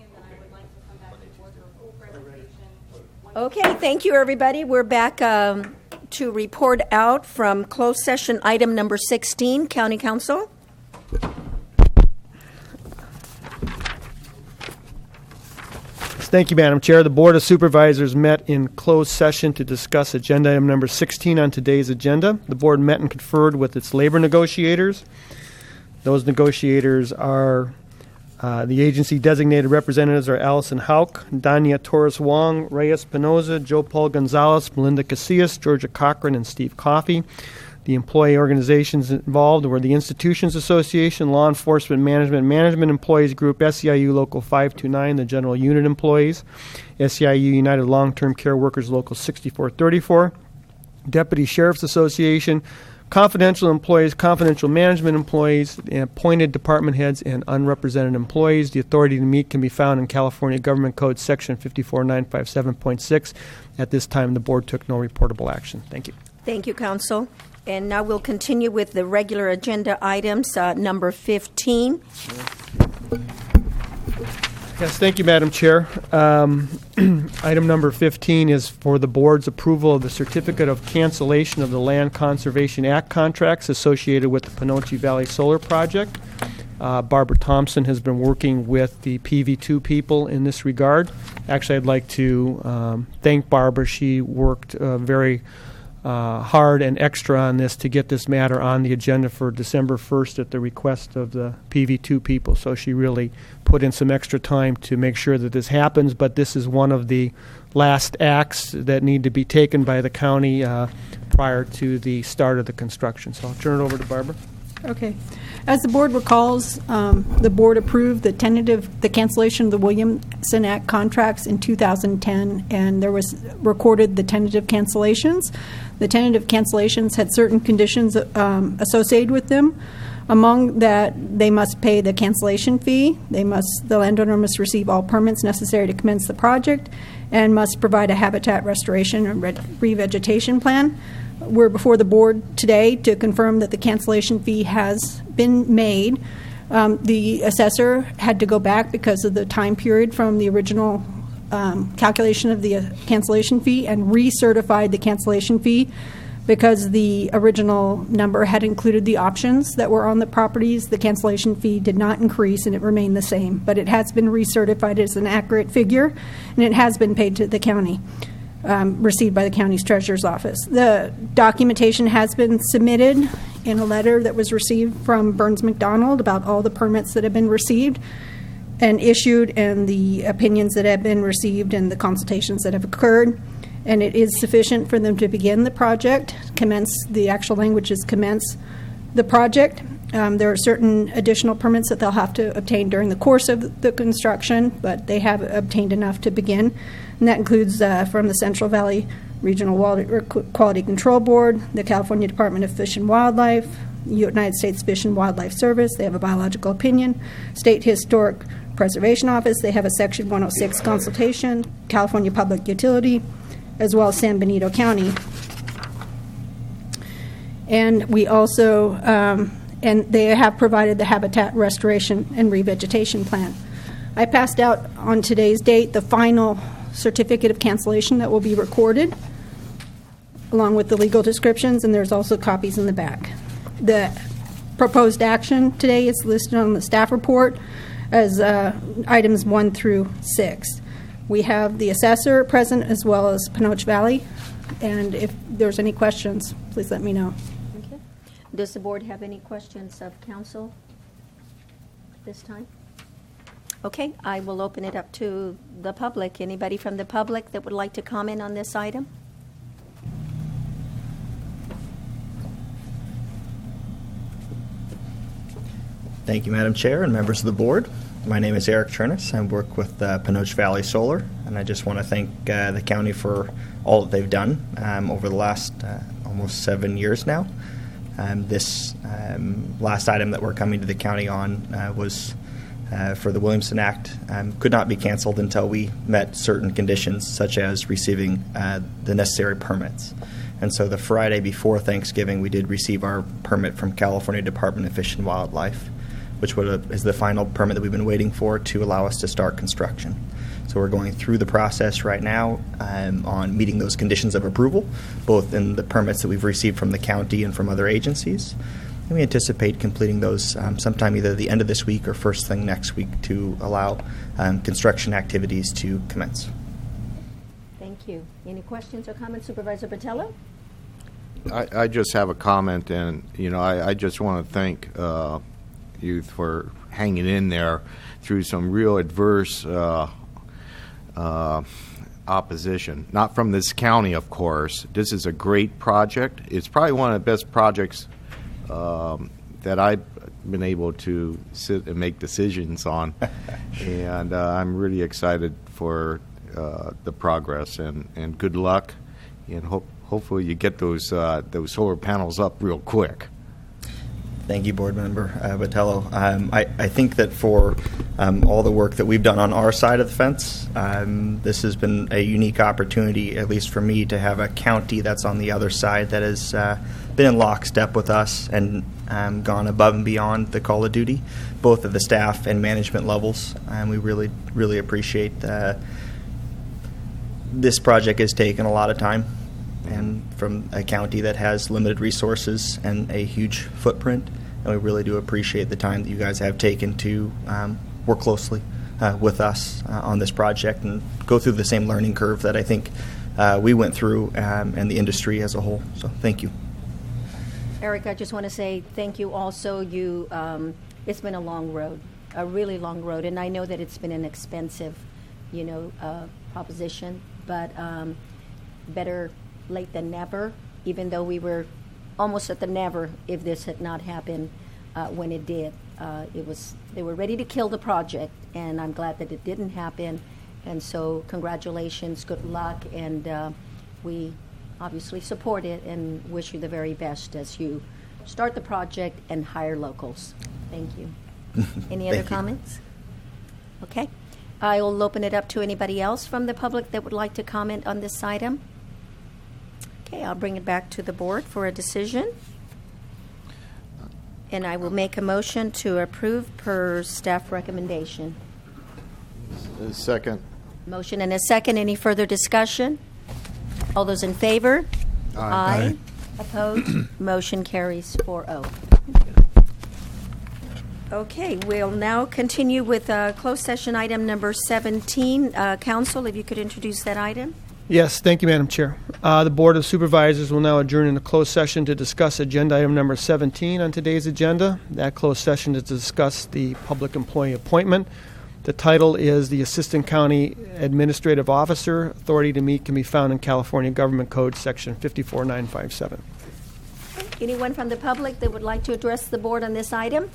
Okay, thank you, everybody. We're back to report out from closed session item number 16, County Council.
Thank you, Madam Chair. The Board of Supervisors met in closed session to discuss agenda item number 16 on today's agenda. The board met and conferred with its labor negotiators. Those negotiators are the agency designated representatives are Allison Hauk, Dania Torres Wong, Reyes Penoza, Joe Paul Gonzalez, Melinda Casillas, Georgia Cochran, and Steve Coffey. The employee organizations involved were the Institutions Association, Law Enforcement Management Employees Group, SEIU Local 529, the General Unit Employees, SEIU United Long-Term Care Workers Local 6434, Deputy Sheriff's Association, confidential employees, confidential management employees, appointed department heads, and unrepresented employees. The authority to meet can be found in California Government Code Section 54957.6. At this time, the board took no reportable action. Thank you.
Thank you, Council. And now we'll continue with the regular agenda items, number 15.
Yes, thank you, Madam Chair. Item number 15 is for the board's approval of the certificate of cancellation of the Land Conservation Act contracts associated with the Panoche Valley Solar Project. Barbara Thompson has been working with the PV2 people in this regard. Actually, I'd like to thank Barbara. She worked very hard and extra on this to get this matter on the agenda for December 1st at the request of the PV2 people. So she really put in some extra time to make sure that this happens, but this is one of the last acts that need to be taken by the county prior to the start of the construction. So I'll turn it over to Barbara.
Okay. As the board recalls, the board approved the cancellation of the Williamson Act contracts in 2010, and there was recorded the tentative cancellations. The tentative cancellations had certain conditions associated with them. Among that, they must pay the cancellation fee. The landowner must receive all permits necessary to commence the project, and must provide a habitat restoration and revegetation plan. We're before the board today to confirm that the cancellation fee has been made. The assessor had to go back because of the time period from the original calculation of the cancellation fee and recertified the cancellation fee because the original number had included the options that were on the properties. The cancellation fee did not increase and it remained the same, but it has been recertified as an accurate figure and it has been paid to the county. Received by the county's treasurer's office. The documentation has been submitted in a letter that was received from Burns McDonald about all the permits that have been received and issued and the opinions that have been received and the consultations that have occurred. And it is sufficient for them to begin the project, the actual language is commence the project. There are certain additional permits that they'll have to obtain during the course of the construction, but they have obtained enough to begin. And that includes from the Central Valley Regional Quality Control Board, the California Department of Fish and Wildlife, United States Fish and Wildlife Service. They have a biological opinion. State Historic Preservation Office. They have a Section 106 consultation. California Public Utility, as well as San Benito County. And we also, and they have provided the habitat restoration and revegetation plan. I passed out on today's date the final certificate of cancellation that will be recorded along with the legal descriptions, and there's also copies in the back. The proposed action today is listed on the staff report as items 1 through 6. We have the assessor present as well as Panoche Valley, and if there's any questions, please let me know.
Okay. Does the board have any questions of council at this time? Okay, I will open it up to the public. Anybody from the public that would like to comment on this item?
Thank you, Madam Chair and members of the board. My name is Eric Chernis. I work with Pinoche Valley Solar, and I just want to thank the county for all that they've done over the last almost 7 years now. This last item that we're coming to the county on was for the Williamson Act. Could not be canceled until we met certain conditions, such as receiving the necessary permits. And so the Friday before Thanksgiving, we did receive our permit from California Department of Fish and Wildlife, which is the final permit that we've been waiting for to allow us to start construction. So we're going through the process right now on meeting those conditions of approval, both in the permits that we've received from the county and from other agencies. And we anticipate completing those sometime either the end of this week or first thing next week to allow construction activities to commence.
Thank you. Any questions or comments, Supervisor Botello?
I just have a comment, and I just want to thank youth for hanging in there through some real adverse opposition. Not from this county, of course. This is a great project. It's probably one of the best projects that I've been able to sit and make decisions on, and I'm really excited for the progress, and good luck, and hopefully you get those solar panels up real quick.
Thank you, Board Member Botello. I think that for all the work that we've done on our side of the fence, this has been a unique opportunity, at least for me, to have a county that's on the other side that has been in lockstep with us and gone above and beyond the call of duty, both at the staff and management levels. And we really, really appreciate this project has taken a lot of time, and from a county that has limited resources and a huge footprint. And we really do appreciate the time that you guys have taken to work closely with us on this project and go through the same learning curve that I think we went through and the industry as a whole. So thank you.
Eric, I just want to say thank you also. It's been a long road, a really long road, and I know that it's been an expensive, proposition, but better late than never, even though we were almost at the never if this had not happened when it did. They were ready to kill the project, and I'm glad that it didn't happen. And so congratulations, good luck, and we obviously support it and wish you the very best as you start the project and hire locals. Thank you. Any other comments? Okay. I will open it up to anybody else from the public that would like to comment on this item. Okay, I'll bring it back to the board for a decision. And I will make a motion to approve per staff recommendation.
Second.
Motion and a second. Any further discussion? All those in favor? Aye. Opposed? Motion carries 4-0. Okay, we'll now continue with closed session item number 17. Council, if you could introduce that item.
Yes, thank you, Madam Chair. The Board of Supervisors will now adjourn in a closed session to discuss agenda item number 17 on today's agenda. That closed session is to discuss the public employee appointment. The title is the Assistant County Administrative Officer. Authority to meet can be found in California Government Code Section 54957.
Anyone from the public that would like to address the board on this item?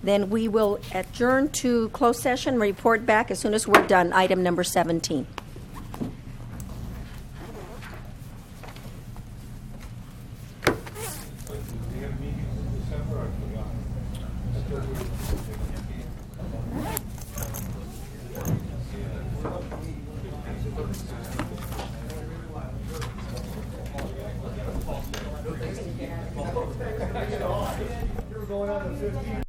Then we will adjourn to closed session, report back as soon as we're done, item number 17.
Going on to 15.